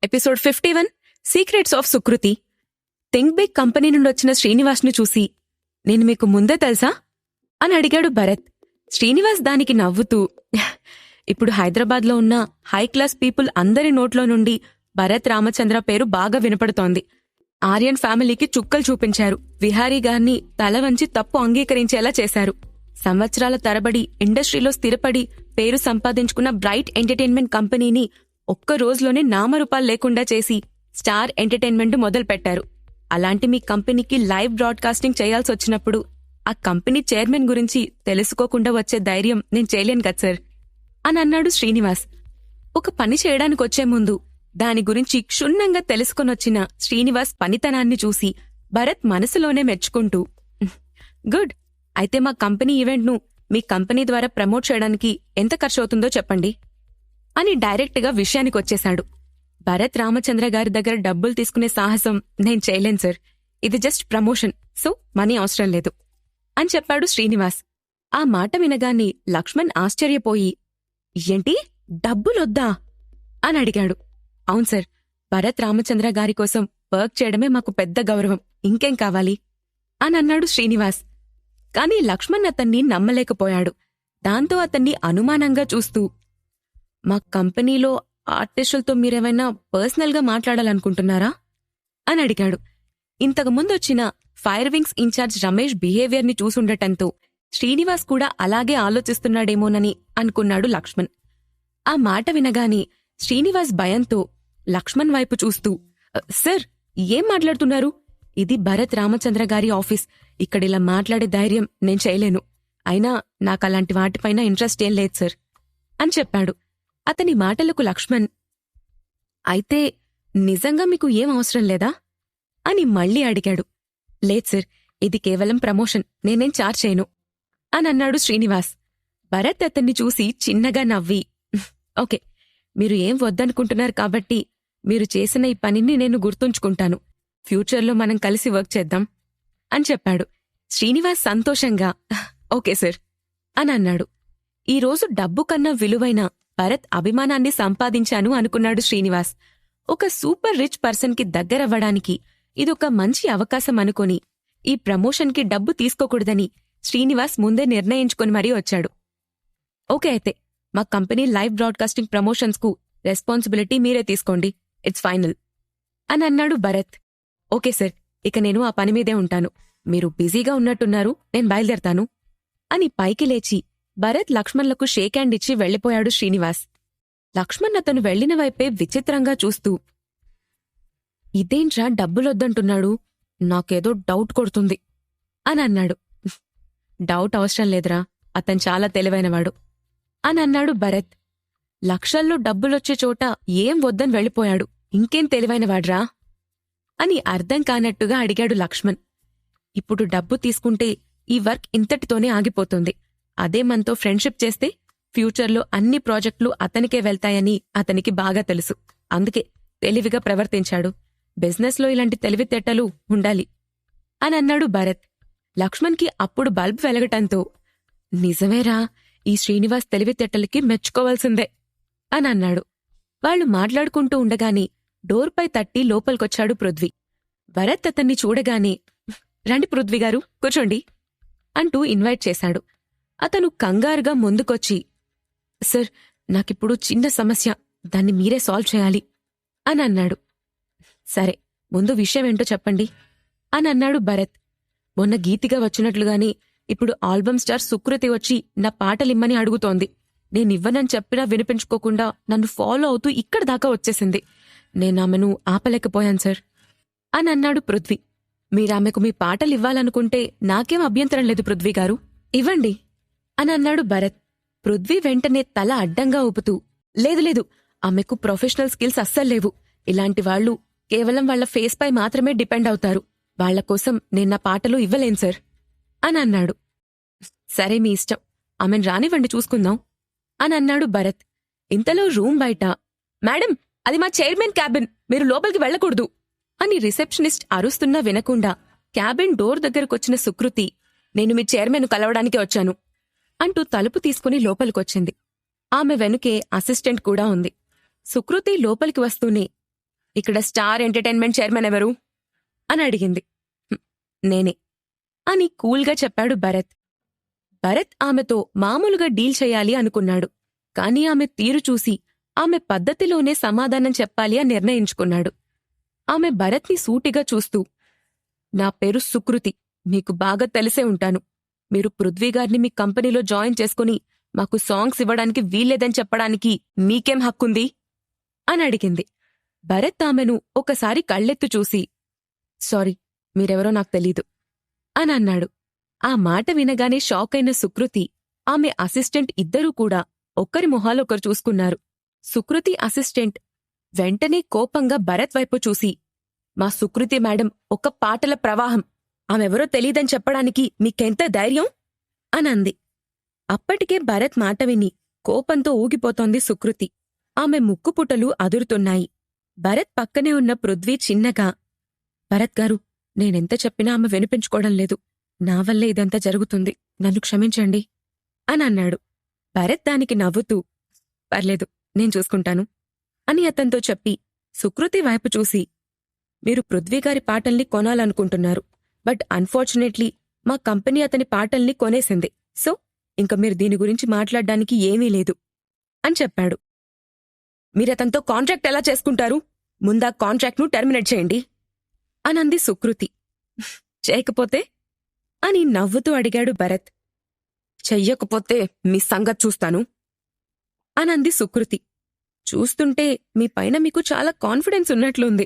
Episode 51 secrets of Sukriti. Think big company నుండి వచ్చిన శ్రీనివాస్ను చూసి, నేను మీకు ముందే తెలుసా అని అడిగాడు భరత్. శ్రీనివాస్ దానికి నవ్వుతూ, ఇప్పుడు హైదరాబాద్లో ఉన్న హై క్లాస్ పీపుల్ అందరి నోట్లో నుండి భరత్ రామచంద్ర పేరు బాగా వినపడుతోంది. ఆర్యన్ ఫ్యామిలీకి చుక్కలు చూపించారు. విహారీ గారిని తల వంచి తప్పు అంగీకరించేలా చేశారు. సంవత్సరాల తరబడి ఇండస్ట్రీలో స్థిరపడి పేరు సంపాదించుకున్న బ్రైట్ ఎంటర్టైన్మెంట్ కంపెనీని ఒక్క రోజులోనే నామరూపాలు లేకుండా చేసి స్టార్ ఎంటర్టైన్మెంట్ మొదలుపెట్టారు. అలాంటి మీ కంపెనీకి లైవ్ బ్రాడ్కాస్టింగ్ చేయాల్సొచ్చినప్పుడు ఆ కంపెనీ చైర్మన్ గురించి తెలుసుకోకుండా వచ్చే ధైర్యం నేను చేయలేను కదా సార్ అని అన్నాడు శ్రీనివాస్. ఒక పని చేయడానికొచ్చే ముందు దాని గురించి క్షుణ్ణంగా తెలుసుకొనొచ్చిన శ్రీనివాస్ పనితనాన్ని చూసి భరత్ మనసులోనే మెచ్చుకుంటూ, గుడ్, అయితే మా కంపెనీ ఈవెంట్ను మీ కంపెనీ ద్వారా ప్రమోట్ చేయడానికి ఎంత ఖర్చవుతుందో చెప్పండి అని డైరెక్ట్గా విషయానికొచ్చేశాడు. భరత్ రామచంద్ర గారి దగ్గర డబ్బులు తీసుకునే సాహసం నేను చేయలేను సార్, ఇది జస్ట్ ప్రమోషన్, సో మనీ అవసరం లేదు అని చెప్పాడు శ్రీనివాస్. ఆ మాట వినగానే లక్ష్మణ్ ఆశ్చర్యపోయి, ఏంటి, డబ్బులొద్దా అని అడిగాడు. అవును సార్, భరత్ రామచంద్ర గారి కోసం వర్క్ చేయడమే మాకు పెద్ద గౌరవం, ఇంకేం కావాలి అని అన్నాడు శ్రీనివాస్. కాని లక్ష్మణ్ అతన్ని నమ్మలేకపోయాడు. దాంతో అతన్ని అనుమానంగా చూస్తూ, మా కంపెనీలో ఆర్టిస్టులతో మీరేమైనా పర్సనల్గా మాట్లాడాలనుకుంటున్నారా అని అడిగాడు. ఇంతకుముందొచ్చిన ఫైర్ వింగ్స్ ఇన్ఛార్జ్ రమేష్ బిహేవియర్ని చూసుండటంతో శ్రీనివాస్ కూడా అలాగే ఆలోచిస్తున్నాడేమోనని అనుకున్నాడు లక్ష్మణ్. ఆ మాట వినగానే శ్రీనివాస్ భయంతో లక్ష్మణ్ వైపు చూస్తూ, సార్, ఏం మాట్లాడుతున్నారు? ఇది భరత్ రామచంద్ర గారి ఆఫీస్, ఇక్కడిలా మాట్లాడే ధైర్యం నేను చేయలేను. అయినా నాకలాంటి వాటిపైన ఇంట్రెస్ట్ ఏం లేదు సార్ అని చెప్పాడు. అతని మాటలకు లక్ష్మణ్, అయితే నిజంగా మీకు ఏం అవసరం లేదా అని మళ్లీ అడిగాడు. లేదు సార్, ఇది కేవలం ప్రమోషన్, నేనేం చార్జ్ చేయను అని అన్నాడు శ్రీనివాస్. భరత్ అతన్ని చూసి చిన్నగా నవ్వి, ఓకే, మీరు ఏం వద్దనుకుంటున్నారు కాబట్టి మీరు చేసిన ఈ పనిని నేను గుర్తుంచుకుంటాను. ఫ్యూచర్లో మనం కలిసి వర్క్ చేద్దాం అని చెప్పాడు. శ్రీనివాస్ సంతోషంగా ఓకే సార్ అని అన్నాడు. ఈరోజు డబ్బు కన్నా విలువైన భరత్ అభిమానాన్ని సంపాదించాను అనుకున్నాడు శ్రీనివాస్. ఒక సూపర్ రిచ్ పర్సన్కి దగ్గరవ్వడానికి ఇదొక మంచి అవకాశం అనుకుని ఈ ప్రమోషన్కి డబ్బు తీసుకోకూడదని శ్రీనివాస్ ముందే నిర్ణయించుకుని మరీ వచ్చాడు. ఓకే, అయితే మా కంపెనీ లైవ్ బ్రాడ్కాస్టింగ్ ప్రమోషన్స్కు రెస్పాన్సిబిలిటీ మీరే తీసుకోండి, ఇట్స్ ఫైనల్ అని అన్నాడు భరత్. ఓకే సార్, ఇక నేను ఆ పని మీదే ఉంటాను, మీరు బిజీగా ఉన్నట్టున్నారు, నేను బయలుదేరతాను అని పైకి లేచి భరత్ లక్ష్మణ్లకు షేక్ హ్యాండ్ ఇచ్చి వెళ్లిపోయాడు శ్రీనివాస్. లక్ష్మణ్ అతను వెళ్లిన వైపే విచిత్రంగా చూస్తూ, ఇదేంట్రా డబ్బులొద్దంటున్నాడు, నాకేదో డౌట్ కొడుతుంది అని అన్నాడు. డౌట్ అవసరం లేదురా, అతను చాలా తెలివైనవాడు అని అన్నాడు భరత్. లక్షల్లో డబ్బులొచ్చే చోట ఏం వద్దని వెళ్ళిపోయాడు, ఇంకేం తెలివైనవాడ్రా అని అర్థం కానట్టుగా అడిగాడు లక్ష్మణ్. ఇప్పుడు డబ్బు తీసుకుంటే ఈ వర్క్ ఇంతటితోనే ఆగిపోతుంది. అదే మనతో ఫ్రెండ్షిప్ చేస్తే ఫ్యూచర్లో అన్ని ప్రాజెక్టులు అతనికే వెళ్తాయని అతనికి బాగా తెలుసు. అందుకే తెలివిగా ప్రవర్తించాడు. బిజినెస్లో ఇలాంటి తెలివితేటలు ఉండాలి అని అన్నాడు భరత్. లక్ష్మణ్కి అప్పుడు బల్బ్ వెలగటంతో, నిజమేరా, ఈ శ్రీనివాస్ తెలివితేటలకి మెచ్చుకోవాల్సిందే అని అన్నాడు. వాళ్లు మాట్లాడుకుంటూ ఉండగానే డోర్పై తట్టి లోపలికొచ్చాడు పృథ్వీ. భరత్ అతన్ని చూడగానే, రండి పృథ్వీగారు, కూర్చోండి అంటూ ఇన్వైట్ చేశాడు. అతను కంగారుగా ముందుకొచ్చి, సార్, నాకిప్పుడు చిన్న సమస్య, దాన్ని మీరే సాల్వ్ చేయాలి అని అన్నాడు. సరే, ముందు విషయమేంటో చెప్పండి అని అన్నాడు భరత్. మొన్న గీతిగా వచ్చినట్లుగాని ఇప్పుడు ఆల్బమ్ స్టార్ సుకృతి వచ్చి నా పాటలిమ్మని అడుగుతోంది. నేనివ్వనని చెప్పినా వినిపించుకోకుండా నన్ను ఫాలో అవుతూ ఇక్కడి దాకా వచ్చేసింది. నేనామెను ఆపలేకపోయాను సార్ అని అన్నాడు పృథ్వీ. మీరామెకు మీ పాటలివ్వాలనుకుంటే నాకేం అభ్యంతరం లేదు పృథ్వీగారు, ఇవ్వండి అని అన్నాడు భరత్. పృథ్వీ వెంటనే తల అడ్డంగా ఊపుతూ, లేదు లేదు, ఆమెకు ప్రొఫెషనల్ స్కిల్స్ అస్సల్లేవు. ఇలాంటి వాళ్లు కేవలం వాళ్ల ఫేస్ పై మాత్రమే డిపెండ్ అవుతారు. వాళ్లకోసం నేనా పాటలు ఇవ్వలేను సార్ అని అన్నాడు. సరే, మీ ఇష్టం, ఆమెను రానివ్వండి, చూసుకుందాం అని అన్నాడు భరత్. ఇంతలో రూమ్ బయట, మేడం, అది మా చైర్మన్ క్యాబిన్, మీరు లోపలికి వెళ్లకూడదు అని రిసెప్షనిస్ట్ అరుస్తున్నా వినకుండా క్యాబిన్ డోర్ దగ్గరకొచ్చిన సుకృతి, నేను మీ చైర్మన్ కలవడానికి వచ్చాను అంటూ తలుపు తీసుకుని లోపలికొచ్చింది. ఆమె వెనుకే అసిస్టెంట్ కూడా ఉంది. సుకృతి లోపలికి వస్తూనే, ఇక్కడ స్టార్ ఎంటర్టైన్మెంట్ చైర్మన్ ఎవరు అని అడిగింది. నేనే అని కూల్గా చెప్పాడు భరత్. భరత్ ఆమెతో మామూలుగా డీల్ చెయ్యాలి అనుకున్నాడు. కాని ఆమె తీరు చూసి ఆమె పద్ధతిలోనే సమాధానం చెప్పాలి అని నిర్ణయించుకున్నాడు. ఆమె భరత్ని సూటిగా చూస్తూ, నా పేరు సుకృతి, మీకు బాగా తెలిసే ఉంటాను. మీరు పృథ్వీగారిని మీ కంపెనీలో జాయిన్ చేసుకుని మాకు సాంగ్స్ ఇవ్వడానికి వీల్లేదని చెప్పడానికి మీకేం హక్కుంది అని అడిగింది. భరత్ ఆమెను ఒకసారి కళ్ళెత్తు చూసి, సారీ, మీరెవరో నాకు తెలీదు అని అన్నాడు. ఆ మాట వినగానే షాక్ అయిన సుకృతి, ఆమె అసిస్టెంట్ ఇద్దరూ కూడా ఒక్కరి మొహాలొకరు చూసుకున్నారు. సుకృతి అసిస్టెంట్ వెంటనే కోపంగా భరత్ వైపు చూసి, మా సుకృతి మేడం ఒక పాటల ప్రవాహం, ఆమెవరో తెలీదని చెప్పడానికి మీకెంత ధైర్యం అనంది. అప్పటికే భరత్ మాట విని కోపంతో ఊగిపోతోంది సుకృతి. ఆమె ముక్కుపుటలు అదురుతున్నాయి. భరత్ పక్కనే ఉన్న పృథ్వీ చిన్నగా, భరత్ గారు, నేనెంత చెప్పినా ఆమె వినిపించుకోవడం లేదు. నా వల్లే ఇదంతా జరుగుతుంది, నన్ను క్షమించండి అని అన్నాడు. భరత్ దానికి నవ్వుతూ, పర్లేదు, నేను చూసుకుంటాను అని అతనితో చెప్పి సుకృతి వైపు చూసి, మీరు పృథ్వీగారి పాటల్ని కొనాలనుకుంటున్నారు, బట్ అన్ఫార్చునేట్లీ మా కంపెనీ అతని పాటల్ని కొనేసింది. సో ఇంక మీరు దీని గురించి మాట్లాడ్డానికి ఏమీ లేదు అని చెప్పాడు. మీరతనితో కాంట్రాక్ట్ ఎలా చేసుకుంటారు? ముందా కాంట్రాక్ట్ను టెర్మినేట్ చేయండి అనంది సుకృతి. చేయకపోతే అని నవ్వుతూ అడిగాడు భరత్. చెయ్యకపోతే మీ సంగతి చూస్తాను అనంది సుకృతి. చూస్తుంటే మీ పైన మీకు చాలా కాన్ఫిడెన్స్ ఉన్నట్లుంది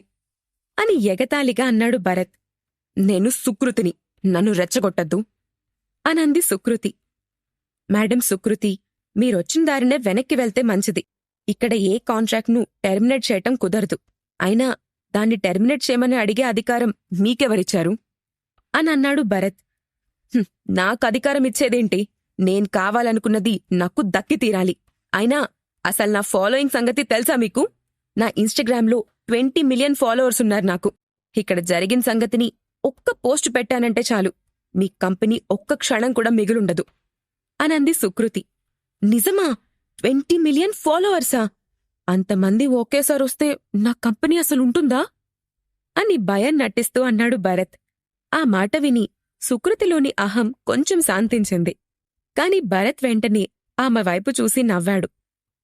అని ఎగతాళిగా అన్నాడు భరత్. నేను సుకృతిని, నన్ను రెచ్చగొట్టద్దు అనంది సుకృతి. మేడం సుకృతి, మీరొచ్చిన దారినే వెనక్కి వెళ్తే మంచిది. ఇక్కడ ఏ కాంట్రాక్ట్ను టెర్మినేట్ చేయటం కుదరదు. అయినా దాన్ని టెర్మినేట్ చేయమని అడిగే అధికారం మీకెవరిచ్చారు అని అన్నాడు భరత్. నాకు అధికారం ఇచ్చేదేంటి? నేను కావాలనుకున్నది నాకు దక్కి తీరాలి. అయినా అసలు నా ఫాలోయింగ్ సంగతి తెలుసా మీకు? నా ఇన్స్టాగ్రామ్లో 20 మిలియన్ ఫాలోవర్స్ ఉన్నారు నాకు. ఇక్కడ జరిగిన సంగతిని ఒక్క పోస్ట్ పెట్టానంటే చాలు, మీ కంపెనీ ఒక్క క్షణం కూడా మిగులుండదు అనంది సుకృతి. నిజమా? 20 మిలియన్ ఫాలోవర్సా? అంతమంది ఒకేసారొస్తే నా కంపెనీ అసలుంటుందా అని భయం నటిస్తూ అన్నాడు భరత్. ఆ మాట విని సుకృతిలోని అహం కొంచెం శాంతించింది. కాని భరత్ వెంటనే ఆమె వైపు చూసి నవ్వాడు.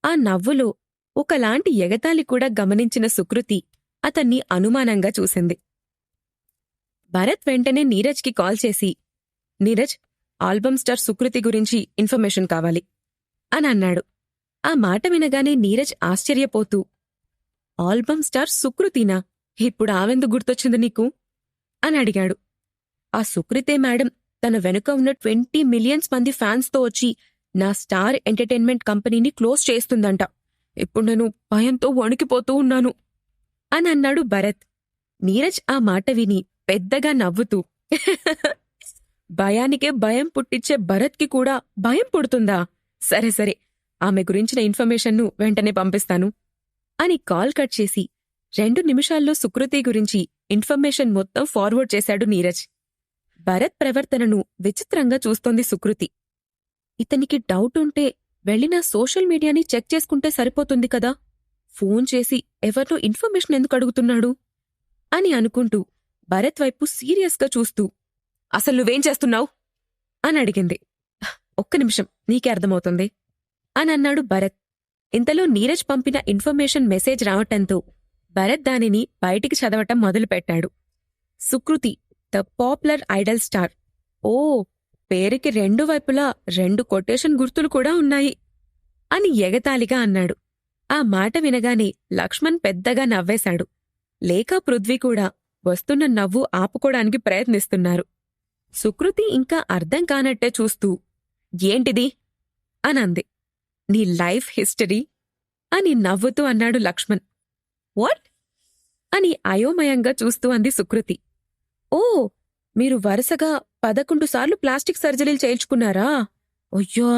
ఆ నవ్వులో ఒకలాంటి ఎగతాళి కూడా గమనించిన సుకృతి అతన్ని అనుమానంగా చూసింది. భరత్ వెంటనే నీరజ్కి కాల్ చేసి, నీరజ్, ఆల్బమ్ స్టార్ సుకృతి గురించి ఇన్ఫర్మేషన్ కావాలి అని అన్నాడు. ఆ మాట వినగానే నీరజ్ ఆశ్చర్యపోతూ, ఆల్బమ్ స్టార్ సుకృతినా? ఇప్పుడు ఆవెందుకు గుర్తొచ్చింది నీకు అని అడిగాడు. ఆ సుకృతే మేడం తన వెనుక ఉన్న 20 మిలియన్స్ మంది ఫ్యాన్స్తో వచ్చి నా స్టార్ ఎంటర్టైన్మెంట్ కంపెనీని క్లోజ్ చేస్తుందంట. ఇప్పుడు నేను భయంతో వణికిపోతూ ఉన్నాను అని అన్నాడు భరత్. నీరజ్ ఆ మాట విని పెద్దగా నవ్వుతూ, భయానికే భయం పుట్టించే భరత్కి కూడా భయం పుడుతుందా? సరే సరే, ఆమె గురించిన ఇన్ఫర్మేషన్ను వెంటనే పంపిస్తాను అని కాల్ కట్ చేసి 2 నిమిషాల్లో సుకృతి గురించి ఇన్ఫర్మేషన్ మొత్తం ఫార్వర్డ్ చేశాడు నీరజ్. భరత్ ప్రవర్తనను విచిత్రంగా చూస్తోంది సుకృతి. ఇతనికి డౌట్ ఉంటే వెళ్ళినా సోషల్ మీడియాని చెక్ చేసుకుంటే సరిపోతుంది కదా, ఫోన్ చేసి ఎవరినో ఇన్ఫర్మేషన్ ఎందుకు అడుగుతున్నాడు అని అనుకుంటూ భరత్ వైపు సీరియస్గా చూస్తూ, అసలు నువ్వేం చేస్తున్నావు అని అడిగింది. ఒక్క నిమిషం, నీకే అర్థమవుతుంది అని అన్నాడు భరత్. ఇంతలో నీరజ్ పంపిన ఇన్ఫర్మేషన్ మెసేజ్ రావటంతో భరత్ దానిని బయటికి చదవటం మొదలుపెట్టాడు. Sukriti, the popular Idol star. ఓ, పేరుకి 2 వైపులా 2 కొటేషన్ గుర్తులు కూడా ఉన్నాయి అని ఎగతాళిగా అన్నాడు. ఆ మాట వినగానే లక్ష్మణ్ పెద్దగా నవ్వేశాడు. లేకా పృథ్వీ కూడా వస్తున్న నవ్వు ఆపుకోడానికి ప్రయత్నిస్తున్నారు. సుకృతి ఇంకా అర్థం కానట్టే చూస్తూ, ఏంటిది అనంది. నీ లైఫ్ హిస్టరీ అని నవ్వుతూ అన్నాడు లక్ష్మణ్. వాట్ అని అయోమయంగా చూస్తూ అంది సుకృతి. ఓ, మీరు వరుసగా 11 సార్లు ప్లాస్టిక్ సర్జరీలు చేయించుకున్నారా? అయ్యో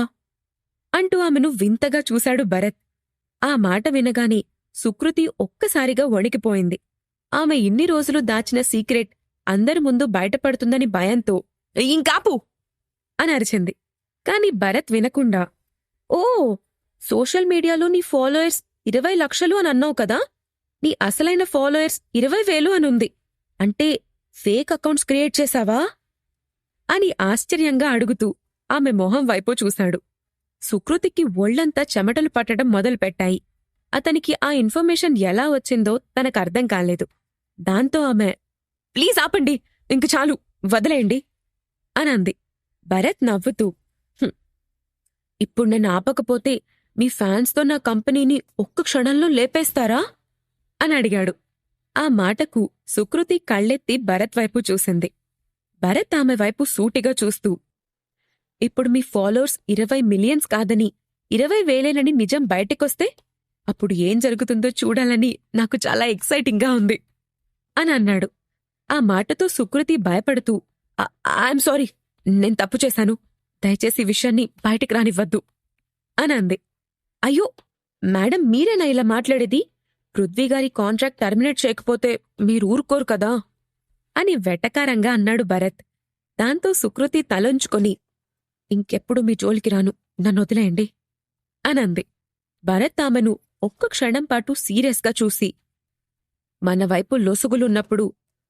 అంటూ ఆమెను వింతగా చూశాడు భరత్. ఆ మాట వినగానే సుకృతి ఒక్కసారిగా వణికిపోయింది. ఆమె ఇన్ని రోజులు దాచిన సీక్రెట్ అందరి ముందు బయటపడుతుందని భయంతో ఇంకాపు అని అరిచింది. కాని భరత్ వినకుండా, ఓ, సోషల్ మీడియాలో నీ ఫాలోయర్స్ 20 లక్షలు అని అన్నావు కదా, నీ అసలైన ఫాలోయర్స్ 20,000 అనుంది. అంటే ఫేక్ అకౌంట్స్ క్రియేట్ చేశావా అని ఆశ్చర్యంగా అడుగుతూ ఆమె మొహం వైపు చూశాడు. సుకృతికి ఒళ్లంతా చెమటలు పట్టడం మొదలుపెట్టాయి. అతనికి ఆ ఇన్ఫర్మేషన్ ఎలా వచ్చిందో తనకర్థం కాలేదు. దాంతో ఆమె, ప్లీజ్ ఆపండి, ఇంక చాలు, వదిలేయండి అనంది. భరత్ నవ్వుతూ, ఇప్పుడు నన్ను ఆపకపోతే మీ ఫ్యాన్స్తో నా కంపెనీని ఒక్క క్షణంలో లేపేస్తారా అని అడిగాడు. ఆ మాటకు సుకృతి కళ్ళెత్తి భరత్ వైపు చూసింది. భరత్ ఆమె వైపు సూటిగా చూస్తూ, ఇప్పుడు మీ ఫాలోవర్స్ 20 మిలియన్స్ కాదని 20,000 నిజం బయటకొస్తే అప్పుడు ఏం జరుగుతుందో చూడాలని నాకు చాలా ఎక్సైటింగ్గా ఉంది అని అన్నాడు. ఆ మాటతో సుకృతి భయపడుతూ, ఐఎమ్ సారీ, నేను తప్పు చేశాను, దయచేసి ఈ విషయాన్ని బయటికి రానివ్వద్దు అని అంది. అయ్యో మేడం, మీరేనా ఇలా మాట్లాడేది? పృథ్వీగారి కాంట్రాక్ట్ టర్మినేట్ చేయకపోతే మీరు ఊరుకోరు కదా అని వెటకారంగా అన్నాడు భరత్. దాంతో సుకృతి తలొంచుకొని, ఇంకెప్పుడు మీ జోలికి రాను, నన్ను వదిలేయండి అనంది. భరత్ ఆమెను ఒక్క క్షణంపాటు సీరియస్గా చూసి, మన వైపు లొసుగులున్నప్పుడు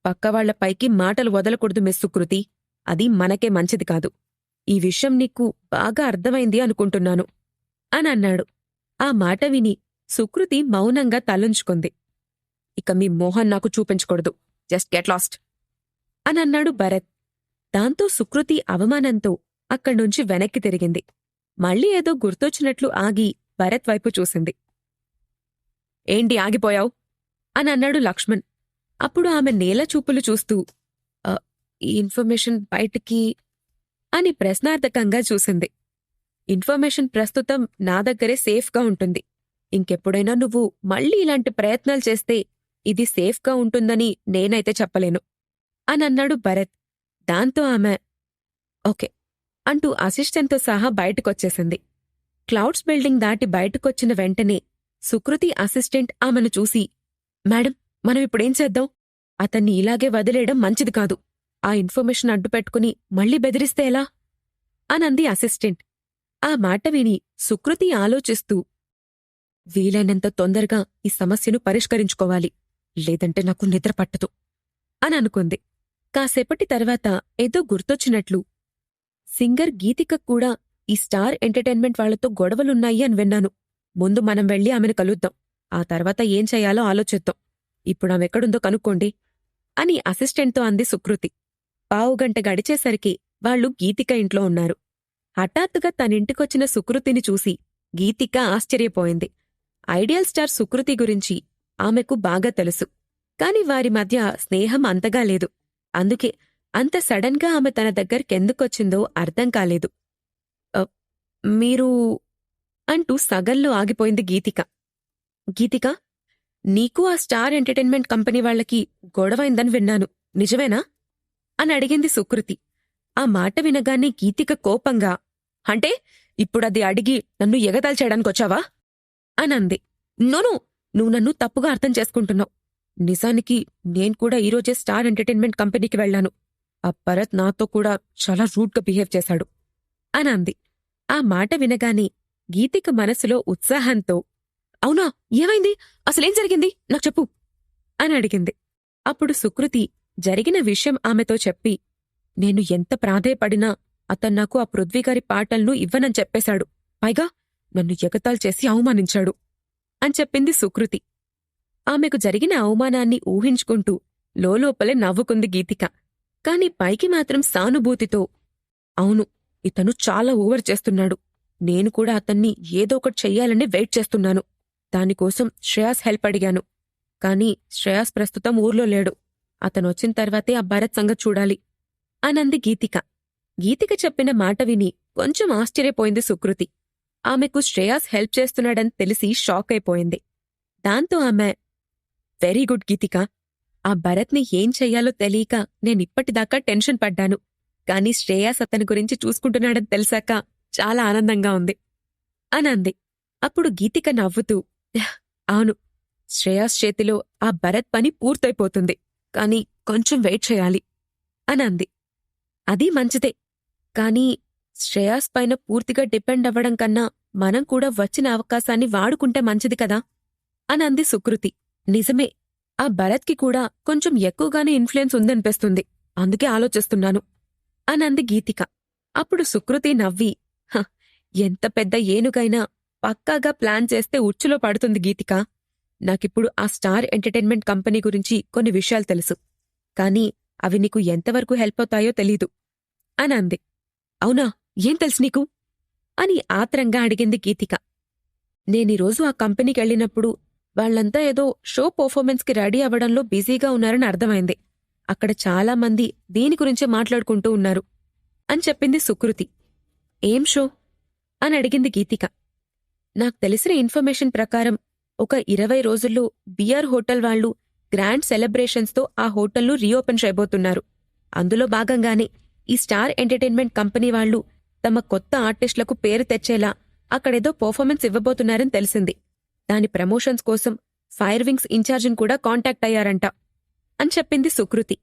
పక్కవాళ్లపైకి మాటలు వదలకూడదు మిస్ సుకృతి, అది మనకే మంచిది కాదు. ఈ విషయం నీకు బాగా అర్థమైంది అనుకుంటున్నాను అని అన్నాడు. ఆ మాట విని సుకృతి మౌనంగా తలుంచుకుంది. ఇక మీ మోహన్ నాకు చూపించకూడదు, జస్ట్ గెట్ లాస్ట్ అని అన్నాడు భరత్. దాంతో సుకృతి అవమానంతో అక్కడ్నుంచి వెనక్కి తిరిగింది. మళ్ళీ ఏదో గుర్తొచ్చినట్లు ఆగి భరత్ వైపు చూసింది. ఏంటి ఆగిపోయావు అని అన్నాడు లక్ష్మణ్. అప్పుడు ఆమె నేల చూపులు చూస్తూ, ఈ ఇన్ఫర్మేషన్ బయటికి అని ప్రశ్నార్థకంగా చూసింది. ఇన్ఫర్మేషన్ ప్రస్తుతం నా దగ్గరే సేఫ్గా ఉంటుంది. ఇంకెప్పుడైనా నువ్వు మళ్ళీ ఇలాంటి ప్రయత్నాలు చేస్తే ఇది సేఫ్గా ఉంటుందని నేనైతే చెప్పలేను అని అన్నాడు భరత్. దాంతో ఆమె ఓకే అంటూ అసిస్టెంట్తో సహా బయటకొచ్చేసింది. క్లౌడ్స్ బిల్డింగ్ దాటి బయటకొచ్చిన వెంటనే సుకృతి అసిస్టెంట్ ఆమెను చూసి, మేడం, మనం ఇప్పుడేం చేద్దాం? అతన్ని ఇలాగే వదిలేయడం మంచిది కాదు. ఆ ఇన్ఫర్మేషన్ అడ్డుపెట్టుకుని మళ్ళీ బెదిరిస్తే ఎలా అనంది అసిస్టెంట్. ఆ మాట విని సుకృతి ఆలోచిస్తూ, వీలైనంత తొందరగా ఈ సమస్యను పరిష్కరించుకోవాలి, లేదంటే నాకు నిద్ర పట్టదు అని అనుకుంది. కాసేపటి తర్వాత ఏదో గుర్తొచ్చినట్లు, సింగర్ గీతిక కూడా ఈ స్టార్ ఎంటర్టైన్మెంట్ వాళ్లతో గొడవలున్నాయి అని విన్నాను. ముందు మనం వెళ్లి ఆమెను కలుద్దాం, ఆ తర్వాత ఏం చెయ్యాలో ఆలోచిద్దాం. ఇప్పుడు ఆమెక్కడుందో కనుక్కోండి అని అసిస్టెంట్తో అంది సుకృతి. పావుగంట గడిచేసరికి వాళ్లు గీతిక ఇంట్లో ఉన్నారు. హఠాత్తుగా తనింటికొచ్చిన సుకృతిని చూసి గీతిక ఆశ్చర్యపోయింది. ఐడియల్ స్టార్ సుకృతి గురించి ఆమెకు బాగా తెలుసు. కాని వారి మధ్య స్నేహం అంతగా లేదు. అందుకే అంత సడన్గా ఆమె తన దగ్గరికెందుకొచ్చిందో అర్థం కాలేదు. మీరు అంటూ సగంలో ఆగిపోయింది గీతిక. గీతిక, నీకు ఆ స్టార్ ఎంటర్టైన్మెంట్ కంపెనీ వాళ్లకి గొడవైందని విన్నాను, నిజమేనా అని అడిగింది సుకృతి. ఆ మాట వినగానే గీతిక కోపంగా, అంటే ఇప్పుడది అడిగి నన్ను ఎగతాళి చేయడానికొచ్చావా అనంది. నోను, నువ్వు నన్ను తప్పుగా అర్థం చేసుకుంటున్నావు. నిజానికి నేను కూడా ఈరోజే స్టార్ ఎంటర్టైన్మెంట్ కంపెనీకి వెళ్లాను. ఆ భరత్ నాతో కూడా చాలా రూడ్గా బిహేవ్ చేశాడు అనంది. ఆ మాట వినగానే గీతిక మనసులో ఉత్సాహంతో, అవునా, ఏమైంది, అసలేం జరిగింది, నాకు చెప్పు అని అడిగింది. అప్పుడు సుకృతి జరిగిన విషయం ఆమెతో చెప్పి, నేను ఎంత ప్రాధేయపడినా అతన్నాకు ఆ పృథ్వీగారి పాటలను ఇవ్వనని చెప్పేశాడు. పైగా నన్ను ఎగతాళి చేసి అవమానించాడు అని చెప్పింది సుకృతి. ఆమెకు జరిగిన అవమానాన్ని ఊహించుకుంటూ లోలోపలే నవ్వుకుంది గీతిక. కాని పైకి మాత్రం సానుభూతితో, అవును, ఇతను చాలా ఓవర్ చేస్తున్నాడు. నేను కూడా అతన్ని ఏదో ఒకటి చెయ్యాలని వెయిట్ చేస్తున్నాను. దానికోసం శ్రేయాస్ హెల్ప్ అడిగాను. కాని శ్రేయాస్ ప్రస్తుతం ఊర్లో లేడు. అతనొచ్చిన తర్వాతే ఆ భరత్ సంగతి చూడాలి అనంది గీతిక. గీతిక చెప్పిన మాట విని కొంచెం ఆశ్చర్యపోయింది సుకృతి. ఆమెకు శ్రేయాస్ హెల్ప్ చేస్తున్నాడని తెలిసి షాక్ అయిపోయింది. దాంతో ఆమె, వెరీ గుడ్ గీతిక, ఆ భరత్ని ఏం చెయ్యాలో తెలియక నేనిప్పటిదాకా టెన్షన్ పడ్డాను. కాని శ్రేయాస్ అతని గురించి చూసుకుంటున్నాడని తెలిసాక చాలా ఆనందంగా ఉంది అనంది. అప్పుడు గీతిక నవ్వుతూ, అవును, శ్రేయాస్ చేతిలో ఆ భరత్ పని పూర్తయిపోతుంది. కాని కొంచెం వెయిట్ చేయాలి అనంది. అదీ మంచిదే, కాని శ్రేయాస్ పైన పూర్తిగా డిపెండ్ అవ్వడం కన్నా మనం కూడా వచ్చిన అవకాశాన్ని వాడుకుంటే మంచిది కదా అనంది సుకృతి. నిజమే. ఆ భరత్కి కూడా కొంచెం ఎక్కువగానే ఇన్ఫ్లుయెన్స్ ఉందనిపిస్తుంది. అందుకే ఆలోచిస్తున్నాను అనంది గీతిక. అప్పుడు సుకృతి నవ్వి, "హ, ఎంత పెద్ద ఏనుగైనా పక్కాగా ప్లాన్ చేస్తే ఉచ్చులో పడుతుంది గీతిక. నాకిప్పుడు ఆ స్టార్ ఎంటర్టైన్మెంట్ కంపెనీ గురించి కొన్ని విషయాలు తెలుసు. కానీ అవి నీకు ఎంతవరకు హెల్ప్ అవుతాయో తెలీదు" అనంది. "అవునా? ఏం తెలుసు నీకు?" అని ఆత్రంగా అడిగింది గీతిక. నేనీరోజు ఆ కంపెనీకెళ్ళినప్పుడు వాళ్ళంతా ఏదో షో పర్ఫార్మెన్స్కి రెడీ అవ్వడంలో బిజీగా ఉన్నారని అర్థమైంది. అక్కడ చాలామంది దీని గురించే మాట్లాడుకుంటూ ఉన్నారు అని చెప్పింది సుకృతి. "ఏం షో?" అని అడిగింది గీతిక. "నాకు తెలిసిన ఇన్ఫర్మేషన్ ప్రకారం ఒక 20 రోజుల్లో బిఆర్ హోటల్ వాళ్ళు గ్రాండ్ సెలబ్రేషన్స్తో ఆ హోటల్ను రీఓపెన్ చేయబోతున్నారు. అందులో భాగంగానే ఈ స్టార్ ఎంటర్టైన్మెంట్ కంపెనీ వాళ్ళు తమ కొత్త ఆర్టిస్టులకు పేరు తెచ్చేలా అక్కడేదో పర్ఫార్మెన్స్ ఇవ్వబోతున్నారని తెలిసింది. దాని ప్రమోషన్స్ కోసం ఫైర్ వింగ్స్ ఇన్ఛార్జిని కూడా కాంటాక్ట్ అయ్యారంట" అని చెప్పింది సుకృతి.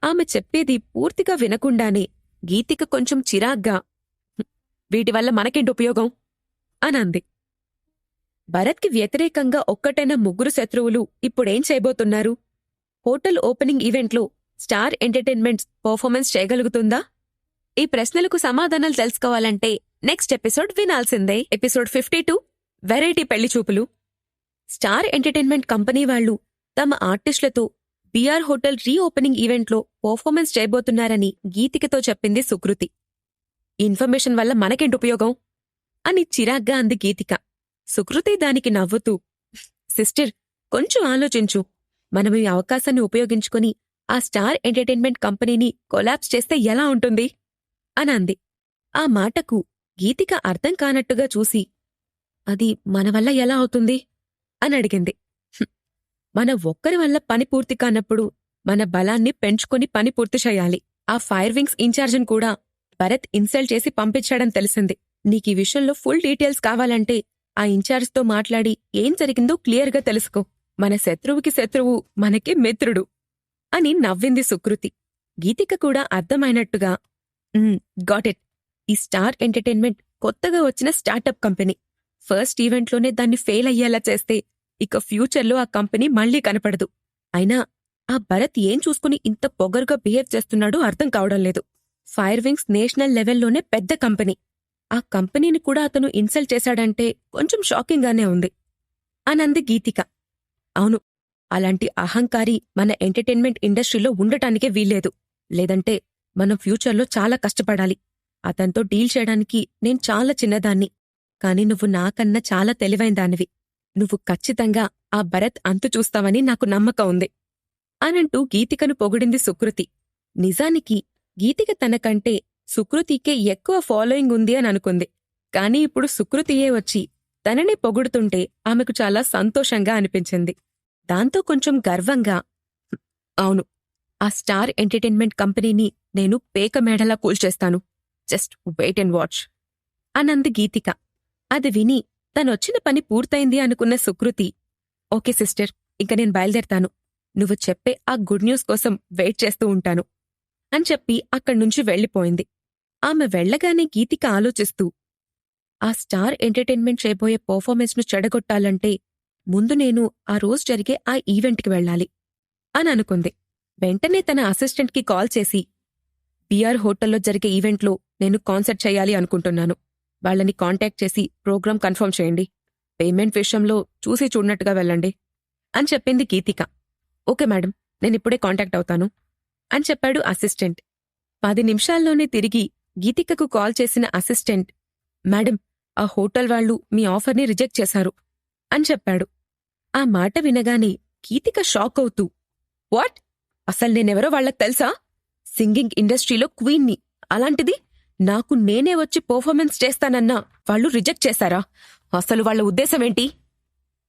ఆమె చెప్పేది పూర్తిగా వినకుండానే గీతిక కొంచెం చిరాగ్గా, "వీటివల్ల మనకేంటి ఉపయోగం?" అనంది. భరత్కి వ్యతిరేకంగా ఒక్కటైన ముగ్గురు శత్రువులు ఇప్పుడేం చేయబోతున్నారు? హోటల్ ఓపెనింగ్ ఈవెంట్లో స్టార్ ఎంటర్టైన్మెంట్స్ పర్ఫార్మెన్స్ చేయగలుగుతుందా? ఈ ప్రశ్నలకు సమాధానాలు తెలుసుకోవాలంటే నెక్స్ట్ ఎపిసోడ్ వినాల్సిందే. ఎపిసోడ్ 52 వెరైటీ పెళ్లిచూపులు. స్టార్ ఎంటర్టైన్మెంట్ కంపెనీ వాళ్లు తమ ఆర్టిస్టులతో బిఆర్ హోటల్ రీఓపెనింగ్ ఈవెంట్లో పర్ఫార్మెన్స్ చేయబోతున్నారని గీతికతో చెప్పింది సుకృతి. "ఇన్ఫర్మేషన్ వల్ల మనకేంటి ఉపయోగం?" అని చిరాగ్గా అంది గీతిక. సుకృతి దానికి నవ్వుతూ, "సిస్టర్, కొంచెం ఆలోచించు. మనం ఈ అవకాశాన్ని ఉపయోగించుకుని ఆ స్టార్ ఎంటర్టైన్మెంట్ కంపెనీని కొలాప్స్ చేస్తే ఎలా ఉంటుంది?" అనంది. ఆ మాటకు గీతిక అర్థం కానట్టుగా చూసి, "అది మన వల్ల ఎలా అవుతుంది?" అని అడిగింది. మన ఒక్కరి వల్ల పని పూర్తి కానప్పుడు మన బలాన్ని పెంచుకొని పని పూర్తి చేయాలి. ఆ ఫైర్ వింగ్స్ ఇన్ఛార్జిని కూడా భరత్ ఇన్సల్ట్ చేసి పంపించాడని తెలిసింది. నీకీ విషయంలో ఫుల్ డీటెయిల్స్ కావాలంటే ఆ ఇన్ఛార్జ్తో మాట్లాడి ఏం జరిగిందో క్లియర్గా తెలుసుకో. మన శత్రువుకి శత్రువు మనకి మిత్రుడు అని నవ్వింది సుకృతి. గీతిక కూడా అర్థమైనట్టుగా, గాట్ ఇట్. ఈ స్టార్ ఎంటర్టైన్మెంట్ కొత్తగా వచ్చిన స్టార్టప్ కంపెనీ. ఫస్ట్ ఈవెంట్లోనే దాన్ని ఫెయిల్ అయ్యేలా చేస్తే ఇక ఫ్యూచర్లో ఆ కంపెనీ మళ్లీ కనపడదు. అయినా ఆ భరత్ ఏం చూసుకుని ఇంత పొగరుగా బిహేవ్ చేస్తున్నాడో అర్థం కావడం లేదు. ఫైర్ వింగ్స్ నేషనల్ లెవెల్లోనే పెద్ద కంపెనీ. ఆ కంపెనీని కూడా అతను ఇన్సల్ట్ చేశాడంటే కొంచెం షాకింగ్గానే ఉంది అనంది గీతిక. "అవును, అలాంటి అహంకారి మన ఎంటర్టైన్మెంట్ ఇండస్ట్రీలో ఉండటానికే వీల్లేదు. లేదంటే మనం ఫ్యూచర్లో చాలా కష్టపడాలి. అతనితో డీల్ చేయడానికి నేను చాలా చిన్నదాన్ని. కాని నువ్వు నాకన్నా చాలా తెలివైన దానివి. నువ్వు ఖచ్చితంగా ఆ భరత్ అంతు చూస్తావని నాకు నమ్మకం ఉంది" అనంటూ గీతికను పొగిడింది సుకృతి. నిజానికి గీతిక తనకంటే సుకృతికే ఎక్కువ ఫాలోయింగ్ ఉంది అని అనుకుంది. కాని ఇప్పుడు సుకృతియే వచ్చి తనని పొగుడుతుంటే ఆమెకు చాలా సంతోషంగా అనిపించింది. దాంతో కొంచెం గర్వంగా, "అవును, ఆ స్టార్ ఎంటర్టైన్మెంట్ కంపెనీని నేను పేకమేడలా కూల్చేస్తాను. జస్ట్ వెయిట్ అండ్ వాచ్" అనంది గీతిక. అది విని తనొచ్చిన పని పూర్తయింది అనుకున్న సుకృతి, "ఓకే సిస్టర్, ఇంక నేను బయలుదేరతాను. నువ్వు చెప్పే ఆ గుడ్ న్యూస్ కోసం వెయిట్ చేస్తూ ఉంటాను" అని చెప్పి అక్కడ్నుంచి వెళ్ళిపోయింది. ఆమె వెళ్లగానే గీతిక ఆలోచిస్తూ, ఆ స్టార్ ఎంటర్టైన్మెంట్ చేయబోయే పర్ఫార్మెన్స్ను చెడగొట్టాలంటే ముందు నేను ఆ రోజు జరిగే ఆ ఈవెంట్కి వెళ్ళాలి అని అనుకుంది. వెంటనే తన అసిస్టెంట్కి కాల్ చేసి, "బిఆర్ హోటల్లో జరిగే ఈవెంట్లో నేను కాన్సర్ట్ చేయాలి అనుకుంటున్నాను. వాళ్ళని కాంటాక్ట్ చేసి ప్రోగ్రాం కన్ఫర్మ్ చేయండి. పేమెంట్ విషయంలో చూసి చూడనట్టుగా వెళ్ళండి" అని చెప్పింది గీతిక. "ఓకే మేడం, నేనిప్పుడే కాంటాక్ట్ అవుతాను" అని చెప్పాడు అసిస్టెంట్. 10 నిమిషాల్లోనే తిరిగి గీతికకు కాల్ చేసిన అసిస్టెంట్, "మేడం, ఆ హోటల్ వాళ్ళు మీ ఆఫర్ని రిజెక్ట్ చేశారు" అని చెప్పాడు. ఆ మాట వినగానే గీతిక షాక్ అవుతూ, "వాట్? అసలు నేనెవరో వాళ్లకు తెలుసా? సింగింగ్ ఇండస్ట్రీలో క్వీన్ని. అలాంటిది నాకు నేనే వచ్చి పర్ఫార్మెన్స్ చేస్తానన్నా వాళ్ళు రిజెక్ట్ చేశారా? అసలు వాళ్ల ఉద్దేశమేంటి?"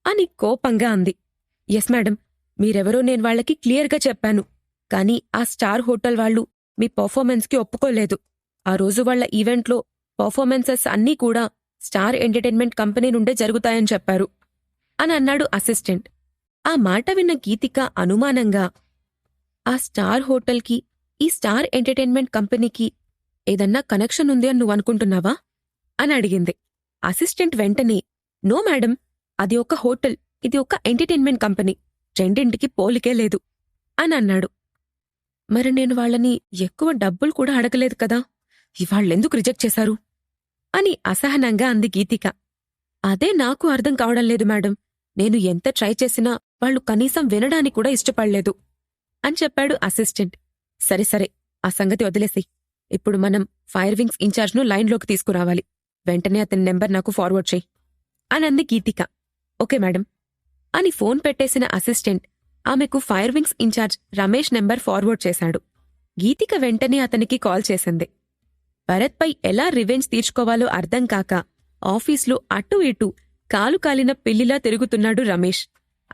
అని కోపంగా అంది. "ఎస్ మేడం, మీరెవరో నేను వాళ్లకి క్లియర్గా చెప్పాను. కానీ ఆ స్టార్ హోటల్ వాళ్ళు మీ పర్ఫార్మెన్స్కి ఒప్పుకోలేదు. ఆ రోజు వాళ్ల ఈవెంట్లో పర్ఫార్మెన్సెస్ అన్నీ కూడా స్టార్ ఎంటర్టైన్మెంట్ కంపెనీ నుండే జరుగుతాయని చెప్పారు" అని అన్నాడు అసిస్టెంట్. ఆ మాట విన్న గీతిక అనుమానంగా, "ఆ స్టార్ హోటల్కి ఈ స్టార్ ఎంటర్టైన్మెంట్ కంపెనీకి ఏదన్నా కనెక్షన్ ఉంది అని నువ్వనుకుంటున్నావా?" అని అడిగింది. అసిస్టెంట్ వెంటనే, "నో మేడం, అది ఒక హోటల్, ఇది ఒక ఎంటర్టైన్మెంట్ కంపెనీ. రెండింటికి పోలికే లేదు అని అన్నాడు. మరి నేను వాళ్ళని ఎక్కువ డబ్బులు కూడా అడగలేదు కదా, ఇవాళ్ళెందుకు రిజెక్ట్ చేశారు అని అసహనంగా అంది గీతిక. అదే నాకు అర్థం కావడం లేదు మేడం. నేను ఎంత ట్రై చేసినా వాళ్ళు కనీసం వినడానికి కూడా ఇష్టపడలేదు అని చెప్పాడు అసిస్టెంట్. సరే సరే, ఆ సంగతి వదిలేసి ఇప్పుడు మనం ఫైర్ వింగ్స్ ఇన్ఛార్జ్ను లైన్లోకి తీసుకురావాలి. వెంటనే అతని నెంబర్ నాకు ఫార్వర్డ్ చెయ్యి అని అంది గీతిక. ఓకే మేడం అని ఫోన్ పెట్టేసిన అసిస్టెంట్ ఆమెకు fire wings incharge Ramesh number forward చేశాడు. గీతిక వెంటనే అతనికి కాల్ చేసింది. భరత్పై ఎలా రివెంజ్ తీర్చుకోవాలో అర్థం కాక ఆఫీస్లో అటూ ఇటూ కాలు కాలిన పిల్లిలా తిరుగుతున్నాడు రమేష్.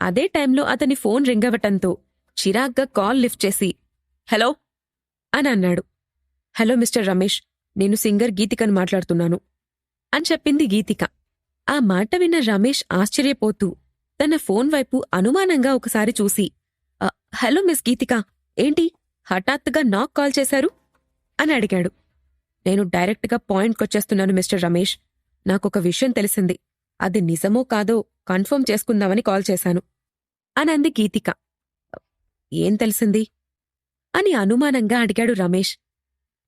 అదే టైంలో అతని ఫోన్ రింగవటంతో చిరాగ్గా కాల్ లిఫ్ట్ చేసి హలో అని అన్నాడు. హలో మిస్టర్ రమేష్, నేను సింగర్ గీతికను మాట్లాడుతున్నాను అని చెప్పింది గీతిక. ఆ మాట విన్న రమేష్ ఆశ్చర్యపోతూ తన ఫోన్ వైపు అనుమానంగా ఒకసారి చూసి హలో మిస్ గీతిక, ఏంటి హఠాత్తుగా నాకు కాల్ చేశారు అని అడిగాడు. నేను డైరెక్ట్గా పాయింట్కొచ్చేస్తున్నాను మిస్టర్ రమేష్. నాకొక విషయం తెలిసింది. అది నిజమో కాదో కన్ఫర్మ్ చేసుకుందామని కాల్ చేశాను అని అంది గీతిక. ఏం తెలిసింది అని అనుమానంగా అడిగాడు రమేష్.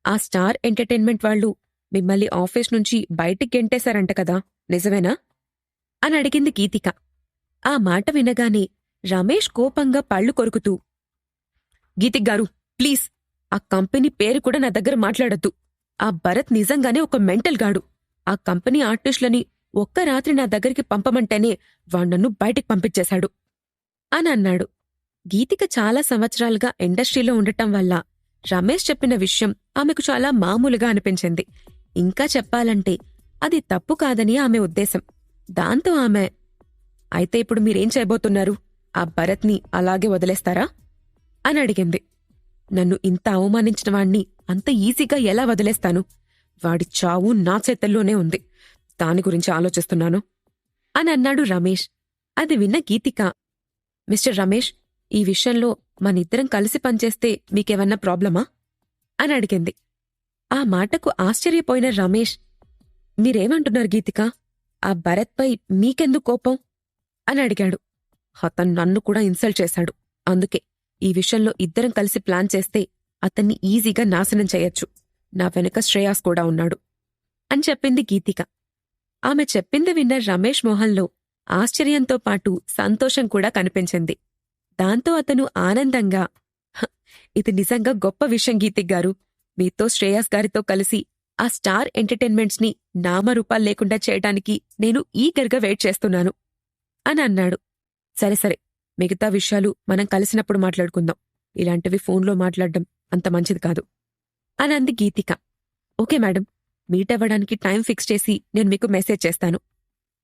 ఆ స్టార్ ఎంటర్టైన్మెంట్ వాళ్ళు మిమ్మల్ని ఆఫీస్ నుంచి బయటికి గెంటేశారంట కదా, నిజమేనా అని అడిగింది గీతిక. ఆ మాట వినగానే రమేష్ కోపంగా పళ్ళు కొరుకుతూ గీతిక్గారు, ప్లీజ్ ఆ కంపెనీ పేరు కూడా నా దగ్గర మాట్లాడొద్దు. ఆ భరత్ నిజంగానే ఒక మెంటల్ గాడు. ఆ కంపెనీ ఆర్టిస్టులని ఒక్క రాత్రి నా దగ్గరికి పంపమంటేనే వాణ్ణన్ను బయటికి పంపించేశాడు అని అన్నాడు. గీతిక చాలా సంవత్సరాలుగా ఇండస్ట్రీలో ఉండటం వల్ల రమేష్ చెప్పిన విషయం ఆమెకు చాలా మామూలుగా అనిపించింది. ఇంకా చెప్పాలంటే అది తప్పు కాదని ఆమె ఉద్దేశం. దాంతో ఆమె, అయితే ఇప్పుడు మీరేం చేయబోతున్నారు? ఆ భరత్ని అలాగే వదిలేస్తారా అని అడిగింది. నన్ను ఇంత అవమానించిన వాణ్ణి అంత ఈజీగా ఎలా వదిలేస్తాను? వాడి చావు నా చేతల్లోనే ఉంది. దాని గురించి ఆలోచిస్తున్నాను అని అన్నాడు రమేష్. అది విన్న గీతిక, మిస్టర్ రమేష్, ఈ విషయంలో మనిద్దరం కలిసి పనిచేస్తే మీకేమన్నా ప్రాబ్లమా అని అడిగింది. ఆ మాటకు ఆశ్చర్యపోయిన రమేష్, మీరేమంటున్నారు గీతిక? ఆ భరత్పై మీకెందుకు కోపం అని అడిగాడు. అతను నన్ను కూడా ఇన్సల్ట్ చేశాడు. అందుకే ఈ విషయంలో ఇద్దరం కలిసి ప్లాన్ చేస్తే అతన్ని ఈజీగా నాశనం చేయొచ్చు. నా వెనుక శ్రేయాస్ కూడా ఉన్నాడు అని చెప్పింది గీతిక. ఆమె చెప్పింది విన్న రమేష్ మొహంలో ఆశ్చర్యంతో పాటు సంతోషం కూడా కనిపించింది. దాంతో అతను ఆనందంగా, ఇది నిజంగా గొప్ప విషయం గీతిక్గారు. మీతో శ్రేయాస్ గారితో కలిసి ఆ స్టార్ ఎంటర్టైన్మెంట్స్ ని నామరూపాలు లేకుండా చేయడానికి నేను ఈగర్గా వెయిట్ చేస్తున్నాను అని అన్నాడు. సరే సరే, మిగతా విషయాలు మనం కలిసినప్పుడు మాట్లాడుకుందాం. ఇలాంటివి ఫోన్లో మాట్లాడడం అంత మంచిది కాదు అని అంది గీతిక. ఓకే మేడం, మీట్ అవ్వడానికి టైం ఫిక్స్ చేసి నేను మీకు మెసేజ్ చేస్తాను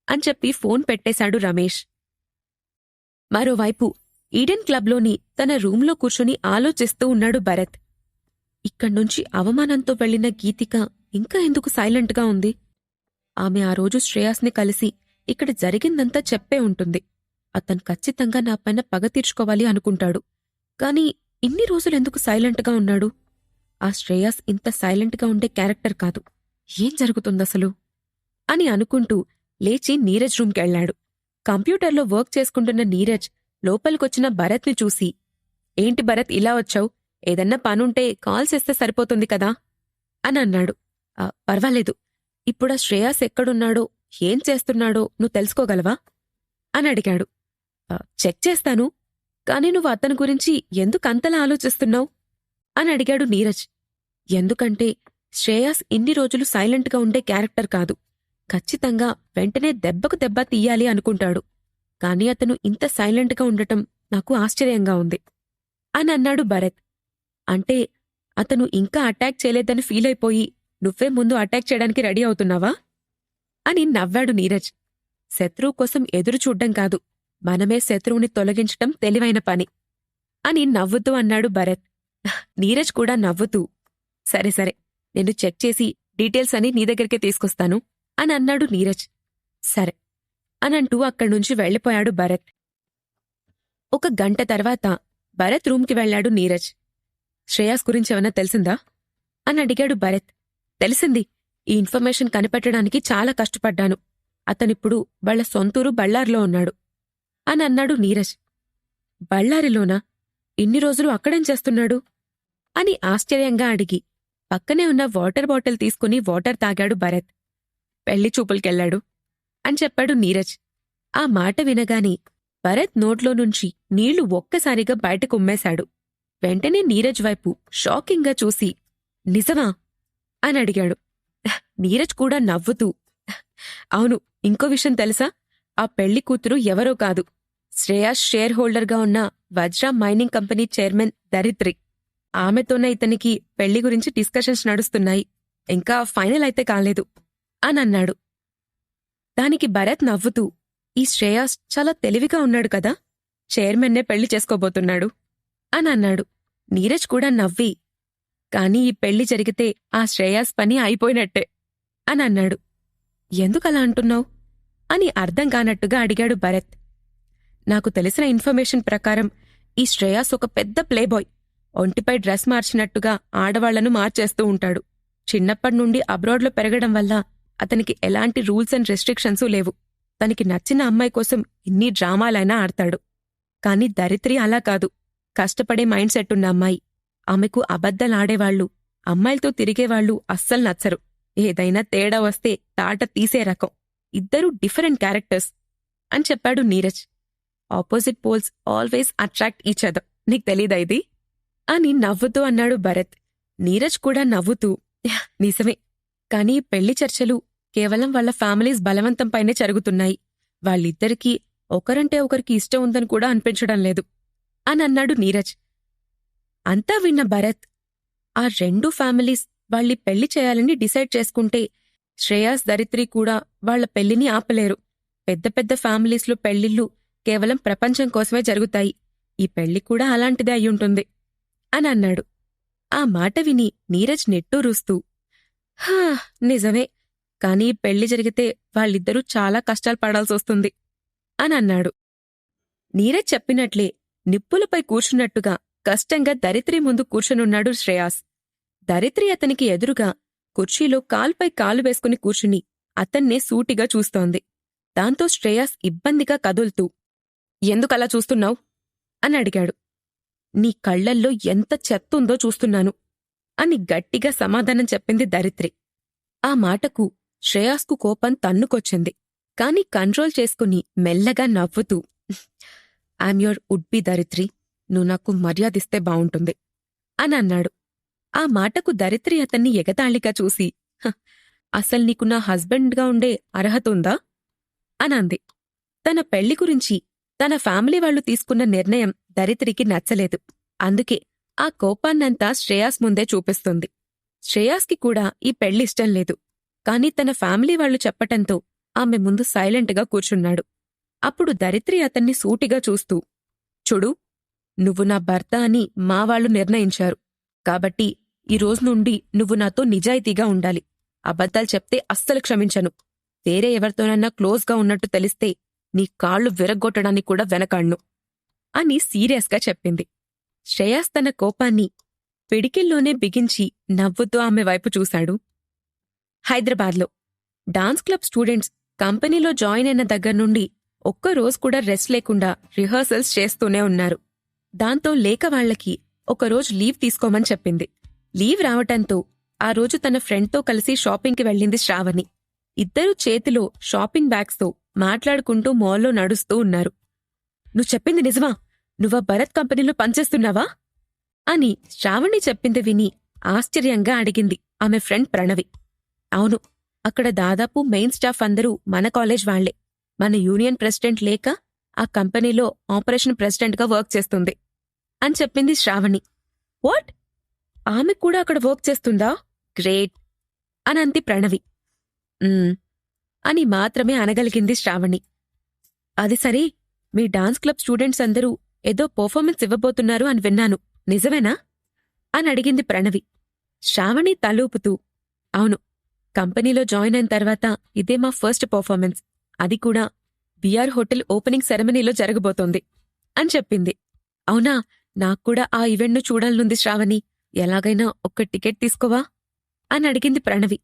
అని చెప్పి ఫోన్ పెట్టేశాడు రమేష్. మరోవైపు ఈడెన్ క్లబ్లోని తన రూంలో కూర్చుని ఆలోచిస్తూ ఉన్నాడు భరత్. ఇక్కడ్నుంచి అవమానంతో వెళ్లిన గీతిక ఇంకా ఎందుకు సైలెంట్గా ఉంది? ఆమె ఆ రోజు శ్రేయాస్ని కలిసి ఇక్కడ జరిగిందంతా చెప్పే ఉంటుంది. అతను ఖచ్చితంగా నాపైన పగ తీర్చుకోవాలి అనుకుంటాడు. కాని ఇన్ని రోజులెందుకు సైలెంట్గా ఉన్నాడు? ఆ శ్రేయాస్ ఇంత సైలెంట్గా ఉండే క్యారెక్టర్ కాదు. ఏం జరుగుతుందసలు అని అనుకుంటూ లేచి నీరజ్ రూమ్కెళ్లాడు. కంప్యూటర్లో వర్క్ చేసుకుంటున్న నీరజ్ లోపలికొచ్చిన భరత్ని చూసి, ఏంటి భరత్ ఇలా వచ్చావు? ఏదన్నా పనుంటే కాల్ చేస్తే సరిపోతుంది కదా అని అన్నాడు. పర్వాలేదు, ఇప్పుడా శ్రేయాస్ ఎక్కడున్నాడో ఏం చేస్తున్నాడో నువ్వు తెలుసుకోగలవా అని అడిగాడు. చెక్ చేస్తాను, కాని నువ్వు అతని గురించి ఎందుకంతలా ఆలోచిస్తున్నావు అని అడిగాడు నీరజ్. ఎందుకంటే శ్రేయాస్ ఇన్ని రోజులు సైలెంట్గా ఉండే క్యారెక్టర్ కాదు. ఖచ్చితంగా వెంటనే దెబ్బకు దెబ్బ తీయాలి అనుకుంటాడు. కాని అతను ఇంత సైలెంట్గా ఉండటం నాకు ఆశ్చర్యంగా ఉంది అని అన్నాడు భరత్. అంటే అతను ఇంకా అటాక్ చేయలేదని ఫీలైపోయి నువ్వే ముందు అటాక్ చేయడానికి రెడీ అవుతున్నావా అని నవ్వాడు నీరజ్. శత్రువు కోసం ఎదురుచూడ్డం కాదు, మనమే శత్రువుని తొలగించటం తెలివైన పని అని నవ్వుతూ అన్నాడు భరత్. నీరజ్ కూడా నవ్వుతూ, సరే సరే, నేను చెక్ చేసి డీటెయిల్స్ అని నీ దగ్గరికే తీసుకొస్తాను అని అన్నాడు నీరజ్. సరే అనంటూ అక్కడ్నుంచి వెళ్ళిపోయాడు భరత్. ఒక గంట తర్వాత భరత్ రూమ్కి వెళ్లాడు నీరజ్. శ్రేయాస్ గురించేమన్నా తెలిసిందా అని అడిగాడు భరత్. తెలిసింది. ఈ ఇన్ఫర్మేషన్ కనిపెట్టడానికి చాలా కష్టపడ్డాను. అతనిప్పుడు వాళ్ల సొంతూరు బళ్ళార్లో ఉన్నాడు అని అన్నాడు నీరజ్. బళ్ళారిలోనా? ఇన్ని రోజులు అక్కడేం చేస్తున్నాడు అని ఆశ్చర్యంగా అడిగి పక్కనే ఉన్న వాటర్ బాటిల్ తీసుకుని వాటర్ తాగాడు భరత్. పెళ్లి చూపులకెళ్లాడు అని చెప్పాడు నీరజ్. ఆ మాట వినగానే భరత్ నోట్లో నుంచి నీళ్లు ఒక్కసారిగా బయటకుమ్మేశాడు. వెంటనే నీరజ్ వైపు షాకింగ్గా చూసి నిజమా అని అడిగాడు. నీరజ్ కూడా నవ్వుతూ అవును, ఇంకో విషయం తెలుసా? ఆ పెళ్లి కూతురు ఎవరో కాదు, శ్రేయాస్ షేర్ హోల్డర్గా ఉన్న వజ్రా మైనింగ్ కంపెనీ చైర్మన్ ధరిత్రి. ఆమెతోనే ఇతనికి పెళ్లి గురించి డిస్కషన్స్ నడుస్తున్నాయి. ఇంకా ఫైనల్ అయితే కాలేదు అని అన్నాడు. దానికి భరత్ నవ్వుతూ ఈ శ్రేయాస్ చాలా తెలివిగా ఉన్నాడు కదా, చైర్మన్నే పెళ్లి చేసుకోబోతున్నాడు అని అన్నాడు. నీరజ్ కూడా నవ్వి కాని ఈ పెళ్లి జరిగితే ఆ శ్రేయాస్ పని అయిపోయినట్టే అని అన్నాడు. ఎందుకలా అంటున్నావు అని అర్థం కానట్టుగా అడిగాడు భరత్. నాకు తెలిసిన ఇన్ఫర్మేషన్ ప్రకారం ఈ శ్రేయాస్ ఒక పెద్ద ప్లేబాయ్. ఒంటిపై డ్రెస్ మార్చినట్టుగా ఆడవాళ్లను మార్చేస్తూ ఉంటాడు. చిన్నప్పటినుండి అబ్రాడ్లో పెరగడం వల్ల అతనికి ఎలాంటి రూల్స్ అండ్ రెస్ట్రిక్షన్సూ లేవు. తనకి నచ్చిన అమ్మాయి కోసం ఇన్ని డ్రామాలైనా ఆడతాడు. కాని ధరిత్రి అలా కాదు. కష్టపడే మైండ్ సెట్ ఉన్న అమ్మాయి. ఆమెకు అబద్ధాలాడేవాళ్లు, అమ్మాయిలతో తిరిగేవాళ్లు అస్సలు నచ్చరు. ఏదైనా తేడా వస్తే తాట తీసే రకం. ఇద్దరూ డిఫరెంట్ క్యారెక్టర్స్ అని చెప్పాడు Neeraj. Opposite poles always attract each other. నీకు తెలీదా ఇది అని నవ్వుతూ అన్నాడు భరత్. నీరజ్ కూడా నవ్వుతూ నిజమే, కానీ పెళ్లి చర్చలు కేవలం వాళ్ల ఫ్యామిలీస్ బలవంతంపైనే జరుగుతున్నాయి. వాళ్ళిద్దరికీ ఒకరంటే ఒకరికి ఇష్టం ఉందని కూడా అనిపించడం లేదు అని అన్నాడు నీరజ్. అంతా విన్న భరత్ ఆ రెండు ఫ్యామిలీస్ వాళ్ళి పెళ్లి చేయాలని డిసైడ్ చేసుకుంటే శ్రేయాస్ ధరిత్రి కూడా వాళ్ల పెళ్లిని ఆపలేరు. పెద్ద పెద్ద ఫ్యామిలీస్లో పెళ్లిళ్ళు కేవలం ప్రపంచం కోసమే జరుగుతాయి. ఈ పెళ్లి కూడా అలాంటిదే అయ్యుంటుంది అని అన్నాడు. ఆ మాట విని నీరజ్ నెట్టూరుస్తూ హా నిజమే, కానీ పెళ్లి జరిగితే వాళ్ళిద్దరూ చాలా కష్టాలు పడాల్సొస్తుంది అని అన్నాడు. నీరజ్ చెప్పినట్లే నిప్పులపై కూర్చున్నట్టుగా కష్టంగా ధరిత్రి ముందు కూర్చునున్నాడు శ్రేయాస్. ధరిత్రి అతనికి ఎదురుగా కుర్చీలో కాలుపై కాలు వేసుకుని కూర్చుని అతన్నే సూటిగా చూస్తోంది. దాంతో శ్రేయాస్ ఇబ్బందిగా కదుల్తూ ఎందుకలా చూస్తున్నావు అని అడిగాడు. నీ కళ్లల్లో ఎంత చెత్తుందో చూస్తున్నాను అని గట్టిగా సమాధానం చెప్పింది ధరిత్రి. ఆ మాటకు శ్రేయాస్కు కోపం తన్నుకొచ్చింది. కాని కంట్రోల్ చేసుకుని మెల్లగా నవ్వుతూ ఐమ్ యోర్ వుడ్ బి ధరిత్రి, నువ్వు నాకు మర్యాదిస్తే బావుంటుంది అని అన్నాడు. ఆ మాటకు ధరిత్రి అతన్ని ఎగతాళిగా చూసి అసలు నీకు నా హస్బెండ్గా ఉండే అర్హత ఉందా అనంది. తన పెళ్లి గురించి తన ఫ్యామిలీ వాళ్లు తీసుకున్న నిర్ణయం ధరిత్రికి నచ్చలేదు. అందుకే ఆ కోపాన్నంతా శ్రేయాస్ ముందే చూపిస్తుంది. శ్రేయాస్కి కూడా ఈ పెళ్లిష్టం లేదు. కాని తన ఫ్యామిలీ వాళ్లు చెప్పటంతో ఆమె ముందు సైలెంట్గా కూర్చున్నాడు. అప్పుడు ధరిత్రి అతన్ని సూటిగా చూస్తూ చూడు, నువ్వు నా భర్త అని మా వాళ్లు నిర్ణయించారు. కాబట్టి ఈ రోజు నుండి నువ్వు నాతో నిజాయితీగా ఉండాలి. అబద్ధాలు చెప్తే అస్సలు క్షమించను. వేరే ఎవరితోనన్నా క్లోజ్గా ఉన్నట్టు తెలిస్తే నీ కాళ్లు విరగ్గొట్టడానికి కూడా వెనకాడ్ను అని సీరియస్గా చెప్పింది. శ్రేయాస్ తన కోపాన్ని పిడికిల్లోనే బిగించి నవ్వుతూ ఆమె వైపు చూశాడు. హైదరాబాద్లో డాన్స్ క్లబ్ స్టూడెంట్స్ కంపెనీలో జాయిన్ అయిన దగ్గర్నుండి ఒక్కరోజు కూడా రెస్ట్ లేకుండా రిహర్సల్స్ చేస్తూనే ఉన్నారు. దాంతో లేక వాళ్లకి ఒకరోజు లీవ్ తీసుకోమని చెప్పింది. లీవ్ రావటంతో ఆ రోజు తన ఫ్రెండ్తో కలిసి షాపింగ్కి వెళ్ళింది శ్రావణి. ఇద్దరూ చేతిలో షాపింగ్ బ్యాగ్స్తో మాట్లాడుకుంటూ మాల్లో నడుస్తూ ఉన్నారు. నువ్వు చెప్పింది నిజమా? నువ్వా భరత్ కంపెనీలో పనిచేస్తున్నావా అని శ్రావణి చెప్పింది విని ఆశ్చర్యంగా అడిగింది ఆమె ఫ్రెండ్ ప్రణవి. అవును, అక్కడ దాదాపు మెయిన్ స్టాఫ్ అందరూ మన కాలేజ్ వాళ్లే. మన యూనియన్ ప్రెసిడెంట్ లేక ఆ కంపెనీలో ఆపరేషన్ ప్రెసిడెంట్గా వర్క్ చేస్తుంది అని చెప్పింది శ్రావణి. వాట్, ఆమె కూడా అక్కడ వర్క్ చేస్తుందా? గ్రేట్ అనంది ప్రణవి. అని మాత్రమే అనగలిగింది శ్రావణి. అది సరే, మీ డాన్స్ క్లబ్ స్టూడెంట్స్ అందరూ ఏదో పర్ఫార్మెన్స్ ఇవ్వబోతున్నారు అని విన్నాను, నిజమేనా అని అడిగింది ప్రణవి. శ్రావణి తలూపుతూ అవును, కంపెనీలో జాయిన్ అయిన తర్వాత ఇదే మా ఫస్ట్ పర్ఫార్మెన్స్. అది కూడా బిఆర్ హోటల్ ఓపెనింగ్ సెరమనీలో జరగబోతోంది అని చెప్పింది. అవునా, నాక్కూడా ఆ ఈవెంట్ను చూడాలనుంది శ్రావణి. ఎలాగైనా ఒక్క టికెట్ తీసుకోవా అని అడిగింది ప్రణవి.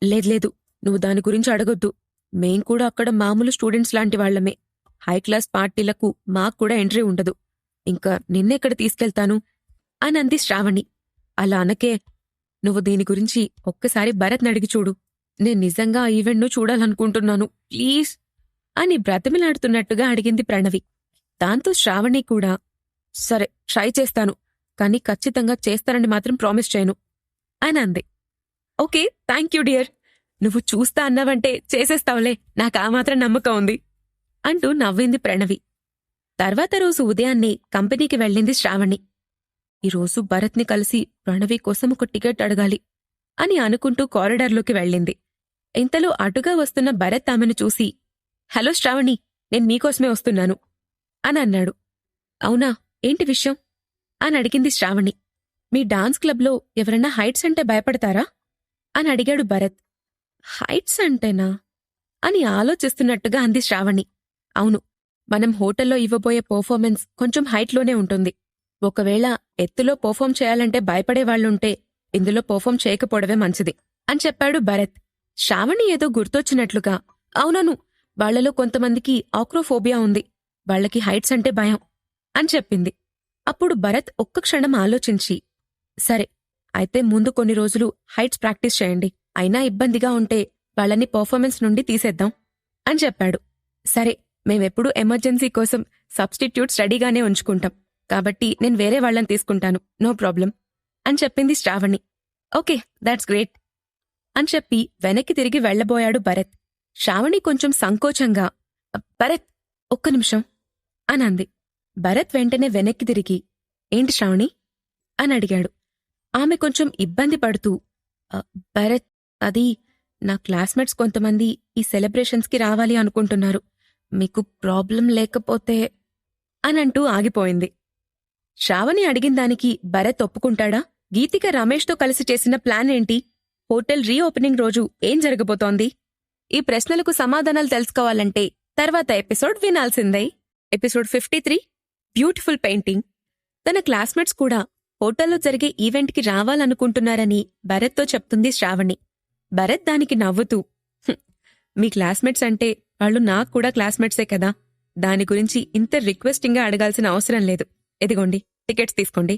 లేదు, నువ్వు దాని గురించి అడగొద్దు. మేం కూడా అక్కడ మామూలు స్టూడెంట్స్ లాంటి వాళ్లమే. హై క్లాస్ పార్టీలకు మాక్కూడా ఎంట్రీ ఉండదు. ఇంకా నిన్నెక్కడ తీసుకెళ్తాను అని అంది శ్రావణి. అలా అనకే. నువ్వు దీని గురించి ఒక్కసారి భరత్ని అడిగి చూడు. నేను నిజంగా ఆ ఈవెంట్ను చూడాలనుకుంటున్నాను, ప్లీజ్ అని బ్రతిమిలాడుతున్నట్టుగా అడిగింది ప్రణవి. దాంతో శ్రావణి కూడా సరే ట్రై చేస్తాను, కానీ ఖచ్చితంగా చేస్తానని మాత్రం ప్రామిస్ చేయను అని అంది. Okay, thank you dear. నువ్వు చూస్తా అన్నావంటే చేసేస్తావులే, నాకు ఆ మాత్రం నమ్మకం ఉంది అంటూ నవ్వింది ప్రణవి. తర్వాత రోజు ఉదయాన్నే కంపెనీకి వెళ్ళింది శ్రావణి. ఈరోజు భరత్ని కలిసి ప్రణవి కోసం ఒక టికెట్ అడగాలి అని అనుకుంటూ కారిడార్లోకి వెళ్ళింది. ఇంతలో అటుగా వస్తున్న భరత్ ఆమెను చూసి, హలో శ్రావణి, నేను మీకోసమే వస్తున్నాను అని అన్నాడు. అవునా, ఏంటి విషయం అని అడిగింది శ్రావణి. మీ డాన్స్ క్లబ్లో ఎవరన్నా హైట్స్ అంటే భయపడతారా అని అడిగాడు భరత్. హైట్స్ అంటేనా అని ఆలోచిస్తున్నట్టుగా అంది శ్రావణి. అవును, మనం హోటల్లో ఇవ్వబోయే పర్ఫార్మెన్స్ కొంచెం హైట్లోనే ఉంటుంది. ఒకవేళ ఎత్తులో పర్ఫార్మ్ చేయాలంటే భయపడేవాళ్లుంటే ఇందులో పర్ఫార్మ్ చేయకపోవడమే మంచిది అని చెప్పాడు భరత్. శ్రావణి ఏదో గుర్తొచ్చినట్లుగా, అవునను, వాళ్లలో కొంతమందికి ఆక్రోఫోబియా ఉంది, వాళ్లకి హైట్స్ అంటే భయం అని చెప్పింది. అప్పుడు భరత్ ఒక్క క్షణం ఆలోచించి, సరే అయితే ముందు కొన్ని రోజులు హైట్స్ ప్రాక్టీస్ చేయండి, అయినా ఇబ్బందిగా ఉంటే వాళ్ళని పర్ఫార్మెన్స్ నుండి తీసేద్దాం అని చెప్పాడు. సరే, మేమెప్పుడూ ఎమర్జెన్సీ కోసం సబ్స్టిట్యూట్స్ రెడీగానే ఉంచుకుంటాం, కాబట్టి నేను వేరే వాళ్ళని తీసుకుంటాను, నో ప్రాబ్లం అని చెప్పింది శ్రావణి. ఓకే, దాట్స్ గ్రేట్ అని చెప్పి వెనక్కి తిరిగి వెళ్లబోయాడు భరత్. శ్రావణి కొంచెం సంకోచంగా, భరత్ ఒక్క నిమిషం అని అంది. భరత్ వెంటనే వెనక్కి తిరిగి, ఏంటి శ్రావణి అని అడిగాడు. ఆమె కొంచెం ఇబ్బంది పడుతూ, భరత్, అది నా క్లాస్మేట్స్ కొంతమంది ఈ సెలబ్రేషన్స్కి రావాలి అనుకుంటున్నారు, మీకు ప్రాబ్లం లేకపోతే అనంటూ ఆగిపోయింది. శ్రావణి అడిగిందానికి భరత్ ఒప్పుకుంటాడా? గీతిక రమేష్తో కలిసి చేసిన ప్లాన్ ఏంటి? హోటల్ రీఓపెనింగ్ రోజు ఏం జరగబోతోంది? ఈ ప్రశ్నలకు సమాధానాలు తెలుసుకోవాలంటే తర్వాత ఎపిసోడ్ వినాల్సిందే. Episode 53, beautiful painting. తన క్లాస్మేట్స్ కూడా హోటల్లో జరిగే ఈవెంట్కి రావాలనుకుంటున్నారని భరత్తో చెప్తుంది శ్రావణి. భరత్ దానికి నవ్వుతూ, మీ క్లాస్మేట్స్ అంటే వాళ్ళు నాకు కూడా క్లాస్మేట్సే కదా, దాని గురించి ఇంత రిక్వెస్టింగ్గా అడగాల్సిన అవసరం లేదు, ఇదిగోండి టికెట్స్ తీసుకోండి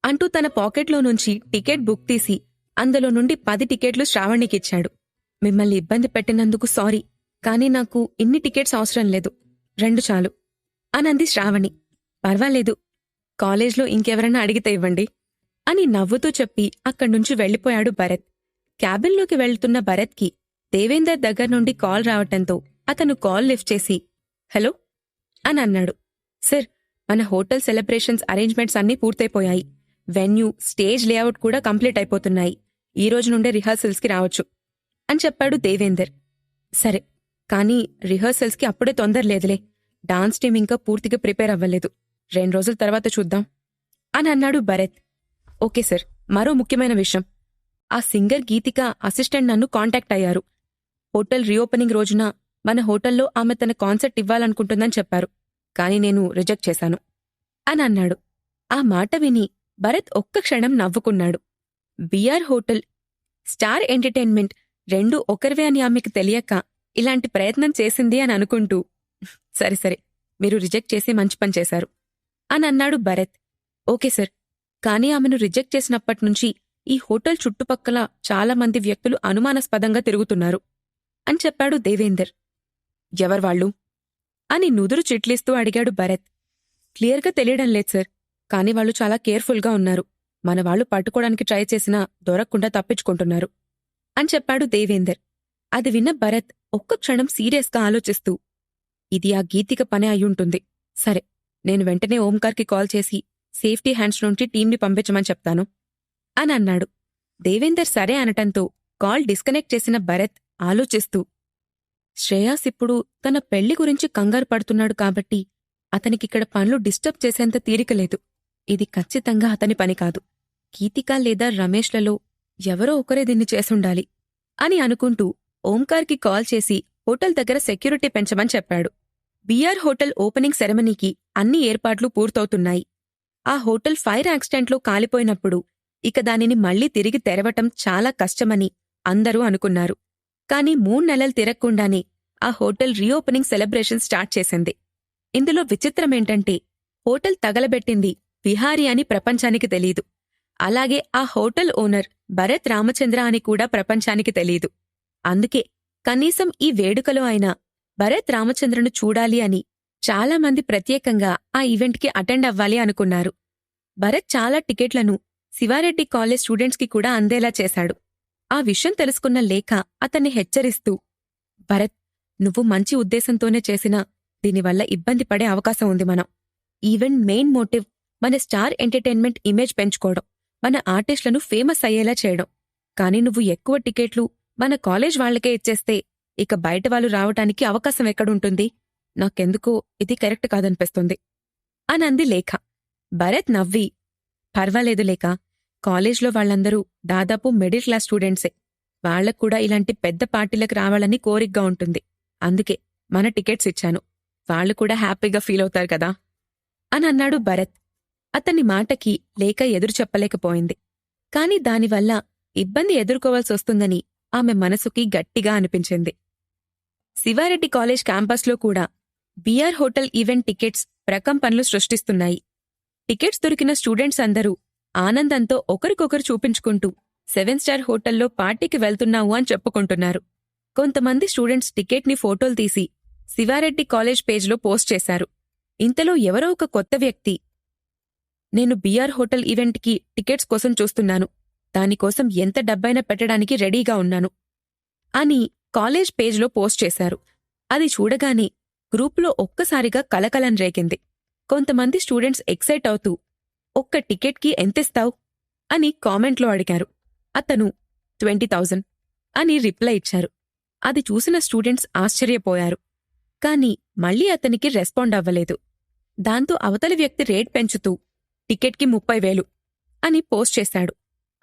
అంటూ తన పాకెట్లో నుంచి టికెట్ బుక్ తీసి అందులో నుండి 10 టికెట్లు శ్రావణికిచ్చాడు. మిమ్మల్ని ఇబ్బంది పెట్టినందుకు సారీ, కానీ నాకు ఇన్ని టికెట్స్ అవసరం లేదు, 2 చాలు అనంది శ్రావణి. పర్వాలేదు, కాలేజ్లో ఇంకెవరన్నా అడిగితే ఇవ్వండి అని నవ్వుతూ చెప్పి అక్కడ్నుంచి వెళ్లిపోయాడు భరత్. క్యాబిన్లోకి వెళ్తున్న భరత్కి దేవేందర్ దగ్గర నుండి కాల్ రావటంతో అతను కాల్ లిఫ్ట్ చేసి, హలో అని అన్నాడు. సార్, మన హోటల్ సెలబ్రేషన్స్ అరేంజ్మెంట్స్ అన్నీ పూర్తయిపోయాయి, వెన్యూ, స్టేజ్ లేఅవుట్ కూడా కంప్లీట్ అయిపోతున్నాయి, ఈ రోజు నుండే రిహార్సల్స్కి రావచ్చు అని చెప్పాడు దేవేందర్. సరే, కానీ రిహార్సల్స్కి అప్పుడే తొందరలేదులే, డాన్స్ టీం ఇంకా పూర్తిగా ప్రిపేర్ అవ్వలేదు, 2 రోజుల తర్వాత చూద్దాం అని అన్నాడు భరత్. ఓకే సార్, మరో ముఖ్యమైన విషయం, ఆ సింగర్ గీతిక అసిస్టెంట్ నన్ను కాంటాక్ట్ అయ్యారు. హోటల్ రీఓపెనింగ్ రోజున మన హోటల్లో ఆమె తన కాన్సర్ట్ ఇవ్వాలనుకుంటుందని చెప్పారు, కానీ నేను రిజెక్ట్ చేశాను అని అన్నాడు. ఆ మాట విని భరత్ ఒక్క క్షణం నవ్వుకున్నాడు. బిఆర్ హోటల్, స్టార్ ఎంటర్టైన్మెంట్ రెండూ ఒకరివే అని ఆమెకు తెలియక ఇలాంటి ప్రయత్నం చేసింది అని అనుకుంటూ, సరే సరే, మీరు రిజెక్ట్ చేసి మంచి పని చేశారు అని అన్నాడు భరత్. ఓకే సార్, కానీ ఆమెను రిజెక్ట్ చేసినప్పట్నుంచి ఈ హోటల్ చుట్టుపక్కల చాలామంది వ్యక్తులు అనుమానాస్పదంగా తిరుగుతున్నారు అని చెప్పాడు దేవేందర్. ఎవర్వాళ్లు అని నుదురు చిట్లిస్తూ అడిగాడు భరత్. క్లియర్గా తెలియడం లేదు సార్, కానీ వాళ్ళు చాలా కేర్ఫుల్గా ఉన్నారు, మన వాళ్ళు పట్టుకోవడానికి ట్రై చేసినా దొరకకుండా తప్పించుకుంటున్నారు అని చెప్పాడు దేవేందర్. అది విన్న భరత్ ఒక్క క్షణం సీరియస్గా ఆలోచిస్తూ, ఇది ఆ గీతిక పనే అయ్యుంటుంది, సరే నేను వెంటనే ఓంకార్కి కాల్ చేసి సేఫ్టీ హ్యాండ్స్ నుండి టీంని పంపించమని చెప్తాను అని అన్నాడు. దేవేందర్ సరే అనటంతో కాల్ డిస్కనెక్ట్ చేసిన భరత్ ఆలోచిస్తూ, శ్రేయాస్ ఇప్పుడు తన పెళ్లి గురించి కంగారు పడుతున్నాడు కాబట్టి అతనికిక్కడ పనులు డిస్టర్బ్ చేసేంత తీరికలేదు, ఇది ఖచ్చితంగా అతని పని కాదు, గీతిక లేదా రమేష్లలో ఎవరో ఒకరే దీన్ని చేసుండాలి అని అనుకుంటూ ఓంకార్కి కాల్ చేసి హోటల్ దగ్గర సెక్యూరిటీ పెంచమని చెప్పాడు. బిఆర్ హోటల్ ఓపెనింగ్ సెరమనీకి అన్ని ఏర్పాట్లు పూర్తవుతున్నాయి. ఆ హోటల్ ఫైర్ యాక్సిడెంట్లో కాలిపోయినప్పుడు ఇక దానిని మళ్లీ తిరిగి తెరవటం చాలా కష్టమని అందరూ అనుకున్నారు. కాని 3 నెలలు తిరగకుండానే ఆ హోటల్ రీఓపెనింగ్ సెలబ్రేషన్ స్టార్ట్ చేసింది. ఇందులో విచిత్రమేంటంటే హోటల్ తగలబెట్టింది విహారీ అని ప్రపంచానికి తెలీదు. అలాగే ఆ హోటల్ ఓనర్ భరత్ రామచంద్ర అని కూడా ప్రపంచానికి తెలీదు. అందుకే కనీసం ఈ వేడుకలో అయినా భరత్ రామచంద్రను చూడాలి అని చాలామంది ప్రత్యేకంగా ఆ ఈవెంట్కి అటెండ్ అవ్వాలి అనుకున్నారు. భరత్ చాలా టికెట్లను శివారెడ్డి కాలేజ్ స్టూడెంట్స్కి కూడా అందేలా చేశాడు. ఆ విషయం తెలుసుకున్న లేఖ అతన్ని హెచ్చరిస్తూ, భరత్, నువ్వు మంచి ఉద్దేశంతోనే చేసినా దీనివల్ల ఇబ్బంది పడే అవకాశం ఉంది. మనం ఈవెంట్ మెయిన్ మోటివ్ మన స్టార్ ఎంటర్టైన్మెంట్ ఇమేజ్ పెంచుకోవడం, మన ఆర్టిస్టులను ఫేమస్ అయ్యేలా చేయడం. కాని నువ్వు ఎక్కువ టికెట్లు మన కాలేజ్ వాళ్లకే ఇచ్చేస్తే ఇక బయట వాళ్ళు రావటానికి అవకాశం ఎక్కడుంటుంది? నాకెందుకో ఇది కరెక్ట్ కాదనిపిస్తుంది అనంది లేఖ. భరత్ నవ్వి, పర్వాలేదు లేఖ, కాలేజ్లో వాళ్లందరూ దాదాపు మిడిల్ క్లాస్ స్టూడెంట్సే. వాళ్లక్కూడా ఇలాంటి పెద్ద పార్టీలకు రావాలని కోరికగా ఉంటుంది. అందుకే మన టికెట్స్ ఇచ్చాను. వాళ్లు కూడా హ్యాపీగా ఫీల్ అవుతారు కదా అని అన్నాడు భరత్. అతని మాటకి లేఖ ఎదురు చెప్పలేకపోయింది. కాని దానివల్ల ఇబ్బంది ఎదుర్కోవాల్సొస్తుందని ఆమె మనసుకి గట్టిగా అనిపించింది. శివారెడ్డి కాలేజ్ క్యాంపస్లో కూడా బిఆర్ హోటల్ ఈవెంట్ టికెట్స్ ప్రకంపనలు సృష్టిస్తున్నాయి. టికెట్స్ దొరికిన స్టూడెంట్స్ అందరూ ఆనందంతో ఒకరికొకరు చూపించుకుంటూ 7 స్టార్ హోటల్లో పార్టీకి వెళ్తున్నావు అని చెప్పుకుంటున్నారు. కొంతమంది స్టూడెంట్స్ టికెట్ని ఫోటోలు తీసి శివారెడ్డి కాలేజ్ పేజ్లో పోస్ట్ చేశారు. ఇంతలో ఎవరో ఒక కొత్త వ్యక్తి, నేను బిఆర్ హోటల్ ఈవెంట్కి టికెట్స్ కోసం చూస్తున్నాను, దానికోసం ఎంత డబ్బైనా పెట్టడానికి రెడీగా ఉన్నాను అని కాలేజ్ పేజ్లో పోస్ట్ చేశారు. అది చూడగానే గ్రూపులో ఒక్కసారిగా కలకలం రేగింది. కొంతమంది స్టూడెంట్స్ ఎక్సైట్ అవుతూ, ఒక్క టికెట్కి ఎంతిస్తావ్ అని కామెంట్లో అడిగారు. అతను 20,000 అని రిప్లై ఇచ్చారు. అది చూసిన స్టూడెంట్స్ ఆశ్చర్యపోయారు. కాని మళ్లీ అతనికి రెస్పాండ్ అవ్వలేదు. దాంతో అవతలి వ్యక్తి రేట్ పెంచుతూ టికెట్కి 30,000 అని పోస్ట్ చేశాడు.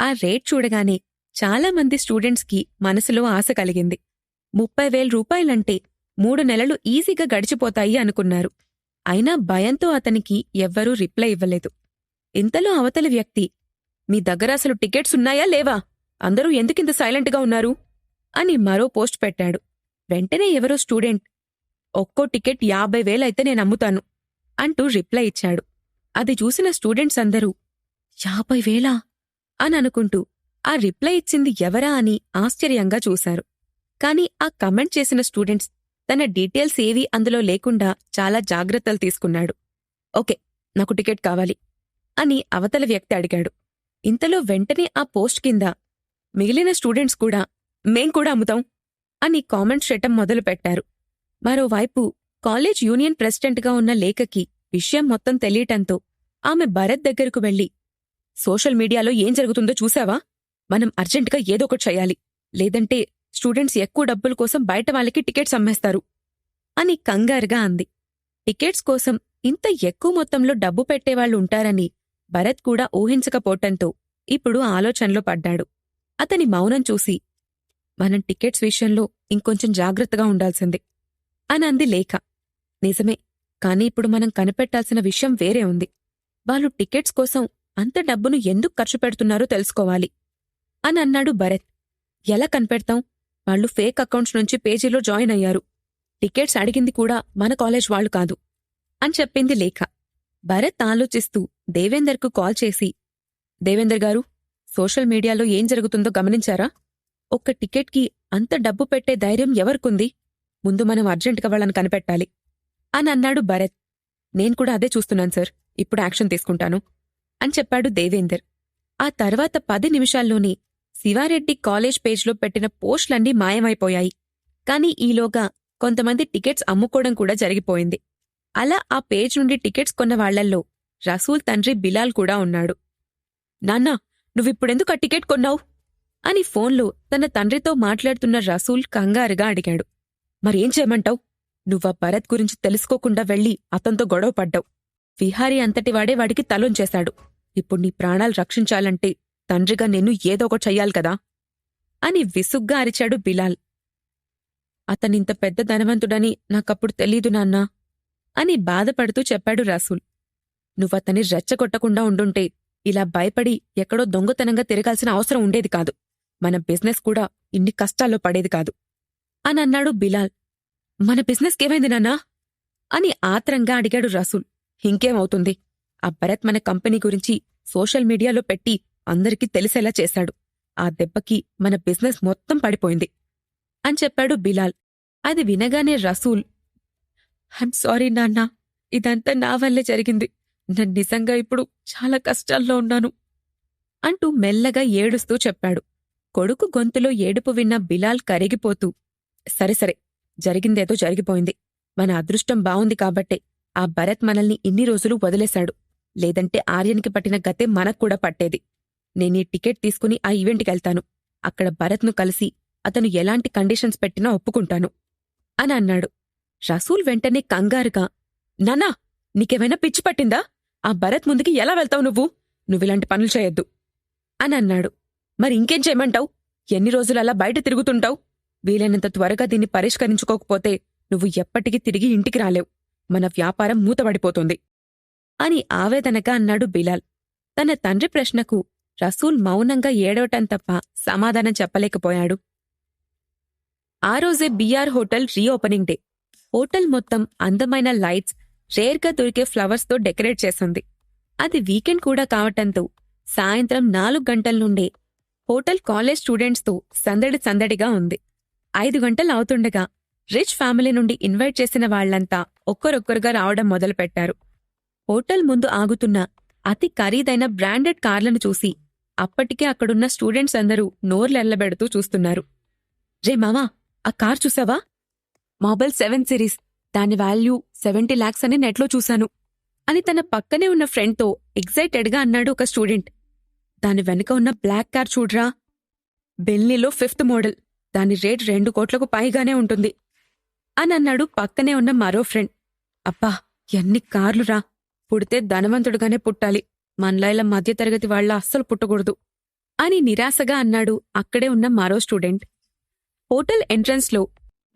ఆ రేట్ చూడగానే చాలామంది స్టూడెంట్స్కి మనసులో ఆశ కలిగింది. 30,000 రూపాయలంటే 3 నెలలు ఈజీగా గడిచిపోతాయి అనుకున్నారు. అయినా భయంతో అతనికి ఎవ్వరూ రిప్లై ఇవ్వలేదు. ఇంతలో అవతలి వ్యక్తి, మీ దగ్గర అసలు టికెట్స్ ఉన్నాయా లేవా? అందరూ ఎందుకింత సైలెంట్గా ఉన్నారు అని మరో పోస్ట్ పెట్టాడు. వెంటనే ఎవరో స్టూడెంట్, ఒక్కో టికెట్ 50,000 అయితే నేనమ్ముతాను అంటూ రిప్లై ఇచ్చాడు. అది చూసిన స్టూడెంట్స్ అందరూ 50,000 అని అనుకుంటూ ఆ రిప్లై ఇచ్చింది ఎవరా అని ఆశ్చర్యంగా చూశారు. కాని ఆ కమెంట్ చేసిన స్టూడెంట్స్ తన డీటెయిల్స్ ఏవీ అందులో లేకుండా చాలా జాగ్రత్తలు తీసుకున్నాడు. ఓకే, నాకు టికెట్ కావాలి అని అవతల వ్యక్తి అడిగాడు. ఇంతలో వెంటనే ఆ పోస్ట్ కింద మిగిలిన స్టూడెంట్స్ కూడా మేం కూడా అమ్ముతాం అని కామెంట్స్ చేయటం మొదలుపెట్టారు. మరోవైపు కాలేజ్ యూనియన్ ప్రెసిడెంట్గా ఉన్న లేఖకి విషయం మొత్తం తెలియటంతో ఆమె భరత్ దగ్గరకు వెళ్లి, సోషల్ మీడియాలో ఏం జరుగుతుందో చూశావా? మనం అర్జెంటుగా ఏదోకటి చెయ్యాలి, లేదంటే స్టూడెంట్స్ ఎక్కువ డబ్బుల కోసం బయట వాళ్ళకి టికెట్స్ అమ్మేస్తారు అని కంగారుగా అంది. టికెట్స్ కోసం ఇంత ఎక్కువ మొత్తంలో డబ్బు పెట్టేవాళ్లు ఉంటారని భరత్ కూడా ఊహించకపోవటంతో ఇప్పుడు ఆలోచనలో పడ్డాడు. అతని మౌనం చూసి, మనం టికెట్స్ విషయంలో ఇంకొంచెం జాగ్రత్తగా ఉండాల్సింది అని అంది లేఖ. నిజమే, కాని ఇప్పుడు మనం కనిపెట్టాల్సిన విషయం వేరే ఉంది. వాళ్ళు టికెట్స్ కోసం అంత డబ్బును ఎందుకు ఖర్చు పెడుతున్నారో తెలుసుకోవాలి అని అన్నాడు భరత్. ఎలా కనిపెడతాం? వాళ్ళు ఫేక్ అకౌంట్స్ నుంచి పేజీలో జాయిన్ అయ్యారు. టికెట్స్ అడిగింది కూడా మన కాలేజ్ వాళ్ళు కాదు అని చెప్పింది లేఖ. భరత్ ఆలోచిస్తూ దేవేందర్కు కాల్ చేసి, దేవేందర్ గారు, సోషల్ మీడియాలో ఏం జరుగుతుందో గమనించారా? ఒక్క టికెట్కి అంత డబ్బు పెట్టే ధైర్యం ఎవరికుంది? ముందు మనం అర్జెంటుగా వాళ్ళని కనిపెట్టాలి అని అన్నాడు భరత్. నేను కూడా అదే చూస్తున్నాను సార్, ఇప్పుడు యాక్షన్ తీసుకుంటాను అని చెప్పాడు దేవేందర్. ఆ తర్వాత 10 నిమిషాల్లోనే శివారెడ్డి కాలేజ్ పేజ్లో పెట్టిన పోస్టులన్నీ మాయమైపోయాయి. కాని ఈలోగా కొంతమంది టికెట్స్ అమ్ముకోవడం కూడా జరిగిపోయింది. అలా ఆ పేజ్ నుండి టికెట్స్ కొన్న వాళ్లల్లో రసూల్ తండ్రి బిలాల్ కూడా ఉన్నాడు. నాన్నా, నువ్విప్పుడెందుకు ఆ టికెట్ కొన్నావు అని ఫోన్లో తన తండ్రితో మాట్లాడుతున్న రసూల్ కంగారుగా అడిగాడు. మరేం చేయమంటావు? నువ్వా భరత్ గురించి తెలుసుకోకుండా వెళ్లి అతనితో గొడవ పడ్డావు. విహారీ అంతటివాడే వాడికి తలొంచేశాడు. ఇప్పుడు నీ ప్రాణాలు రక్షించాలంటే తండ్రిగా నేను ఏదో ఒకటి చెయ్యాలి కదా అని విసుగ్గా అరిచాడు బిలాల్. అతనింత పెద్ద ధనవంతుడని నాకప్పుడు తెలీదు నాన్నా అని బాధపడుతూ చెప్పాడు రసూల్. నువ్వతని రెచ్చగొట్టకుండా ఉండుంటే ఇలా భయపడి ఎక్కడో దొంగతనంగా తిరగాల్సిన అవసరం ఉండేది కాదు. మన బిజినెస్ కూడా ఇన్ని కష్టాల్లో పడేది కాదు అనన్నాడు బిలాల్. మన బిజినెస్కేమైంది నాన్నా అని ఆత్రంగా అడిగాడు రసూల్. ఇంకేమవుతుంది, ఆ భరత్ మన కంపెనీ గురించి సోషల్ మీడియాలో పెట్టి అందరికీ తెలిసేలా చేశాడు. ఆ దెబ్బకి మన బిజినెస్ మొత్తం పడిపోయింది అని చెప్పాడు బిలాల్. అది వినగానే రసూల్, ఐమ్ సారీ నాన్నా, ఇదంతా నా వల్లే జరిగింది. నేను నిజంగా ఇప్పుడు చాలా కష్టాల్లో ఉన్నాను అంటూ మెల్లగా ఏడుస్తూ చెప్పాడు. కొడుకు గొంతులో ఏడుపు విన్న బిలాల్ కరిగిపోతూ, సరే సరే, జరిగిందేదో జరిగిపోయింది. మన అదృష్టం బావుంది కాబట్టే ఆ భరత్ మనల్ని ఇన్ని రోజులు వదిలేశాడు. లేదంటే ఆర్యన్కి పట్టిన గతే మనక్కూడా పట్టేది. నేనీ టికెట్ తీసుకుని ఆ ఈవెంట్కెళ్తాను. అక్కడ భరత్ను కలిసి అతను ఎలాంటి కండిషన్స్ పెట్టినా ఒప్పుకుంటాను అని అన్నాడు. రసూల్ వెంటనే కంగారుగా, నాన్నా, నీకేమైనా పిచ్చి పట్టిందా? ఆ భరత్ ముందుకి ఎలా వెళ్తావు నువ్విలాంటి పనులు చేయొద్దు అని అన్నాడు. మరి ఇంకేం చేయమంటావు? ఎన్ని రోజులలా బయట తిరుగుతుంటావు? వీలైనంత త్వరగా దీన్ని పరిష్కరించుకోకపోతే నువ్వు ఎప్పటికీ తిరిగి ఇంటికి రాలేవు. మన వ్యాపారం మూతబడిపోతుంది అని ఆవేదనగా అన్నాడు బిలాల్. తన తండ్రి ప్రశ్నకు రసూల్ మౌనంగా ఏడవటం తప్ప సమాధానం చెప్పలేకపోయాడు. ఆ రోజే BR hotel reopening day. Hotel మొత్తం అందమైన లైట్స్, రేర్గా దొరికే ఫ్లవర్స్తో డెకరేట్ చేసింది. అది వీకెండ్ కూడా కావటంతో సాయంత్రం 4 గంటల నుండే హోటల్ కాలేజ్ స్టూడెంట్స్తో సందడి సందడిగా ఉంది. 5 గంటలు అవుతుండగా రిచ్ ఫ్యామిలీ నుండి ఇన్వైట్ చేసిన వాళ్లంతా ఒక్కరొక్కరుగా రావడం మొదలుపెట్టారు. హోటల్ ముందు ఆగుతున్న అతి ఖరీదైన బ్రాండెడ్ కార్లను చూసి అప్పటికే అక్కడున్న స్టూడెంట్స్ అందరూ నోర్లెళ్లబెడుతూ చూస్తున్నారు. రే మామా, ఆ కార్ చూసావా? Marble 7 series. దాని వాల్యూ 70 lakhs అని నెట్లో చూశాను అని తన పక్కనే ఉన్న ఫ్రెండ్తో ఎగ్జైటెడ్గా అన్నాడు ఒక స్టూడెంట్. దాని వెనుక ఉన్న బ్లాక్ కార్ చూడ్రా, బెల్లీలో 5th మోడల్. దాని రేట్ 2 కోట్లకు పైగానే ఉంటుంది అని అన్నాడు పక్కనే ఉన్న మరో ఫ్రెండ్. అబ్బా, ఎన్ని కార్లురా! పుడితే ధనవంతుడుగానే పుట్టాలి, మనలాయిల మధ్యతరగతి వాళ్ల అస్సలు పుట్టకూడదు అని నిరాశగా అన్నాడు అక్కడే ఉన్న మరో స్టూడెంట్. హోటల్ ఎంట్రన్స్లో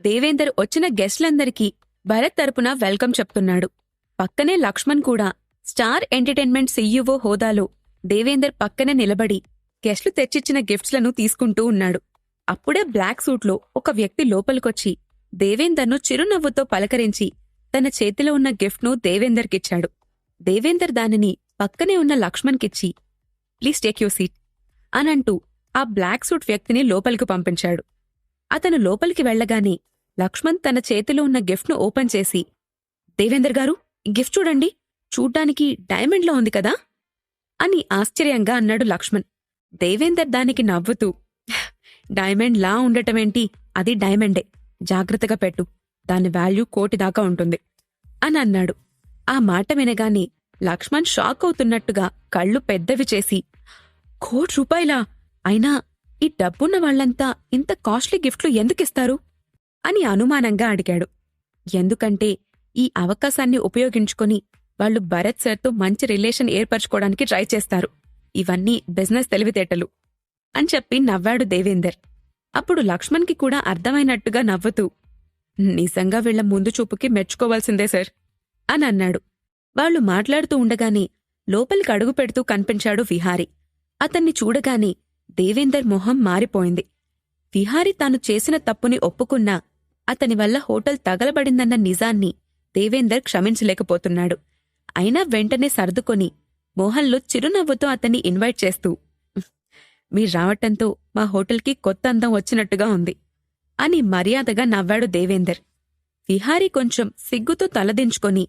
దేవేందర్ వచ్చిన గెస్ట్లందరికీ భరత్ తరపున వెల్కమ్ చెప్తున్నాడు. పక్కనే లక్ష్మణ్ కూడా స్టార్ ఎంటర్టైన్మెంట్ సీఈఓ హోదాలో దేవేందర్ పక్కనే నిలబడి గెస్ట్లు తెచ్చిచ్చిన గిఫ్ట్స్లను తీసుకుంటూ ఉన్నాడు. అప్పుడే బ్లాక్ సూట్లో ఒక వ్యక్తి లోపలికొచ్చి దేవేందర్ను చిరునవ్వుతో పలకరించి తన చేతిలో ఉన్న గిఫ్ట్ను దేవేందర్కిచ్చాడు. దేవేందర్ దానిని పక్కనే ఉన్న లక్ష్మణ్కిచ్చి, ప్లీజ్ టేక్ యూర్ సీట్ అనంటూ ఆ బ్లాక్ సూట్ వ్యక్తిని లోపలికి పంపించాడు. అతను లోపలికి వెళ్లగానే లక్ష్మణ్ తన చేతిలో ఉన్న గిఫ్ట్ను ఓపెన్ చేసి, దేవేందర్ గారు, ఈ గిఫ్ట్ చూడండి, చూడ్డానికి డైమండ్లో ఉంది కదా అని ఆశ్చర్యంగా అన్నాడు లక్ష్మణ్. దేవేందర్ దానికి నవ్వుతూ, డైమండ్ లా ఉండటమేంటి, అది డైమండే, జాగ్రత్తగా పెట్టు, దాని వాల్యూ 1 కోటి దాకా ఉంటుంది అని అన్నాడు. ఆ మాట వినగానే లక్ష్మణ్ షాక్ అవుతున్నట్టుగా కళ్ళు పెద్దవి చేసి, 1 కోటి రూపాయలా? అయినా ఈ డబ్బున్న వాళ్లంతా ఇంత కాస్ట్లీ గిఫ్ట్లు ఎందుకిస్తారు అని అనుమానంగా అడిగాడు. ఎందుకంటే ఈ అవకాశాన్ని ఉపయోగించుకుని వాళ్లు భరత్ సార్తో మంచి రిలేషన్ ఏర్పరచుకోవడానికి ట్రై చేస్తారు. ఇవన్నీ బిజినెస్ తెలివితేటలు అని చెప్పి నవ్వాడు దేవేందర్. అప్పుడు లక్ష్మణ్కి కూడా అర్థమైనట్టుగా నవ్వుతూ, నిజంగా వీళ్ల ముందు చూపుకి మెచ్చుకోవాల్సిందే సార్ అని అన్నాడు. వాళ్లు మాట్లాడుతూ ఉండగానే లోపలికి అడుగు పెడుతూ కనిపించాడు విహారీ. అతన్ని చూడగానే దేవేందర్ మొహం మారిపోయింది. విహారీ తాను చేసిన తప్పుని ఒప్పుకున్నా అతని వల్ల హోటల్ తగలబడిందన్న నిజాన్ని దేవేందర్ క్షమించలేకపోతున్నాడు. అయినా వెంటనే సర్దుకొని మోహన్లో చిరునవ్వుతో అతన్ని ఇన్వైట్ చేస్తూ, మీరు రావటంతో మా హోటల్కి కొత్త అందం వచ్చినట్టుగా ఉంది అని మర్యాదగా నవ్వాడు దేవేందర్. విహారీ కొంచెం సిగ్గుతో తలదించుకొని,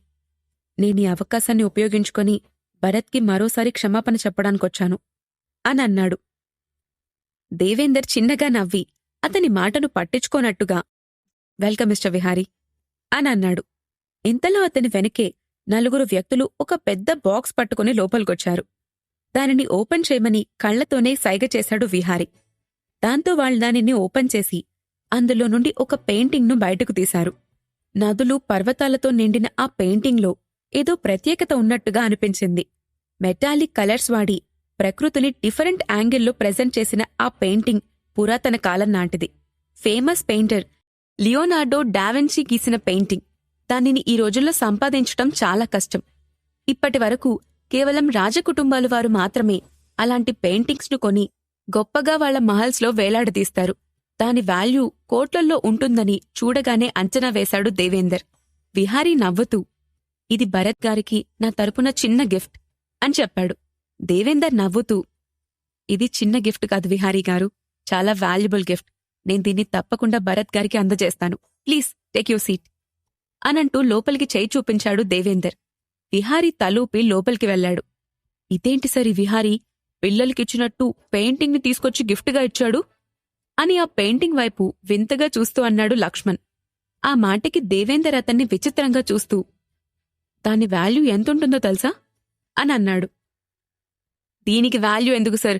నేనీ అవకాశాన్ని ఉపయోగించుకొని భరత్కి మరోసారి క్షమాపణ చెప్పడానికొచ్చాను అని అన్నాడు. దేవేందర్ చిన్నగా నవ్వి అతని మాటను పట్టించుకోనట్టుగా, వెల్కమ్ మిస్టర్ విహారీ అని అన్నాడు. ఇంతలో అతని వెనకే 4 వ్యక్తులు ఒక పెద్ద బాక్స్ పట్టుకుని లోపలికొచ్చారు. దానిని ఓపెన్ చేయమని కళ్లతోనే సైగ చేశాడు విహారీ. దాంతో వాళ్ళు దానిని ఓపెన్ చేసి అందులో నుండి ఒక పెయింటింగ్ను బయటకు తీశారు. నదులు, పర్వతాలతో నిండిన ఆ పెయింటింగ్లో ఏదో ప్రత్యేకత ఉన్నట్టుగా అనిపించింది. మెటాలిక్ కలర్స్ వాడి ప్రకృతిని డిఫరెంట్ యాంగిల్లో ప్రెజెంట్ చేసిన ఆ పెయింటింగ్ పురాతన కాలం నాటిది. ఫేమస్ పెయింటర్ లియోనార్డో డావిన్సీ గీసిన పెయింటింగ్. దానిని ఈ రోజుల్లో సంపాదించటం చాలా కష్టం. ఇప్పటివరకు కేవలం రాజకుటుంబాలు వారు మాత్రమే అలాంటి పెయింటింగ్స్ను కొని గొప్పగా వాళ్ల మహల్స్లో వేలాడదీస్తారు. దాని వాల్యూ కోట్లల్లో ఉంటుందని చూడగానే అంచనా వేశాడు దేవేందర్. విహారీ నవ్వుతూ, ఇది భరత్ గారికి నా తరపున చిన్న గిఫ్ట్ అని చెప్పాడు. దేవేందర్ నవ్వుతూ, ఇది చిన్న గిఫ్ట్ కాదు విహారీ గారు, చాలా వాల్యుబుల్ గిఫ్ట్. నేను దీన్ని తప్పకుండా భరత్ గారికి అందజేస్తాను. ప్లీజ్ టేక్ యూ సీట్ అనంటూ లోపలికి చేయి చూపించాడు దేవేందర్. విహారీ తలూపి లోపలికి వెళ్లాడు. ఇదేంటి సార్ ఈ విహారీ పిల్లలకిచ్చినట్టు పెయింటింగ్ని తీసుకొచ్చి గిఫ్ట్గా ఇచ్చాడు అని ఆ పెయింటింగ్ వైపు వింతగా చూస్తూ అన్నాడు లక్ష్మణ్. ఆ మాటకి దేవేందర్ అతన్ని విచిత్రంగా చూస్తూ, దాని వాల్యూ ఎంతుంటుందో తెలుసా అని అన్నాడు. దీనికి వాల్యూ ఎందుకు సార్,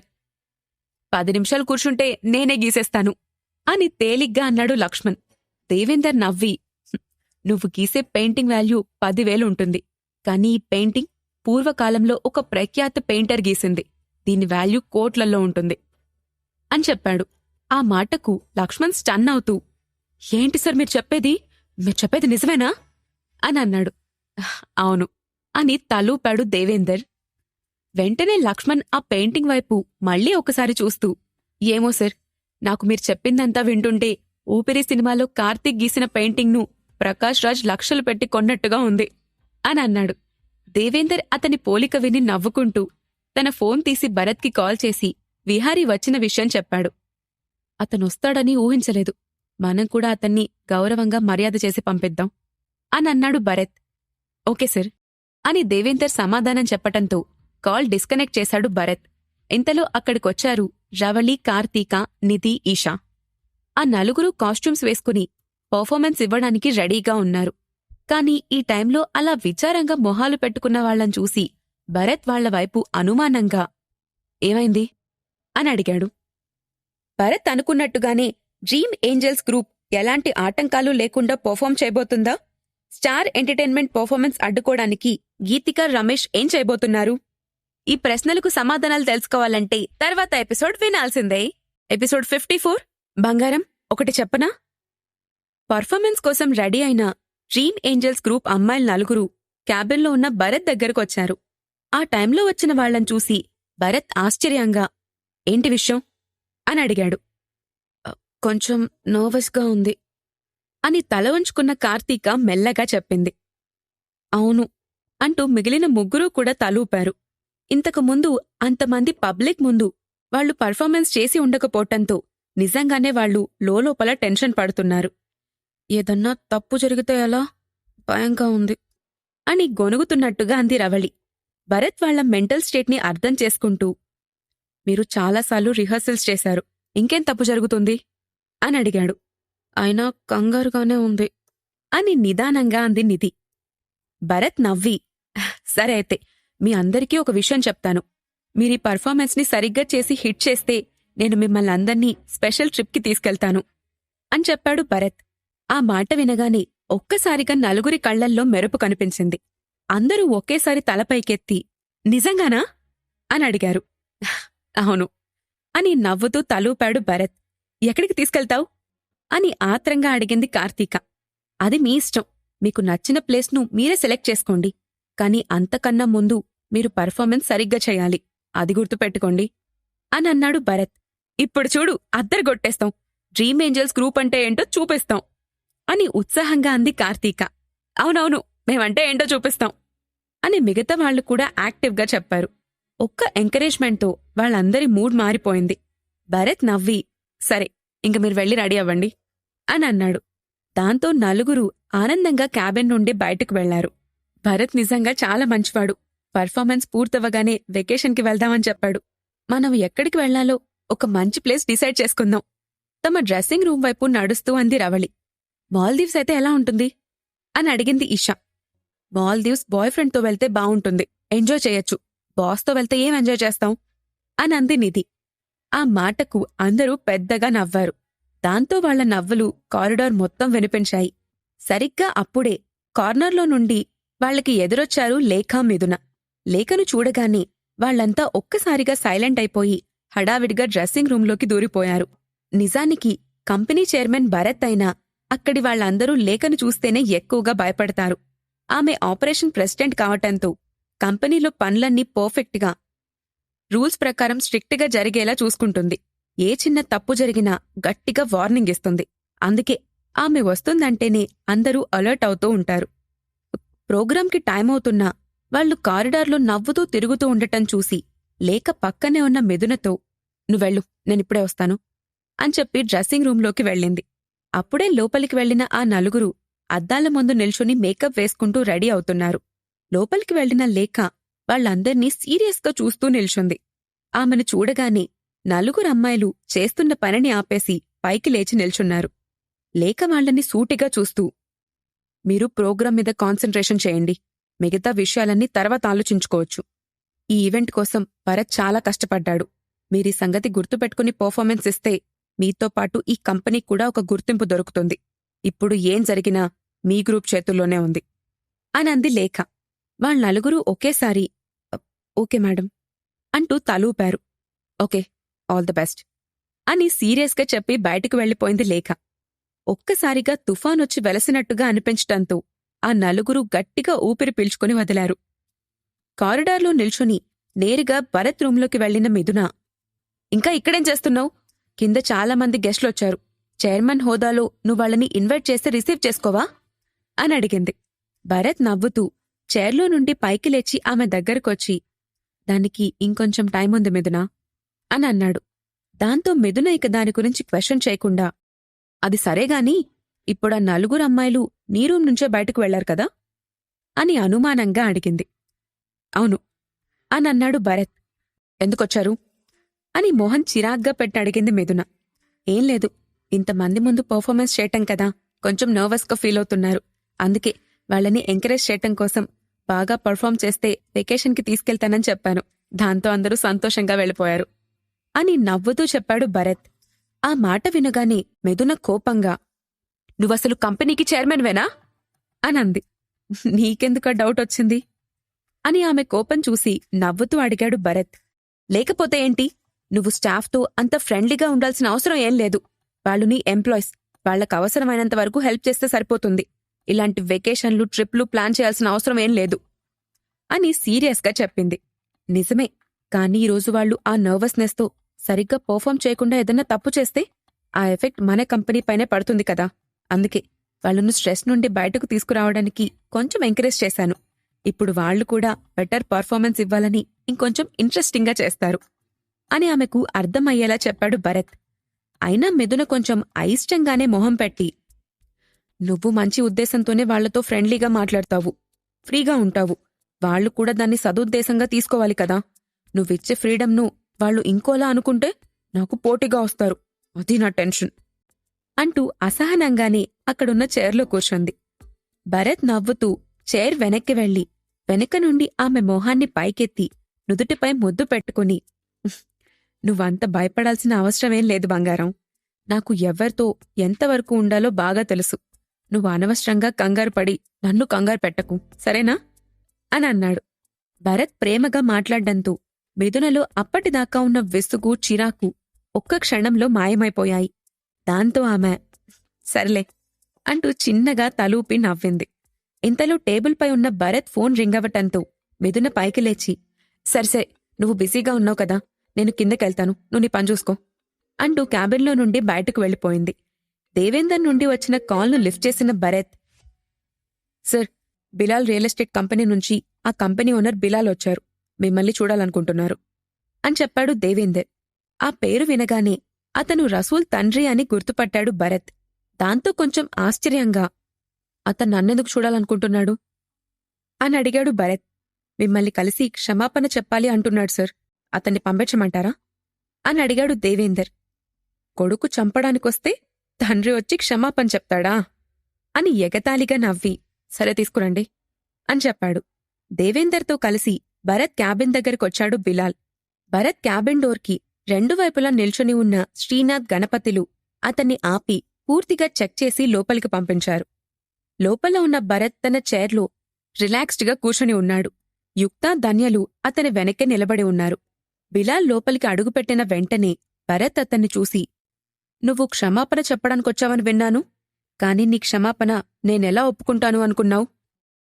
10 నిమిషాలు కూర్చుంటే నేనే గీసేస్తాను అని తేలిగ్గా అన్నాడు లక్ష్మణ్. దేవేందర్ నవ్వి, నువ్వు గీసే పెయింటింగ్ వాల్యూ 10,000 ఉంటుంది. కానీ ఈ పెయింటింగ్ పూర్వకాలంలో ఒక ప్రఖ్యాత పెయింటర్ గీసింది. దీని వాల్యూ కోట్లల్లో ఉంటుంది అని చెప్పాడు. ఆ మాటకు లక్ష్మణ్ స్టన్ అవుతూ, ఏంటి సార్ మీరు చెప్పేది నిజమేనా అని అన్నాడు. అవును అని తలూపాడు దేవేందర్. వెంటనే లక్ష్మణ్ ఆ పెయింటింగ్ వైపు మళ్లీ ఒకసారి చూస్తూ, ఏమో సార్, నాకు మీరు చెప్పిందంతా వింటుంటే ఊపిరి సినిమాలో కార్తీక్ గీసిన పెయింటింగ్ను ప్రకాష్ రాజ్ లక్షలు పెట్టి కొన్నట్టుగా ఉంది అని అన్నాడు. దేవేందర్ అతని పోలిక విని నవ్వుకుంటూ తన ఫోన్ తీసి భరత్కి కాల్ చేసి విహారీ వచ్చిన విషయం చెప్పాడు. అతనొస్తాడని ఊహించలేదు. మనం కూడా అతన్ని గౌరవంగా మర్యాద చేసి పంపిద్దాం అని అన్నాడు భరత్. ఓకే సార్ అని దేవేందర్ సమాధానం చెప్పటంతో కాల్ డిస్కనెక్ట్ చేశాడు భరత్. ఇంతలో అక్కడికొచ్చారు రవళి, కార్తీక, నిధి, ఈషా. ఆ నలుగురు కాస్ట్యూమ్స్ వేసుకుని పర్ఫార్మెన్స్ ఇవ్వడానికి రెడీగా ఉన్నారు. కాని ఈ టైంలో అలా విచారంగా మొహాలు పెట్టుకున్న వాళ్లను చూసి భరత్ వాళ్ల వైపు అనుమానంగా, ఏమైంది అని అడిగాడు. భరత్ అనుకున్నట్టుగానే డ్రీమ్ ఏంజల్స్ గ్రూప్ ఎలాంటి ఆటంకాలు లేకుండా పర్ఫార్మ్ చేయబోతుందా? స్టార్ ఎంటర్టైన్మెంట్ పర్ఫార్మెన్స్ అడ్డుకోవడానికి గీతిక, రమేష్ ఏం చేయబోతున్నారు? ఈ ప్రశ్నలకు సమాధానాలు తెలుసుకోవాలంటే తర్వాత ఎపిసోడ్ వినాల్సిందే. ఎపిసోడ్ 54. బంగారం, ఒకటి చెప్పనా? పర్ఫార్మెన్స్ కోసం రెడీ అయిన డ్రీమ్ ఏంజల్స్ గ్రూప్ అమ్మాయిల నలుగురు క్యాబిన్లో ఉన్న భరత్ దగ్గరకొచ్చారు. ఆ టైంలో వచ్చిన వాళ్లను చూసి భరత్ ఆశ్చర్యంగా, ఏంటి విషయం అని అడిగాడు. కొంచెం నర్వస్గా ఉంది అని తల వంచుకున్న కార్తీక మెల్లగా చెప్పింది. అవును అంటూ మిగిలిన ముగ్గురూ కూడా తలూపారు. ఇంతకుముందు అంతమంది పబ్లిక్ ముందు వాళ్లు పర్ఫార్మెన్స్ చేసి ఉండకపోవటంతో నిజంగానే వాళ్లు లోలోపల టెన్షన్ పడుతున్నారు. ఏదన్నా తప్పు జరిగితే ఎలా, భయంగా ఉంది అని గొనుగుతున్నట్టుగా అంది రవళి. భరత్ వాళ్ల మెంటల్ స్టేట్ని అర్థం చేసుకుంటూ, మీరు చాలాసార్లు రిహర్సల్స్ చేశారు, ఇంకేం తప్పు జరుగుతుంది అని అడిగాడు. అయినా కంగారుగానే ఉంది అని నిదానంగా అంది నిధి. భరత్ నవ్వి, సరే అయితే మీ అందరికీ ఒక విషయం చెప్తాను. మీరీ పర్ఫార్మెన్స్ని సరిగ్గా చేసి హిట్ చేస్తే నేను మిమ్మల్ని అందర్నీ స్పెషల్ ట్రిప్కి తీసుకెళ్తాను అని చెప్పాడు భరత్. ఆ మాట వినగానే ఒక్కసారిగా నలుగురి కళ్లల్లో మెరుపు కనిపించింది. అందరూ ఒకేసారి తలపైకెత్తి, నిజంగానా అని అడిగారు. అవును అని నవ్వుతూ తలూపాడు భరత్. ఎక్కడికి తీసుకెళ్తావు అని ఆత్రంగా అడిగింది కార్తీక. అది మీ ఇష్టం, మీకు నచ్చిన ప్లేస్ను మీరే సెలెక్ట్ చేసుకోండి. కాని అంతకన్నా ముందు మీరు పర్ఫార్మెన్స్ సరిగ్గా చేయాలి, అది గుర్తుపెట్టుకోండి అని అన్నాడు భరత్. ఇప్పుడు చూడు, అద్దరగొట్టేస్తాం, డ్రీమ్ ఏంజల్స్ గ్రూప్ అంటే ఏంటో చూపిస్తాం అని ఉత్సాహంగా అంది కార్తీక. అవునవును, మేమంటే ఏంటో చూపిస్తాం అని మిగతా వాళ్లు కూడా యాక్టివ్గా చెప్పారు. ఒక్క ఎంకరేజ్మెంట్తో వాళ్ళందరి మూడ్ మారిపోయింది. భరత్ నవ్వి, సరే ఇంక మీరు వెళ్ళి రెడీ అవ్వండి అని అన్నాడు. దాంతో నలుగురు ఆనందంగా క్యాబిన్ నుండి బయటకు వెళ్లారు. భరత్ నిజంగా చాలా మంచివాడు. పర్ఫార్మెన్స్ పూర్తవగానే వెకేషన్కి వెళ్దామని చెప్పాడు. మనం ఎక్కడికి వెళ్లాలో ఒక మంచి ప్లేస్ డిసైడ్ చేసుకుందాం. తమ డ్రెస్సింగ్ రూమ్ వైపు నడుస్తూ అంది రవళి. మాల్దీవ్స్ అయితే ఎలా ఉంటుంది అని అడిగింది ఈషా. మాల్దీవ్స్ బాయ్ ఫ్రెండ్తో వెళ్తే బావుంటుంది, ఎంజాయ్ చేయొచ్చు. బాస్తో వెళ్తే ఏం ఎంజాయ్ చేస్తాం అని అంది నిధి. ఆ మాటకు అందరూ పెద్దగా నవ్వారు. దాంతో వాళ్ల నవ్వులు కారిడార్ మొత్తం వినిపించాయి. సరిగ్గా అప్పుడే కార్నర్లో నుండి వాళ్లకి ఎదురొచ్చారు లేఖ, మిథున. లేఖను చూడగానే వాళ్లంతా ఒక్కసారిగా సైలెంట్ అయిపోయి హడావిడిగా డ్రెస్సింగ్ రూంలోకి దూరిపోయారు. నిజానికి కంపెనీ చైర్మన్ భరత్ అయినా అక్కడి వాళ్లందరూ లేఖను చూస్తేనే ఎక్కువగా భయపడతారు. ఆమె ఆపరేషన్ ప్రెసిడెంట్ కావటంతో కంపెనీలో పనులన్నీ పర్ఫెక్ట్గా, రూల్స్ ప్రకారం స్ట్రిక్ట్గా జరిగేలా చూసుకుంటుంది. ఏ చిన్న తప్పు జరిగినా గట్టిగా వార్నింగ్ ఇస్తుంది. అందుకే ఆమె వస్తుందంటేనే అందరూ అలర్ట్ అవుతూ ఉంటారు. ప్రోగ్రాంకి టైం అవుతున్నా వాళ్లు కారిడార్లో నవ్వుతూ తిరుగుతూ ఉండటం చూసి లేక పక్కనే ఉన్న మిథునతో నువ్వెళ్ళు నేనిప్పుడే వస్తాను అని చెప్పి డ్రెస్సింగ్ రూంలోకి వెళ్ళింది. అప్పుడే లోపలికి వెళ్లిన ఆ నలుగురు అద్దాల ముందు నిల్చుని మేకప్ వేసుకుంటూ రెడీ అవుతున్నారు. లోపలికి వెళ్లిన లేఖ వాళ్లందర్నీ సీరియస్గా చూస్తూ నిల్చుంది. ఆమెను చూడగానే నలుగురు అమ్మాయిలు చేస్తున్న పనిని ఆపేసి పైకి లేచి నిల్చున్నారు. లేఖ వాళ్లని సూటిగా చూస్తూ మీరు ప్రోగ్రాం మీద కాన్సంట్రేషన్ చేయండి, మిగతా విషయాలన్నీ తర్వాత ఆలోచించుకోవచ్చు. ఈ ఈవెంట్ కోసం భరత్ చాలా కష్టపడ్డాడు. మీరీ సంగతి గుర్తుపెట్టుకుని పర్ఫార్మెన్స్ ఇస్తే మీతో పాటు ఈ కంపెనీకి కూడా ఒక గుర్తింపు దొరుకుతుంది. ఇప్పుడు ఏం జరిగినా మీ గ్రూప్ చేతుల్లోనే ఉంది అని అంది లేఖ. వాళ్ళనలుగురూ ఒకేసారి ఓకే మేడం అంటూ తలూపారు. ఓకే, ఆల్ ది బెస్ట్ అని సీరియస్గా చెప్పి బయటకు వెళ్లిపోయింది లేఖ. ఒక్కసారిగా తుఫానొచ్చి వెలసినట్టుగా అనిపించటంతో ఆ నలుగురు గట్టిగా ఊపిరి పీల్చుకుని వదిలారు. కారిడార్లో నిల్చుని నేరుగా భరత్ రూంలోకి వెళ్లిన మిథున, ఇంకా ఇక్కడేం చేస్తున్నావు? కింద చాలామంది గెస్ట్లొచ్చారు. చైర్మన్ హోదాలో నువ్వాళ్ళని ఇన్వైట్ చేస్తే రిసీవ్ చేసుకోవా అని అడిగింది. భరత్ నవ్వుతూ చైర్లో నుండి పైకి లేచి ఆమె దగ్గరకొచ్చి దానికి ఇంకొంచెం టైముంది మిథున అని అన్నాడు. దాంతో మిథున ఇక దాని గురించి క్వశ్చన్ చేయకుండా అది సరేగాని ఇప్పుడా నలుగురు అమ్మాయిలు నీ రూం నుంచే బయటకు వెళ్లారు కదా అని అనుమానంగా అడిగింది. అవును అని అన్నాడు భరత్. ఎందుకొచ్చారు అని మోహన్ చిరాగ్గా పెట్టి అడిగింది మిథున. ఏం లేదు, ఇంతమంది ముందు పర్ఫార్మెన్స్ చేయటం కదా, కొంచెం నర్వస్గా ఫీల్ అవుతున్నారు. అందుకే వాళ్ళని ఎంకరేజ్ చేయటం కోసం బాగా పర్ఫార్మ్ చేస్తే వెకేషన్కి తీసుకెళ్తానని చెప్పాను. దాంతో అందరూ సంతోషంగా వెళ్ళిపోయారు అని నవ్వుతూ చెప్పాడు భరత్. ఆ మాట వినగానే మిథున కోపంగా నువ్వసలు కంపెనీకి చైర్మన్వేనా అనంది. నీకెందుకా డౌట్ వచ్చింది అని ఆమె కోపం చూసి నవ్వుతూ అడిగాడు భరత్. లేకపోతే ఏంటి, నువ్వు స్టాఫ్తో అంత ఫ్రెండ్లీగా ఉండాల్సిన అవసరం ఏం లేదు. వాళ్ళు నీ ఎంప్లాయీస్, వాళ్లకవసరమైనంత వరకు హెల్ప్ చేస్తే సరిపోతుంది. ఇలాంటి వెకేషన్లు ట్రిప్లు ప్లాన్ చేయాల్సిన అవసరం ఏం లేదు అని సీరియస్గా చెప్పింది. నిజమే, కానీ ఈరోజు వాళ్ళు ఆ నర్వస్నెస్తో సరిగ్గా పర్ఫార్మ్ చేయకుండా ఏదన్నా తప్పు చేస్తే ఆ ఎఫెక్ట్ మన కంపెనీ పైనే పడుతుంది కదా. అందుకే వాళ్ళను స్ట్రెస్ నుండి బయటకు తీసుకురావడానికి కొంచెం ఎంకరేజ్ చేశాను. ఇప్పుడు వాళ్లు కూడా బెటర్ పర్ఫార్మెన్స్ ఇవ్వాలని ఇంకొంచెం ఇంట్రెస్టింగ్గా చేస్తారు అని ఆమెకు అర్థమయ్యేలా చెప్పాడు భరత్. అయినా మిథున కొంచెం అయిష్టంగానే మొహం పెట్టి నువ్వు మంచి ఉద్దేశంతోనే వాళ్లతో ఫ్రెండ్లీగా మాట్లాడతావు, ఫ్రీగా ఉంటావు. వాళ్లు కూడా దాన్ని సదుద్దేశంగా తీసుకోవాలి కదా. నువ్విచ్చే ఫ్రీడమ్ను వాళ్లు ఇంకోలా అనుకుంటే నాకు పోటీగా వస్తారు. అది నా టెన్షన్ అంటూ అసహనంగానే అక్కడున్న చైర్లో కూర్చుంది. భరత్ నవ్వుతూ చైర్ వెనక్కి వెళ్లి వెనక నుండి ఆమె మొహాన్ని పైకెత్తి నుదుటిపై ముద్దు పెట్టుకుని నువ్వంత భయపడాల్సిన అవసరమేం లేదు బంగారం. నాకు ఎవ్వరితో ఎంతవరకు ఉండాలో బాగా తెలుసు. నువ్వు అనవసరంగా కంగారు పడి నన్ను కంగారు పెట్టకు, సరేనా అని అన్నాడు. భరత్ ప్రేమగా మాట్లాడ్డంతో మిథునలో అప్పటిదాకా ఉన్న విసుగు, చిరాకు ఒక్క క్షణంలో మాయమైపోయాయి. దాంతో ఆమె సర్లే అంటూ చిన్నగా తలూపి నవ్వింది. ఇంతలో టేబుల్పై ఉన్న భరత్ ఫోన్ రింగవటంతో మిథున పైకి లేచి సర్సే, నువ్వు బిజీగా ఉన్నావు కదా, నేను కిందకెళ్తాను, నువ్వు నీ పని చూసుకో అంటూ క్యాబిన్లో నుండి బయటకు వెళ్ళిపోయింది. దేవేందర్ నుండి వచ్చిన కాల్ను లిఫ్ట్ చేసిన Bharat, sir, Bilal real estate company నుంచి ఆ కంపెనీ ఓనర్ బిలాల్ వచ్చారు, మిమ్మల్ని చూడాలనుకుంటున్నారు అని చెప్పాడు దేవేందర్. ఆ పేరు వినగానే అతను రసూల్ తండ్రి అని గుర్తుపట్టాడు భరత్. దాంతో కొంచెం ఆశ్చర్యంగా అతను నన్నెందుకు చూడాలనుకుంటున్నాడు అని అడిగాడు భరత్. మిమ్మల్ని కలిసి క్షమాపణ చెప్పాలి అంటున్నాడు సార్, అతన్ని పంపించమంటారా అని అడిగాడు దేవేందర్. కొడుకు చంపడానికొస్తే తండ్రి వచ్చి క్షమాపణ చెప్తాడా అని ఎగతాళిగా నవ్వి సరే తీసుకురండి అని చెప్పాడు. దేవేందర్తో కలిసి భరత్ క్యాబిన్ దగ్గరకొచ్చాడు బిలాల్. భరత్ క్యాబిన్ డోర్కి రెండు వైపులా నిల్చుని ఉన్న శ్రీనాథ్, గణపతిలు అతన్ని ఆపి పూర్తిగా చెక్ చేసి లోపలికి పంపించారు. లోపల ఉన్న భరత్ తన చైర్లో రిలాక్స్డ్గా కూర్చుని ఉన్నాడు. యుక్త, ధన్యలు అతని వెనక్కే నిలబడి ఉన్నారు. బిలాల్ లోపలికి అడుగుపెట్టిన వెంటనే భరత్ అతన్ని చూసి నువ్వు క్షమాపణ చెప్పడానికొచ్చావని విన్నాను, కాని నీ క్షమాపణ నేనెలా ఒప్పుకుంటాను అనుకున్నావు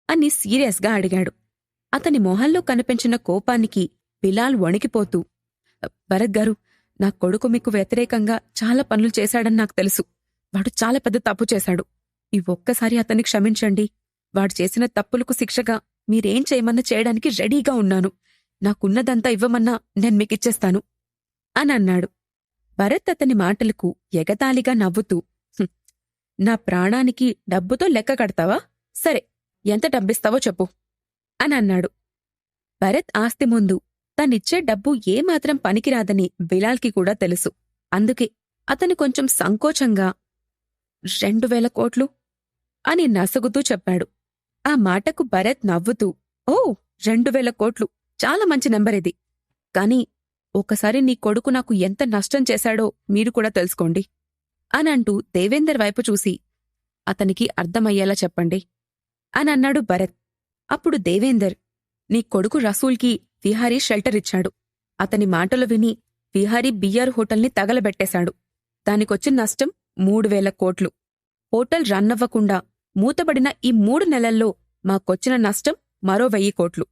అని సీరియస్గా అడిగాడు. అతని మొహంలో కనిపించిన కోపానికి బిలాల్ వణికిపోతూ భరత్ గారు, నా కొడుకు మీకు వ్యతిరేకంగా చాలా పనులు చేశాడని నాకు తెలుసు. వాడు చాలా పెద్ద తప్పు చేశాడు. ఈ ఒక్కసారి అతన్ని క్షమించండి, వాడు చేసిన తప్పులకు శిక్షగా మీరేం చేయమన్నా చేయడానికి రెడీగా ఉన్నాను. నాకున్నదంతా ఇవ్వమన్నా నేను మీకిచ్చేస్తాను అని అన్నాడు. భరత్ అతని మాటలకు ఎగతాళిగా నవ్వుతూ, "హుం, నా ప్రాణానికి డబ్బుతో లెక్క కడతావా? సరే, ఎంత డబ్బిస్తావో చెప్పు" అని అన్నాడు. భరత్ ఆస్తి ముందు తనిచ్చే డబ్బు ఏమాత్రం పనికిరాదని బిలాల్కి కూడా తెలుసు. అందుకే అతను కొంచెం సంకోచంగా 2,000 కోట్లు అని నసుగుతూ చెప్పాడు. ఆ మాటకు భరత్ నవ్వుతూ, "ఓ, 2,000 కోట్లు చాలా మంచి నెంబరిది. కాని ఒకసారి నీ కొడుకు నాకు ఎంత నష్టం చేశాడో మీరు కూడా తెలుసుకోండి" అనంటూ దేవేందర్ వైపు చూసి, "అతనికి అర్థమయ్యేలా చెప్పండి" అనన్నాడు భరత్. అప్పుడు దేవేందర్, "నీ కొడుకు రసూల్కి విహారీ షెల్టర్ ఇచ్చాడు. అతని మాటలు విని విహారీ బిఆర్ హోటల్ని తగలబెట్టేశాడు. దానికొచ్చిన నష్టం 3,000 కోట్లు. హోటల్ రన్నవ్వకుండా మూతబడిన ఈ 3 నెలల్లో మాకొచ్చిన నష్టం మరో 1,000 కోట్లు.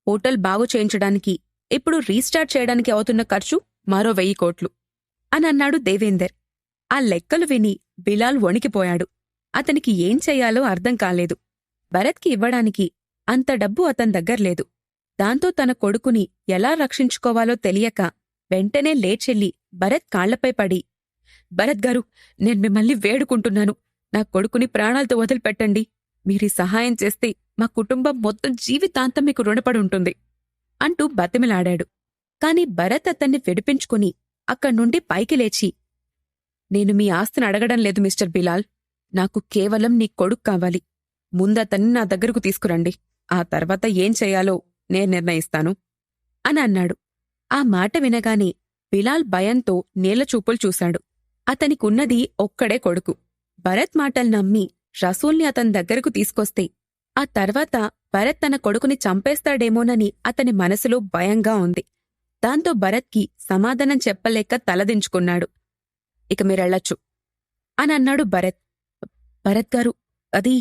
హోటల్ బాగు చేయించడానికి, ఇప్పుడు రీస్టార్ట్ చేయడానికి అవుతున్న ఖర్చు మరో 1,000 కోట్లు" అనన్నాడు దేవేందర్. ఆ లెక్కలు విని బిలాల్ వణికిపోయాడు. అతనికి ఏం చెయ్యాలో అర్థం కాలేదు. భరత్కి ఇవ్వడానికి అంత డబ్బు అతని దగ్గర్లేదు. దాంతో తన కొడుకుని ఎలా రక్షించుకోవాలో తెలియక వెంటనే లేచెల్లి భరత్ కాళ్లపై పడి, "భరత్ గారు, నేను మిమ్మల్ని వేడుకుంటున్నాను. నా కొడుకుని ప్రాణాలతో వదిలిపెట్టండి. మీరీ సహాయం చేస్తే మా కుటుంబం మొత్తం జీవితాంతం మీకు రుణపడి ఉంటుంది" అంటూ బతిమిలాడాడు. కాని భరత్ అతన్ని విడిపించుకుని అక్కడ్నుండి పైకి లేచి, "నేను మీ ఆస్తిని అడగడం లేదు మిస్టర్ బిలాల్. నాకు కేవలం నీ కొడుకు కావాలి. ముందతన్ని నా దగ్గరకు తీసుకురండి. ఆ తర్వాత ఏం చెయ్యాలో నేను నిర్ణయిస్తాను" అని అన్నాడు. ఆ మాట వినగానే బిలాల్ భయంతో నీళ్లచూపులు చూశాడు. అతనికున్నది ఒక్కడే కొడుకు. భరత్ మాటలు నమ్మి రసూల్ని అతని దగ్గరకు తీసుకొస్తే ఆ తర్వాత భరత్ తన కొడుకుని చంపేస్తాడేమోనని అతని మనసులో భయంగా ఉంది. దాంతో భరత్కి సమాధానం చెప్పలేక తలదించుకున్నాడు. "ఇక మీరెళ్లొచ్చు" అని అన్నాడు భరత్. "భరత్ గారు, అది"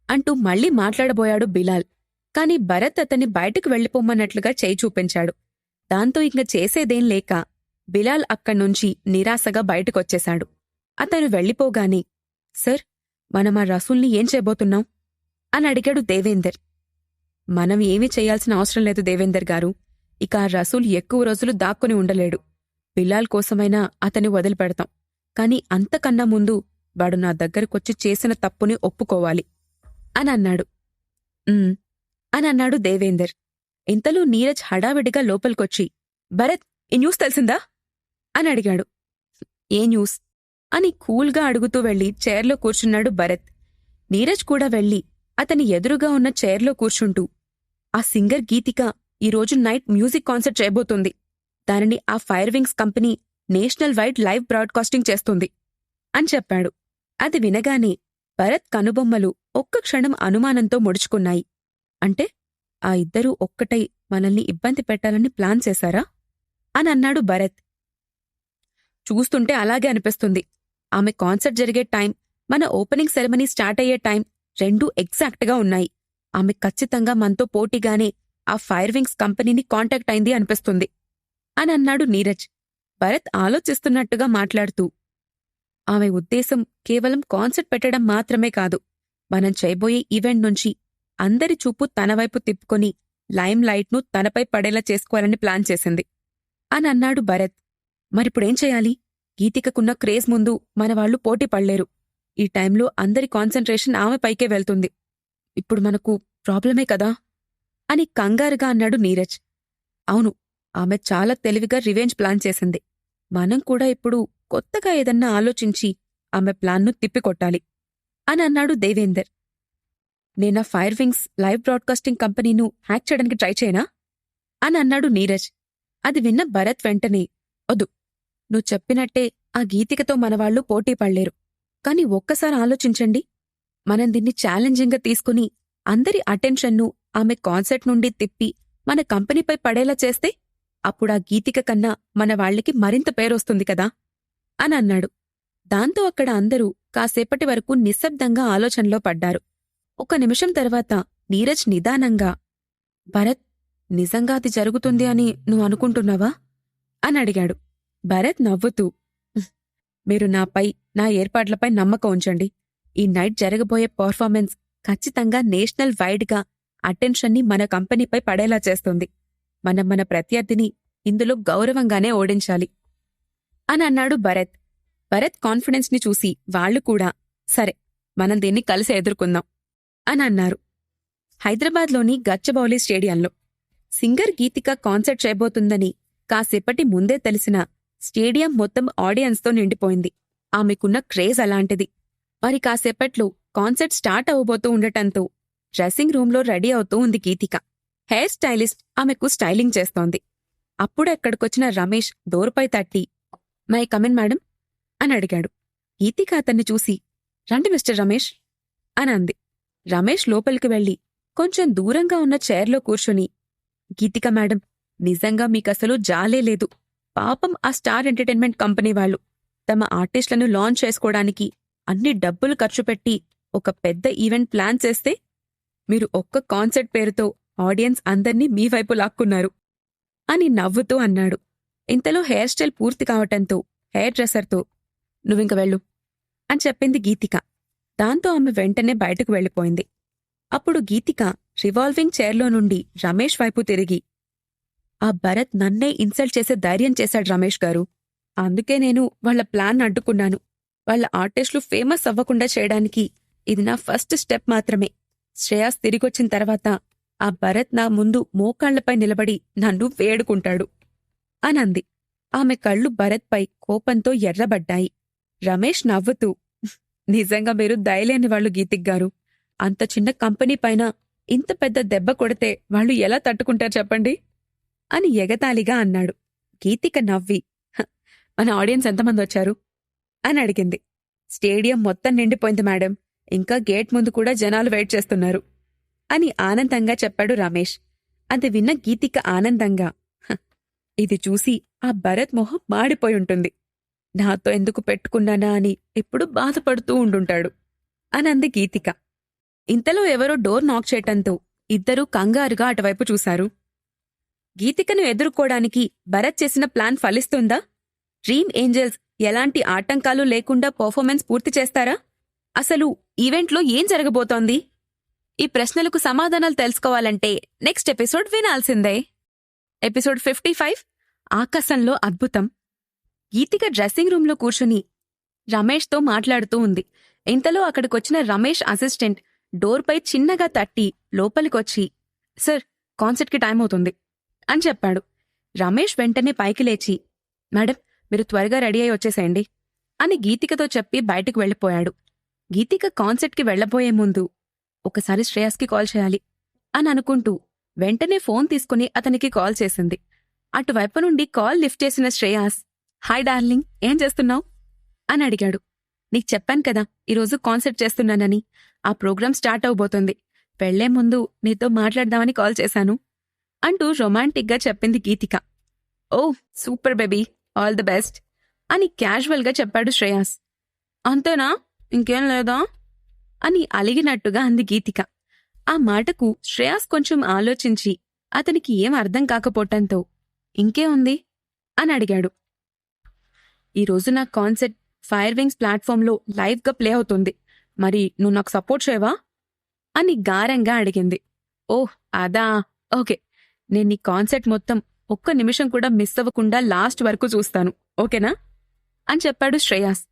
అంటూ మళ్లీ మాట్లాడబోయాడు బిలాల్. కాని భరత్ అతన్ని బయటకు వెళ్ళిపోమ్మన్నట్లుగా చేయి చూపించాడు. దాంతో ఇంక చేసేదేం లేక బిలాల్ అక్కడ్నుంచి నిరాశగా బయటకొచ్చేశాడు. అతను వెళ్ళిపోగానే, "సర్, మనం ఆ రసూల్ని ఏం చేయబోతున్నాం?" అని అడిగాడు దేవేందర్. "మనం ఏమీ చెయ్యాల్సిన అవసరం లేదు దేవేందర్ గారు. ఇక ఆ రసూల్ ఎక్కువ రోజులు దాక్కుని ఉండలేడు. బిలాల్ కోసమైనా అతన్ని వదిలిపెడతాం. కాని అంతకన్నా ముందు వాడు నా దగ్గరకొచ్చి చేసిన తప్పుని ఒప్పుకోవాలి" అని అన్నాడు. అని అన్నాడు దేవేందర్. ఇంతలో నీరజ్ హడావిడిగా లోపలికొచ్చి, "భరత్, ఈ న్యూస్ తెలిసిందా?" అని అడిగాడు. "ఏ న్యూస్?" అని కూల్గా అడుగుతూ వెళ్లి చైర్లో కూర్చున్నాడు భరత్. నీరజ్ కూడా వెళ్లి అతని ఎదురుగా ఉన్న చైర్లో కూర్చుంటూ, "ఆ సింగర్ గీతిక ఈరోజు నైట్ మ్యూజిక్ కాన్సర్ట్ చేయబోతోంది. దానిని ఆ fire wings company national wide live broadcasting చేస్తుంది" అని చెప్పాడు. అది వినగానే భరత్ కనుబొమ్మలు ఒక్క క్షణం అనుమానంతో ముడుచుకున్నాయి. "అంటే ఆ ఇద్దరూ ఒక్కటై మనల్ని ఇబ్బంది పెట్టాలని ప్లాన్ చేశారా?" అని అన్నాడు భరత్. "చూస్తుంటే అలాగే అనిపిస్తుంది. ఆమె కాన్సర్ట్ జరిగే టైం, మన ఓపెనింగ్ సెరమనీ స్టార్ట్ అయ్యే టైం రెండూ ఎగ్జాక్ట్గా ఉన్నాయి. ఆమె ఖచ్చితంగా మనతో పోటీగానే ఆ ఫైర్ వింగ్స్ కంపెనీని కాంటాక్ట్ అయింది అనిపిస్తుంది" అని అన్నాడు నీరజ్. భరత్ ఆలోచిస్తున్నట్టుగా మాట్లాడుతూ, "ఆమె ఉద్దేశం కేవలం కాన్సర్ట్ పెట్టడం మాత్రమే కాదు. మనం చేయబోయే ఈవెంట్ నుంచి అందరి చూపు తనవైపు తిప్పుకొని లైమ్ లైట్ను తనపై పడేలా చేసుకోవాలని ప్లాన్ చేసింది" అని అన్నాడు భరత్. "మరిప్పుడేం చెయ్యాలి? గీతికకున్న క్రేజ్ ముందు మనవాళ్లు పోటీ పడలేరు. ఈ టైంలో అందరి కాన్సంట్రేషన్ ఆమె పైకే వెళ్తుంది. ఇప్పుడు మనకు ప్రాబ్లమే కదా" అని కంగారుగా అన్నాడు నీరజ్. "అవును, ఆమె చాలా తెలివిగా రివెంజ్ ప్లాన్ చేసింది. మనం కూడా ఇప్పుడు కొత్తగా ఏదన్నా ఆలోచించి ఆమె ప్లాన్ను తిప్పికొట్టాలి" అని అన్నాడు దేవేందర్. "నేనా ఫైర్ వింగ్స్ లైవ్ బ్రాడ్కాస్టింగ్ కంపెనీను హ్యాక్ చేయడానికి ట్రై చేయనా?" అని అన్నాడు నీరజ్. అది విన్న భరత్ వెంటనే, "వద్దు, నువ్వు చెప్పినట్టే ఆ గీతికతో మనవాళ్లు పోటీ పడలేరు. కాని ఒక్కసారి ఆలోచించండి. మనం దీన్ని ఛాలెంజింగ్గా తీసుకుని అందరి అటెన్షన్ను ఆమె కాన్సర్ట్ నుండి తిప్పి మన కంపెనీపై పడేలా చేస్తే అప్పుడా గీతిక కన్నా మన వాళ్లకి మరింత పేరొస్తుంది కదా" అని అన్నాడు. దాంతో అక్కడ అందరూ కాసేపటి వరకు నిశ్శబ్దంగా ఆలోచనలో పడ్డారు. 1 నిమిషం తర్వాత నీరజ్ నిదానంగా, "భరత్, నిజంగా అది జరుగుతుంది అని నువ్వు అనుకుంటున్నావా?" అని అడిగాడు. భరత్ నవ్వుతూ, "మీరు నాపై, నా ఏర్పాట్లపై నమ్మకం ఉంచండి. ఈ నైట్ జరగబోయే పర్ఫార్మెన్స్ ఖచ్చితంగా నేషనల్ వైడ్గా అటెన్షన్ని మన కంపెనీపై పడేలా చేస్తుంది. మనం మన ప్రత్యర్థిని ఇందులో గౌరవంగానే ఓడించాలి అని అన్నాడు భరత్. భరత్ కాన్ఫిడెన్స్ని చూసి వాళ్లు కూడా సరే మనం దీన్ని కలిసి ఎదుర్కొందాం అని అన్నారు. హైదరాబాద్లోని గచ్చిబౌలి స్టేడియంలో సింగర్ గీతిక కాన్సర్ట్ చేయబోతుందని కాసేపటి ముందే తెలిసిన స్టేడియం మొత్తం ఆడియన్స్తో నిండిపోయింది. ఆమెకున్న క్రేజ్ అలాంటిది. మరి కాసేపట్లో కాన్సర్ట్ స్టార్ట్ అవ్వబోతూ ఉండటంతో డ్రెస్సింగ్ రూంలో రెడీ అవుతూ ఉంది గీతిక. హెయిర్ స్టైలిస్ట్ ఆమెకు స్టైలింగ్ చేస్తోంది. అప్పుడెక్కడికొచ్చిన రమేష్ డోర్పై తట్టి మై కమిన్ మేడం అని అడిగాడు. గీతిక అతన్ని చూసి రండి మిస్టర్ రమేష్ అని అంది. రమేష్ లోపలికి వెళ్లి కొంచెం దూరంగా ఉన్న చైర్లో కూర్చుని గీతిక మేడం, నిజంగా మీకసలు జాలే లేదు. పాపం ఆ స్టార్ ఎంటర్టైన్మెంట్ కంపెనీ వాళ్ళు తమ ఆర్టిస్టులను లాంచ్ చేసుకోవడానికి అన్ని డబ్బులు ఖర్చు పెట్టి ఒక పెద్ద ఈవెంట్ ప్లాన్ చేస్తే మీరు ఒక్క కాన్సర్ట్ పేరుతో ఆడియన్స్ అందర్నీ మీ వైపు లాక్కున్నారు అని నవ్వుతూ అన్నాడు. ఇంతలో హెయిర్ స్టైల్ పూర్తి కావటంతో హెయిర్ డ్రెస్సర్తో నువ్వింక వెళ్ళు అని చెప్పింది గీతిక. దాంతో ఆమె వెంటనే బయటకు వెళ్ళిపోయింది. అప్పుడు గీతిక రివాల్వింగ్ చైర్లో నుండి రమేష్ వైపు తిరిగి ఆ భరత్ నన్నే ఇన్సల్ట్ చేసే ధైర్యం చేశాడు రమేష్ గారు. అందుకే నేను వాళ్ల ప్లాన్ అడ్డుకున్నాను. వాళ్ల ఆర్టిస్టులు ఫేమస్ అవ్వకుండా చేయడానికి ఇది నా ఫస్ట్ స్టెప్ మాత్రమే. శ్రేయాస్ తిరిగొచ్చిన తర్వాత ఆ భరత్ నా ముందు మోకాళ్లపై నిలబడి నన్ను వేడుకుంటాడు అనంది. ఆమె కళ్ళు భరత్పై కోపంతో ఎర్రబడ్డాయి. రమేష్ నవ్వుతూ నిజంగా మీరు దయలేని వాళ్ళు గీతిగ్గారు. అంత చిన్న కంపెనీ పైన ఇంత పెద్ద దెబ్బ కొడితే వాళ్ళు ఎలా తట్టుకుంటారు చెప్పండి అని ఎగతాళిగా అన్నాడు. గీతిక నవ్వి మన ఆడియన్స్ ఎంతమంది వచ్చారు అని అడిగింది. స్టేడియం మొత్తం నిండిపోయింది మేడం. ఇంకా గేట్ ముందు కూడా జనాలు వెయిట్ చేస్తున్నారు అని ఆనందంగా చెప్పాడు రమేష్. అది విన్న గీతిక ఆనందంగా ఇది చూసి ఆ భరత్ మొహం మాడిపోయుంటుంది. నాతో ఎందుకు పెట్టుకున్నానా అని ఇప్పుడు బాధపడుతూ ఉండుంటాడు అనంది గీతిక. ఇంతలో ఎవరో డోర్ నాక్ చేయటంతో ఇద్దరూ కంగారుగా అటువైపు చూశారు. గీతికను ఎదుర్కోడానికి భరత్ చేసిన ప్లాన్ ఫలిస్తుందా? డ్రీమ్ ఏంజల్స్ ఎలాంటి ఆటంకాలు లేకుండా పర్ఫార్మెన్స్ పూర్తి చేస్తారా? అసలు ఈవెంట్లో ఏం జరగబోతోంది? ఈ ప్రశ్నలకు సమాధానాలు తెలుసుకోవాలంటే నెక్స్ట్ ఎపిసోడ్ వినాల్సిందే. ఎపిసోడ్ 55 ఆకాశంలో అద్భుతం. గీతిక డ్రెస్సింగ్ రూంలో కూర్చుని రమేష్తో మాట్లాడుతూ ఉంది. ఇంతలో అక్కడికొచ్చిన రమేష్ అసిస్టెంట్ డోర్పై చిన్నగా తట్టి లోపలికొచ్చి సార్, కాన్సర్ట్కి టైం అవుతుంది అని చెప్పాడు. రమేష్ వెంటనే పైకి లేచి మేడం, మీరు త్వరగా రెడీ అయి వచ్చేసేయండి అని గీతికతో చెప్పి బయటకు వెళ్ళిపోయాడు. గీతిక కాన్సర్ట్కి వెళ్లబోయే ముందు ఒకసారి శ్రేయాస్కి కాల్ చేయాలి అని అనుకుంటూ వెంటనే ఫోన్ తీసుకుని అతనికి కాల్ చేసింది. అటువైపు నుండి కాల్ లిఫ్ట్ చేసిన శ్రేయాస్ హాయ్ డార్లింగ్, ఏం చేస్తున్నావు అని అడిగాడు. నీకు చెప్పాను కదా ఈరోజు కాన్సర్ట్ చేస్తున్నానని. ఆ ప్రోగ్రాం స్టార్ట్ అవబోతోంది. వెళ్లే ముందు నీతో మాట్లాడదామని కాల్ చేశాను అంటూ రొమాంటిక్గా చెప్పింది Geethika. Oh super baby, all the best అని క్యాజువల్గా చెప్పాడు శ్రేయాస్. అంతేనా, ఇంకేం లేదా అని అలిగినట్టుగా అంది గీతిక. ఆ మాటకు శ్రేయాస్ కొంచెం ఆలోచించి అతనికి ఏం అర్థం కాకపోవటంతో ఇంకే ఉంది అని అడిగాడు. ఈరోజు నా కాన్సర్ట్ ఫైర్ వింగ్స్ ప్లాట్ఫామ్లో లైవ్గా ప్లే అవుతుంది. మరి నువ్వు నాకు సపోర్ట్ చేయవా అని గారంగా అడిగింది. ఓహ్ అదా, ఓకే, నేను నీ కాన్సర్ట్ మొత్తం ఒక్క నిమిషం కూడా మిస్ అవ్వకుండా లాస్ట్ వరకు చూస్తాను, ఓకేనా అని చెప్పాడు శ్రేయాస్.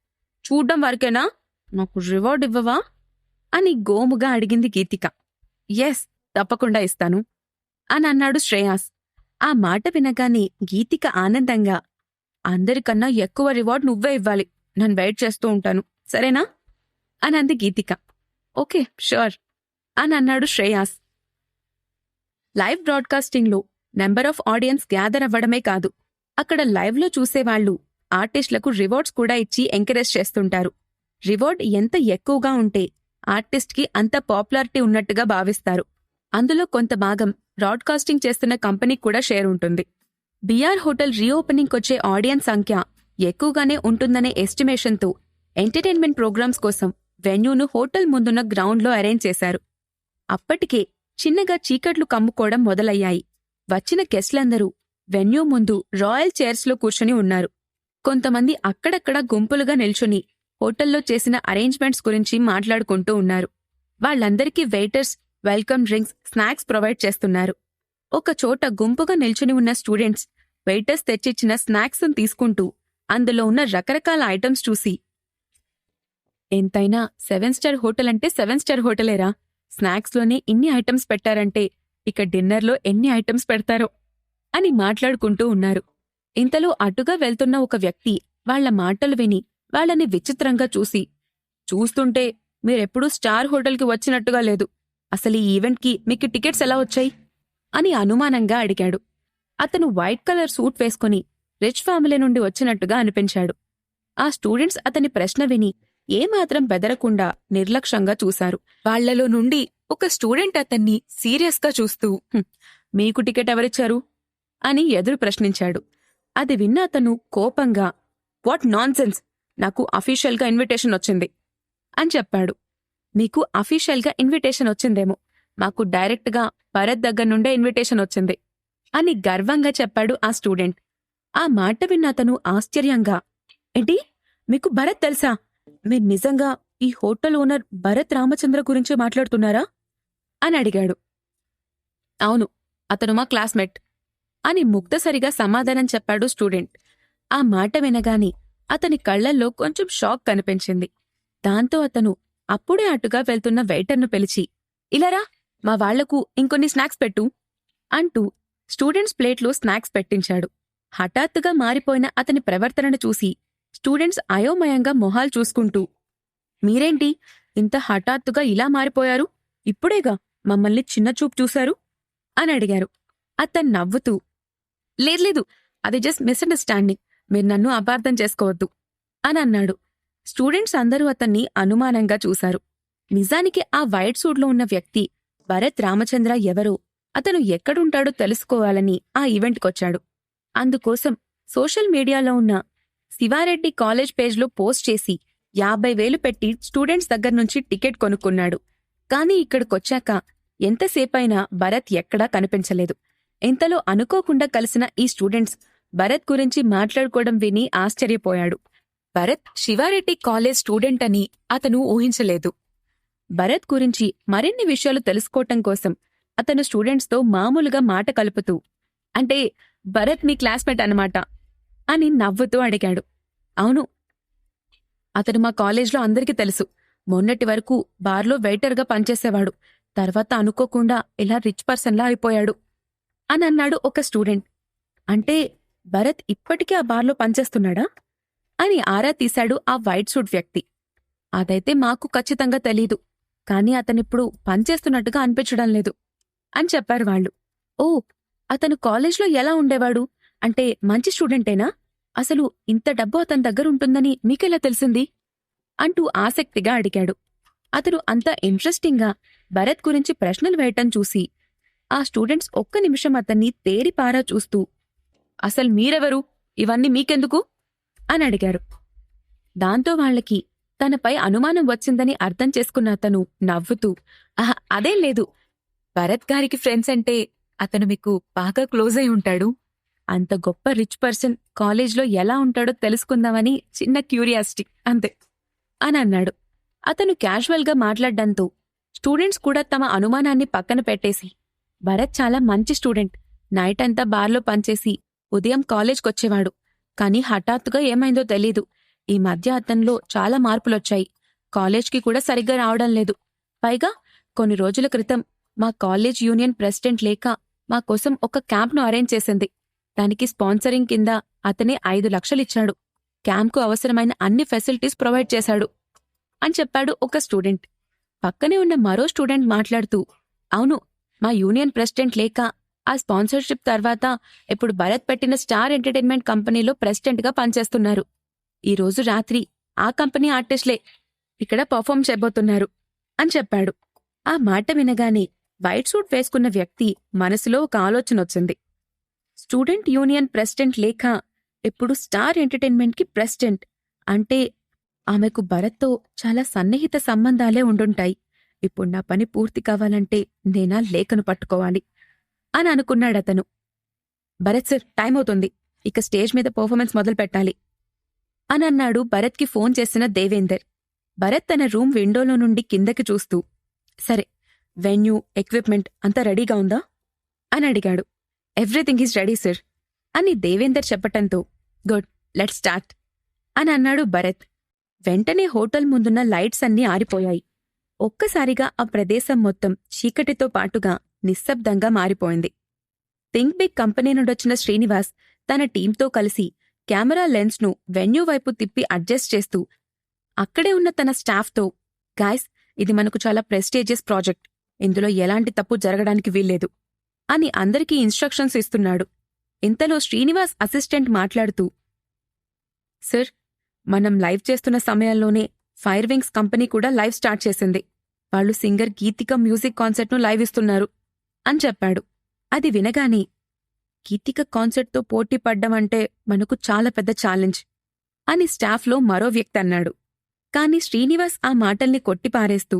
చూడ్డం వరకేనా, నాకు రివార్డ్ ఇవ్వవా అని గోముగా అడిగింది గీతిక. ఎస్, తప్పకుండా ఇస్తాను అని అన్నాడు శ్రేయాస్. ఆ మాట వినగానే గీతిక ఆనందంగా అందరికన్నా ఎక్కువ రివార్డ్ నువ్వే ఇవ్వాలి, నేను వెయిట్ చేస్తూ ఉంటాను, సరేనా అని అంది గీతిక. ఓకే ష్యూర్ అని అన్నాడు శ్రేయాస్. లైవ్ బ్రాడ్కాస్టింగ్లో నెంబర్ ఆఫ్ ఆడియన్స్ గ్యాదర్ అవ్వడమే కాదు, అక్కడ లైవ్లో చూసేవాళ్లు ఆర్టిస్టులకు రివార్డ్స్ కూడా ఇచ్చి ఎంకరేజ్ చేస్తుంటారు. రివార్డ్ ఎంత ఎక్కువగా ఉంటే ఆర్టిస్ట్కి అంత పాపులారిటీ ఉన్నట్టుగా భావిస్తారు. అందులో కొంత భాగం బ్రాడ్కాస్టింగ్ చేస్తున్న కంపెనీకి కూడా షేర్ ఉంటుంది. బిఆర్ హోటల్ రీఓపెనింగ్కొచ్చే ఆడియన్స్ సంఖ్య ఎక్కువగానే ఉంటుందనే ఎస్టిమేషన్తో ఎంటర్టైన్మెంట్ ప్రోగ్రామ్స్ కోసం వెన్యూను హోటల్ ముందున్న గ్రౌండ్లో అరేంజ్ చేశారు. అప్పటికే చిన్నగా చీకట్లు కమ్ముకోవడం మొదలయ్యాయి. వచ్చిన గెస్ట్లందరూ వెన్యూ ముందు రాయల్ చైర్స్లో కూర్చుని ఉన్నారు. కొంతమంది అక్కడక్కడ గుంపులుగా నిల్చుని హోటల్లో చేసిన అరేంజ్మెంట్స్ గురించి మాట్లాడుకుంటూ ఉన్నారు. వాళ్ళందరికీ waiters welcome drinks, snacks provide చేస్తున్నారు. ఒక చోట గుంపుగా నిల్చుని ఉన్న స్టూడెంట్స్ వెయిటర్స్ తెచ్చిచ్చిన స్నాక్స్ను తీసుకుంటూ అందులో ఉన్న రకరకాల ఐటమ్స్ చూసి, ఎంతైనా 7 స్టార్ హోటల్ అంటే 7 స్టార్ హోటలేరా, స్నాక్స్లోనే ఇన్ని ఐటమ్స్ పెట్టారంటే ఇక డిన్నర్లో ఎన్ని ఐటమ్స్ పెడతారో అని మాట్లాడుకుంటూ ఉన్నారు. ఇంతలో అటుగా వెళ్తున్న ఒక వ్యక్తి వాళ్ల మాటలు విని వాళ్ళని విచిత్రంగా చూసి, చూస్తుంటే మీరెప్పుడూ స్టార్ హోటల్కి వచ్చినట్టుగా లేదు, అసలు ఈ ఈవెంట్కి మీకు టికెట్స్ ఎలా వచ్చాయి అని అనుమానంగా అడిగాడు. అతను వైట్ కలర్ సూట్ వేసుకుని రిచ్ ఫ్యామిలీ నుండి వచ్చినట్టుగా అనిపించాడు. ఆ స్టూడెంట్స్ అతని ప్రశ్న విని ఏమాత్రం బెదరకుండా నిర్లక్ష్యంగా చూశారు. వాళ్లలో నుండి ఒక స్టూడెంట్ అతన్ని సీరియస్గా చూస్తూ, మీకు టికెట్ ఎవరిచ్చారు అని ఎదురు ప్రశ్నించాడు. అది విన్న అతను కోపంగా, వాట్ నాన్సెన్స్, నాకు అఫీషియల్గా ఇన్విటేషన్ వచ్చింది అని చెప్పాడు. మీకు అఫీషియల్గా ఇన్విటేషన్ వచ్చిందేమో, మాకు డైరెక్ట్గా భరత్ దగ్గర నుండే ఇన్విటేషన్ వచ్చింది అని గర్వంగా చెప్పాడు ఆ స్టూడెంట్. ఆ మాట విన్న అతను ఆశ్చర్యంగా, ఏంటి, మీకు భరత్ తెలుసా? మీరు నిజంగా ఈ హోటల్ ఓనర్ భరత్ రామచంద్ర గురించి మాట్లాడుతున్నారా అని అడిగాడు. అవును, అతను మా క్లాస్మేట్ అని ముక్తసరిగా సమాధానం చెప్పాడు స్టూడెంట్. ఆ మాట వినగాని అతని కళ్లల్లో కొంచెం షాక్ కనిపించింది. దాంతో అతను అప్పుడే అటుగా వెళ్తున్న వెయిటర్ను పిలిచి, ఇలారా, మా వాళ్లకు ఇంకొన్ని స్నాక్స్ పెట్టు అంటూ స్టూడెంట్స్ ప్లేట్లో స్నాక్స్ పెట్టించాడు. హఠాత్తుగా మారిపోయిన అతని ప్రవర్తనను చూసి స్టూడెంట్స్ అయోమయంగా మొహాలు చూసుకుంటూ, మీరేంటి ఇంత హఠాత్తుగా ఇలా మారిపోయారు, ఇప్పుడేగా మమ్మల్ని చిన్నచూపు చూశారు అని అడిగారు. అతను నవ్వుతూ, లేదు, అది జస్ట్ మిస్అండర్స్టాండింగ్, మీరు నన్ను అపార్థం చేసుకోవద్దు అని అన్నాడు. స్టూడెంట్స్ అందరూ అతన్ని అనుమానంగా చూశారు. నిజానికి ఆ వైట్ సూట్లో ఉన్న వ్యక్తి భరత్ రామచంద్ర ఎవరో, అతను ఎక్కడుంటాడో తెలుసుకోవాలని ఆ ఈవెంట్కొచ్చాడు. అందుకోసం సోషల్ మీడియాలో ఉన్న శివారెడ్డి కాలేజ్ పేజ్లో పోస్ట్ చేసి 50,000 పెట్టి స్టూడెంట్స్ దగ్గర్నుంచి టికెట్ కొనుక్కున్నాడు. కాని ఇక్కడికొచ్చాక ఎంతసేపైనా భరత్ ఎక్కడా కనిపించలేదు. ఇంతలో అనుకోకుండా కలిసిన ఈ స్టూడెంట్స్ భరత్ గురించి మాట్లాడుకోవడం విని ఆశ్చర్యపోయాడు. భరత్ శివారెడ్డి కాలేజ్ స్టూడెంట్ అని అతను ఊహించలేదు. భరత్ గురించి మరిన్ని విషయాలు తెలుసుకోవటం కోసం అతను స్టూడెంట్స్తో మామూలుగా మాట కలుపుతూ, అంటే భరత్ మీ క్లాస్మేట్ అన్నమాట అని నవ్వుతూ అడిగాడు. అవును, అతను మా కాలేజ్లో అందరికీ తెలుసు. మొన్నటి వరకు బార్లో వెయిటర్గా పనిచేసేవాడు. తర్వాత అనుకోకుండా ఇలా రిచ్ పర్సన్లా అయిపోయాడు అని అన్నాడు ఒక స్టూడెంట్. అంటే భరత్ ఇప్పటికీ ఆ బార్లో పనిచేస్తున్నాడా అని ఆరా తీశాడు ఆ వైట్ సూట్ వ్యక్తి. అదైతే మాకు ఖచ్చితంగా తెలీదు, కాని అతనిప్పుడు పనిచేస్తున్నట్టుగా అనిపించడం లేదు అని చెప్పారు వాళ్ళు. ఓ, అతను కాలేజ్లో ఎలా ఉండేవాడు, అంటే మంచి స్టూడెంటేనా? అసలు ఇంత డబ్బు అతని దగ్గర ఉంటుందని మీకెలా తెలిసింది అంటూ ఆసక్తిగా అడిగాడు. అతను అంత ఇంట్రెస్టింగ్గా భరత్ గురించి ప్రశ్నలు వేయటం చూసి ఆ స్టూడెంట్స్ ఒక్క నిమిషం అతన్ని తేరిపారా చూస్తూ, అసలు మీరెవరు, ఇవన్నీ మీకెందుకు అని అడిగారు. దాంతో వాళ్లకి తనపై అనుమానం వచ్చిందని అర్థం చేసుకున్న అతను నవ్వుతూ, అదేం లేదు, భరత్ గారికి ఫ్రెండ్స్ అంటే అతను మీకు బాగా క్లోజ్ అయి ఉంటాడు. అంత గొప్ప రిచ్ పర్సన్ కాలేజ్లో ఎలా ఉంటాడో తెలుసుకుందామని చిన్న క్యూరియాసిటీ అంతే అని అన్నాడు. అతను క్యాజువల్గా మాట్లాడ్డంతో స్టూడెంట్స్ కూడా తమ అనుమానాన్ని పక్కన పెట్టేసి, భరత్ చాలా మంచి స్టూడెంట్, నైట్ అంతా బార్లో పనిచేసి ఉదయం కాలేజ్కొచ్చేవాడు. కాని హఠాత్తుగా ఏమైందో తెలీదు, ఈ మధ్య అతనిలో చాలా మార్పులొచ్చాయి. కాలేజ్కి కూడా సరిగ్గా రావడం లేదు. పైగా కొన్ని రోజుల క్రితం మా కాలేజ్ యూనియన్ ప్రెసిడెంట్ లేక మా కోసం ఒక క్యాంప్ను అరేంజ్ చేసింది. దానికి స్పాన్సరింగ్ కింద అతనే 5 లక్షలిచ్చాడు. క్యాంప్కు అవసరమైన అన్ని ఫెసిలిటీస్ ప్రొవైడ్ చేశాడు అని చెప్పాడు ఒక స్టూడెంట్. పక్కనే ఉన్న మరో స్టూడెంట్ మాట్లాడుతూ, అవును, మా యూనియన్ ప్రెసిడెంట్ లేక ఆ స్పాన్సర్షిప్ తర్వాత ఇప్పుడు భరత్ పెట్టిన స్టార్ ఎంటర్టైన్మెంట్ కంపెనీలో ప్రెసిడెంట్గా పనిచేస్తున్నారు. ఈరోజు రాత్రి ఆ కంపెనీ ఆర్టిస్టులే ఇక్కడ పర్ఫార్మ్ చేయబోతున్నారు అని చెప్పాడు. ఆ మాట వినగానే వైట్ సూట్ వేసుకున్న వ్యక్తి మనసులో ఒక ఆలోచనొచ్చింది. స్టూడెంట్ యూనియన్ ప్రెసిడెంట్ లేక ఇప్పుడు స్టార్ ఎంటర్టైన్మెంట్కి ప్రెసిడెంట్ అంటే ఆమెకు భరత్తో చాలా సన్నిహిత సంబంధాలే ఉండుంటాయి. ఇప్పుడు నా పని పూర్తి కావాలంటే నేనా లేఖను పట్టుకోవాలి అని అనుకున్నాడతను. భరత్ సార్, టైం అవుతుంది, ఇక స్టేజ్ మీద పర్ఫార్మెన్స్ మొదలు పెట్టాలి అని అన్నాడు భరత్కి ఫోన్ చేసిన దేవేందర్. భరత్ తన రూమ్ విండోలో నుండి కిందకి చూస్తూ, సరే, వెన్యూ, ఎక్విప్మెంట్ అంతా రెడీగా ఉందా అని అడిగాడు. ఎవ్రీథింగ్ ఈజ్ రెడీ సార్ అని దేవేందర్ చెప్పటంతో గుడ్, లెట్స్ స్టార్ట్ అని అన్నాడు భరత్. వెంటనే హోటల్ ముందున్న లైట్స్ అన్నీ ఆరిపోయాయి. ఒక్కసారిగా ఆ ప్రదేశం మొత్తం చీకటితో పాటుగా నిశ్శబ్దంగా మారిపోయింది. థింక్ బిగ్ కంపెనీ నుండొచ్చిన శ్రీనివాస్ తన టీంతో కలిసి కెమెరా లెన్స్ను వెన్యూ వైపు తిప్పి అడ్జస్ట్ చేస్తూ అక్కడే ఉన్న తన స్టాఫ్తో, గాయ్స్, ఇది మనకు చాలా ప్రెస్టీజియస్ ప్రాజెక్ట్, ఇందులో ఎలాంటి తప్పు జరగడానికి వీల్లేదు అని అందరికీ ఇన్స్ట్రక్షన్స్ ఇస్తున్నాడు. ఇంతలో శ్రీనివాస్ అసిస్టెంట్ మాట్లాడుతూ, సార్, మనం లైవ్ చేస్తున్న సమయంలోనే ఫైర్ వింగ్స్ కంపెనీ కూడా లైవ్ స్టార్ట్ చేసింది. వాళ్ళు సింగర్ గీతిక మ్యూజిక్ కాన్సర్ట్ను లైవ్ ఇస్తున్నారు అని చెప్పాడు. అది వినగానే, గీతిక కాన్సర్ట్తో పోటీ పడ్డం అంటే మనకు చాలా పెద్ద ఛాలెంజ్ అని స్టాఫ్లో మరో వ్యక్తి అన్నాడు. కాని శ్రీనివాస్ ఆ మాటల్ని కొట్టిపారేస్తూ,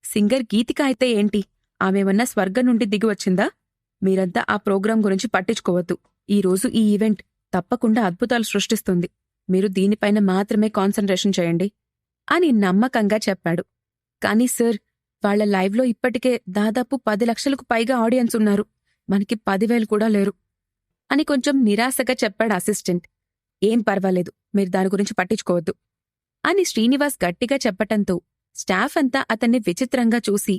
సింగర్ గీతిక అయితే ఏంటి, ఆమెమన్నా స్వర్గం నుండి దిగివచ్చిందా? మీరంతా ఆ ప్రోగ్రాం గురించి పట్టించుకోవద్దు. ఈరోజు ఈ ఈవెంట్ తప్పకుండా అద్భుతాలు సృష్టిస్తుంది. మీరు దీనిపైన మాత్రమే కాన్సంట్రేషన్ చేయండి అని నమ్మకంగా చెప్పాడు. కానీ సార్, వాళ్ల లైవ్లో ఇప్పటికే దాదాపు 10 లక్షలకు పైగా ఆడియన్స్ ఉన్నారు. మనకి 10,000 కూడా లేరు అని కొంచెం నిరాశగా చెప్పాడు అసిస్టెంట్. ఏం పర్వాలేదు, మీరు దాని గురించి పట్టించుకోవద్దు అని శ్రీనివాస్ గట్టిగా చెప్పటంతో స్టాఫ్ అంతా అతన్ని విచిత్రంగా చూసి,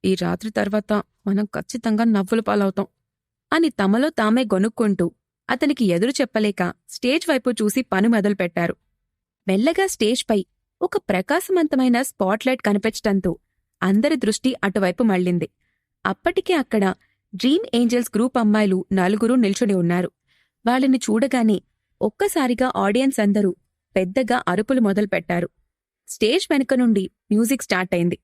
ఈ రాత్రి తర్వాత మనం ఖచ్చితంగా నవ్వుల పాలవుతాం అని తమలో తామే గొనుక్కుంటూ అతనికి ఎదురు చెప్పలేక స్టేజ్ వైపు చూసి పని మొదలుపెట్టారు. మెల్లగా స్టేజ్పై ఒక ప్రకాశవంతమైన స్పాట్లైట్ కనిపించటంతో అందరి దృష్టి అటువైపు మళ్ళింది. అప్పటికే అక్కడ డ్రీమ్ ఏంజల్స్ గ్రూప్ అమ్మాయిలు 4 నిల్చుని ఉన్నారు. వాళ్ళని చూడగానే ఒక్కసారిగా ఆడియన్స్ అందరూ పెద్దగా అరుపులు మొదలుపెట్టారు. స్టేజ్ వెనుక నుండి మ్యూజిక్ స్టార్ట్ అయింది.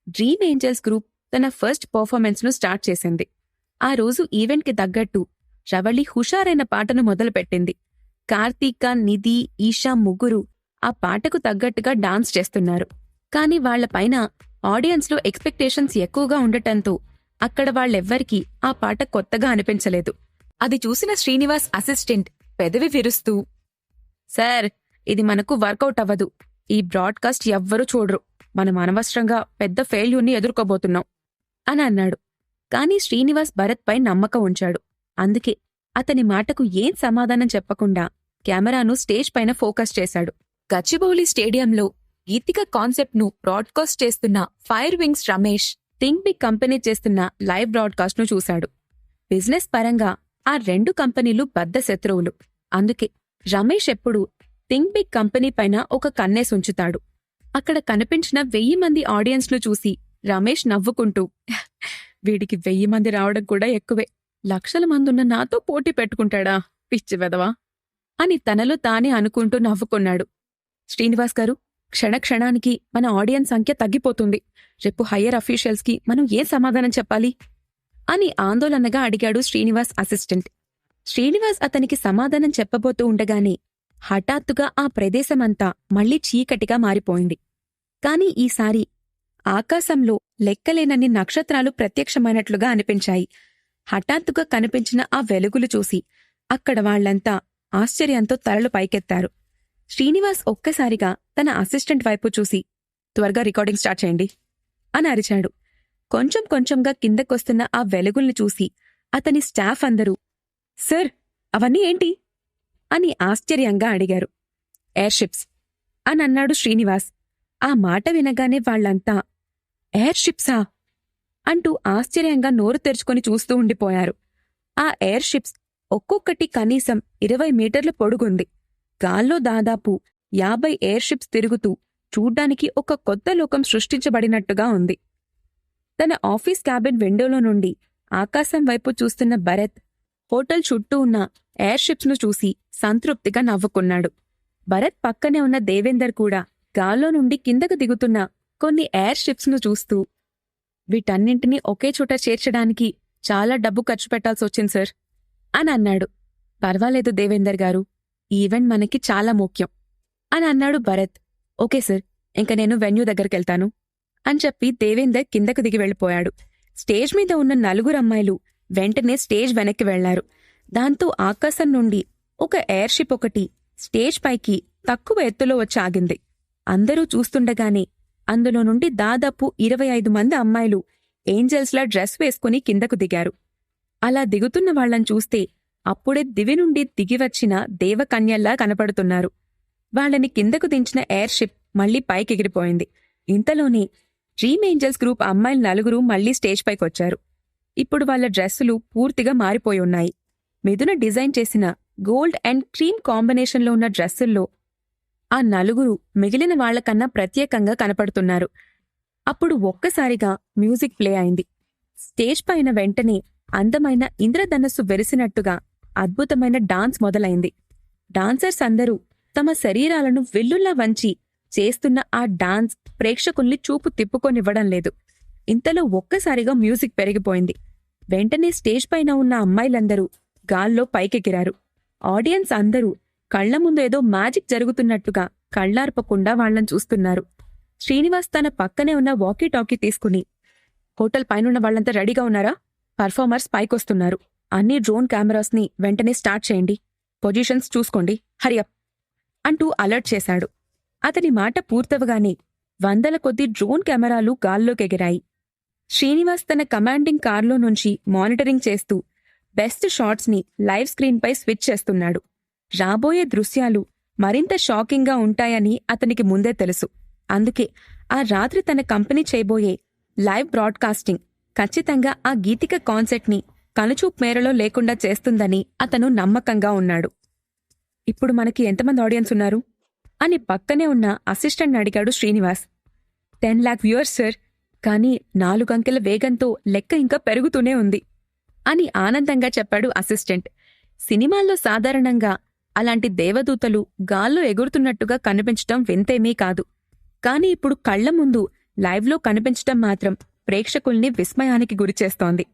డ్రీమ్ ఏంజల్స్ గ్రూప్ తన ఫస్ట్ పర్ఫార్మెన్స్ను స్టార్ట్ చేసింది. ఆ రోజు ఈవెంట్కి తగ్గట్టు రవళి హుషారైన పాటను మొదలుపెట్టింది. కార్తీక, నిధి, ఈషా ముగ్గురు ఆ పాటకు తగ్గట్టుగా డాన్స్ చేస్తున్నారు. కాని వాళ్లపైన ఆడియన్స్లో ఎక్స్పెక్టేషన్స్ ఎక్కువగా ఉండటంతో అక్కడ వాళ్ళెవ్వరికీ ఆ పాట కొత్తగా అనిపించలేదు. అది చూసిన శ్రీనివాస్ అసిస్టెంట్ పెదవి విరుస్తూ, సార్, ఇది మనకు వర్కౌట్ అవ్వదు. ఈ బ్రాడ్కాస్ట్ ఎవ్వరూ చూడరు. మనం అనవసరంగా పెద్ద ఫెయిల్యూర్ని ఎదుర్కోబోతున్నాం అని అన్నాడు. కాని శ్రీనివాస్ భరత్పై నమ్మకం ఉంచాడు. అందుకే అతని మాటకు ఏం సమాధానం చెప్పకుండా కెమెరాను స్టేజ్ పైన ఫోకస్ చేశాడు. గచ్చిబౌలి స్టేడియంలో గీతిక కాన్సెప్ట్ను బ్రాడ్కాస్ట్ చేస్తున్న fire wings Ramesh think big company చేస్తున్న లైవ్ బ్రాడ్కాస్ట్ను చూశాడు. బిజినెస్ పరంగా ఆ 2 కంపెనీలు బద్ధ శత్రువులు. అందుకే రమేష్ ఎప్పుడూ థింక్ బిగ్ కంపెనీ పైన ఒక కన్నేసుంచుతాడు. అక్కడ కనిపించిన 1000 మంది ఆడియన్స్ను చూసి రమేష్ నవ్వుకుంటూ, వీడికి 1000 మంది రావడం కూడా ఎక్కువే, లక్షల మందున్న నాతో పోటీ పెట్టుకుంటాడా, పిచ్చి వెదవా అని తనలో తానే అనుకుంటూ నవ్వుకున్నాడు. శ్రీనివాస్ గారు, క్షణక్షణానికి మన ఆడియన్స్ సంఖ్య తగ్గిపోతుంది. రేపు హయ్యర్ అఫీషియల్స్కి మనం ఏం సమాధానం చెప్పాలి అని ఆందోళనగా అడిగాడు శ్రీనివాస్ అసిస్టెంట్. శ్రీనివాస్ అతనికి సమాధానం చెప్పబోతూ ఉండగానే హఠాత్తుగా ఆ ప్రదేశమంతా మళ్లీ చీకటిగా మారిపోయింది. కాని ఈసారి ఆకాశంలో లెక్కలేనన్ని నక్షత్రాలు ప్రత్యక్షమైనట్లుగా అనిపించాయి. హఠాత్తుగా కనిపించిన ఆ వెలుగులు చూసి అక్కడ వాళ్లంతా ఆశ్చర్యంతో తలలు పైకెత్తారు. శ్రీనివాస్ ఒక్కసారిగా తన అసిస్టెంట్ వైపు చూసి, త్వరగా రికార్డింగ్ స్టార్ట్ చేయండి అని అరిచాడు. కొంచెం కొంచెంగా కిందకొస్తున్న ఆ వెలుగుల్ని చూసి అతని స్టాఫ్ అందరూ, సార్, అవన్నీ ఏంటి అని ఆశ్చర్యంగా అడిగారు. ఎయిర్షిప్స్ అని అన్నాడు శ్రీనివాస్. ఆ మాట వినగానే వాళ్లంతా, ఎయిర్షిప్సా అంటూ ఆశ్చర్యంగా నోరు తెరుచుకొని చూస్తూ ఉండిపోయారు. ఆ ఎయిర్షిప్స్ ఒక్కొక్కటి కనీసం 20 మీటర్ల పొడుగుంది. గాల్లో దాదాపు 50 ఎయిర్షిప్స్ తిరుగుతూ చూడ్డానికి ఒక కొత్త లోకం సృష్టించబడినట్టుగా ఉంది. తన ఆఫీస్ క్యాబిన్ విండోలో నుండి ఆకాశం వైపు చూస్తున్న భరత్ హోటల్ చుట్టూ ఉన్న ఎయిర్షిప్స్ను చూసి సంతృప్తిగా నవ్వుకున్నాడు. భరత్ పక్కనే ఉన్న దేవేందర్ కూడా గాల్లో నుండి కిందకు దిగుతున్న కొన్ని ఎయిర్షిప్స్ను చూస్తూ, వీటన్నింటినీ ఒకే చోట చేర్చడానికి చాలా డబ్బు ఖర్చు పెట్టాల్సొచ్చింది సార్ అని అన్నాడు. పర్వాలేదు దేవేందర్ గారు, ఈ ఈవెంట్ మనకి చాలా ముఖ్యం అని అన్నాడు భరత్. ఓకే సార్, ఇంక నేను వెన్యూ దగ్గరికెళ్తాను అని చెప్పి దేవేందర్ కిందకు దిగి వెళ్ళిపోయాడు. స్టేజ్ మీద ఉన్న 4 అమ్మాయిలు వెంటనే స్టేజ్ వెనక్కి వెళ్లారు. దాంతో ఆకాశం నుండి ఒక ఎయిర్షిప్ ఒకటి స్టేజ్ పైకి తక్కువ ఎత్తులో వచ్చి ఆగింది. అందరూ చూస్తుండగానే అందులో నుండి దాదాపు 25 మంది అమ్మాయిలు ఏంజల్స్లా డ్రెస్ వేసుకుని కిందకు దిగారు. అలా దిగుతున్న వాళ్లను చూస్తే అప్పుడే దివి నుండి దిగివచ్చిన దేవకన్యల్లా కనపడుతున్నారు. వాళ్ళని కిందకు దించిన ఎయిర్షిప్ మళ్లీ పైకెగిరిపోయింది. ఇంతలోనే డ్రీమ్ ఏంజల్స్ గ్రూప్ అమ్మాయిలు 4 మళ్లీ స్టేజ్ పైకొచ్చారు. ఇప్పుడు వాళ్ల డ్రెస్సులు పూర్తిగా మారిపోయి ఉన్నాయి. మిథున డిజైన్ చేసిన గోల్డ్ అండ్ క్రీమ్ కాంబినేషన్లో ఉన్న డ్రెస్సుల్లో ఆ 4 మిగిలిన వాళ్లకన్నా ప్రత్యేకంగా కనపడుతున్నారు. అప్పుడు ఒక్కసారిగా మ్యూజిక్ ప్లే అయింది. స్టేజ్ పైన వెంటనే అందమైన ఇంద్రధనస్సు వెరిసినట్టుగా అద్భుతమైన డాన్స్ మొదలైంది. డాన్సర్స్ అందరూ తమ శరీరాలను విల్లుల్లా వంచి చేస్తున్న ఆ డాన్స్ ప్రేక్షకుల్ని చూపు తిప్పుకొనివ్వడం లేదు. ఇంతలో ఒక్కసారిగా మ్యూజిక్ పెరిగిపోయింది. వెంటనే స్టేజ్ పైన ఉన్న అమ్మాయిలందరూ గాల్లో పైకెగిరారు. ఆడియన్స్ అందరూ కళ్ల ముందు ఏదో మ్యాజిక్ జరుగుతున్నట్టుగా కళ్లార్పకుండా వాళ్లను చూస్తున్నారు. శ్రీనివాస్ తన పక్కనే ఉన్న వాకీ-టాకీ తీసుకుని, హోటల్ పైనున్న వాళ్లంతా రెడీగా ఉన్నారా? పర్ఫార్మర్స్ పైకొస్తున్నారు. అన్ని డ్రోన్ కెమెరాస్ని వెంటనే స్టార్ట్ చేయండి. పొజిషన్స్ చూసుకోండి. హరియప్ అంటూ అలర్ట్ చేశాడు. అతని మాట పూర్తవగానే 100 కొద్దీ డ్రోన్ కెమెరాలు గాల్లోకెగిరాయి. శ్రీనివాస్ తన కమాండింగ్ కార్లో నుంచి మానిటరింగ్ చేస్తూ బెస్ట్ షాట్స్ని లైవ్ స్క్రీన్పై స్విచ్ చేస్తున్నాడు. రాబోయే దృశ్యాలు మరింత షాకింగ్గా ఉంటాయని అతనికి ముందే తెలుసు. అందుకే ఆ రాత్రి తన కంపెనీ చేయబోయే లైవ్ బ్రాడ్కాస్టింగ్ ఖచ్చితంగా ఆ గీతిక కాన్సెప్ట్ని కనుచూపు మేరలో లేకుండా చేస్తుందని అతను నమ్మకంగా ఉన్నాడు. ఇప్పుడు మనకి ఎంతమంది ఆడియన్స్ ఉన్నారు అని పక్కనే ఉన్న అసిస్టెంట్ని అడిగాడు శ్రీనివాస్. 10 lakh వ్యూవర్స్ సార్, కానీ 4 అంకెల వేగంతో లెక్క ఇంకా పెరుగుతూనే ఉంది అని ఆనందంగా చెప్పాడు అసిస్టెంట్. సినిమాల్లో సాధారణంగా అలాంటి దేవదూతలు గాల్లో ఎగురుతున్నట్టుగా కనిపించటం వింతేమీ కాదు. కాని ఇప్పుడు కళ్ల ముందు లైవ్లో కనిపించటం మాత్రం ప్రేక్షకుల్ని విస్మయానికి గురిచేస్తోంది.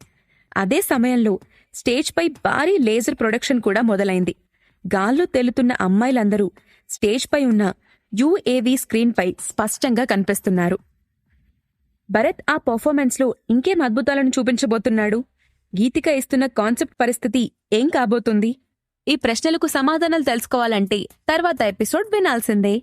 అదే సమయంలో స్టేజ్పై భారీ లేజర్ ప్రొడక్షన్ కూడా మొదలైంది. గాల్లో తేలుతున్న అమ్మాయిలందరూ స్టేజ్పై ఉన్న యుఏవీ స్క్రీన్పై స్పష్టంగా కనిపిస్తున్నారు. భరత్ ఆ పర్ఫార్మెన్స్లో ఇంకేం అద్భుతాలను చూపించబోతున్నాడు? గీతిక ఇస్తున్న కాన్సెప్ట్ పరిస్థితి ఏం కాబోతుంది? ఈ ప్రశ్నలకు సమాధానాలు తెలుసుకోవాలంటే తర్వాత ఎపిసోడ్ వినాల్సిందే.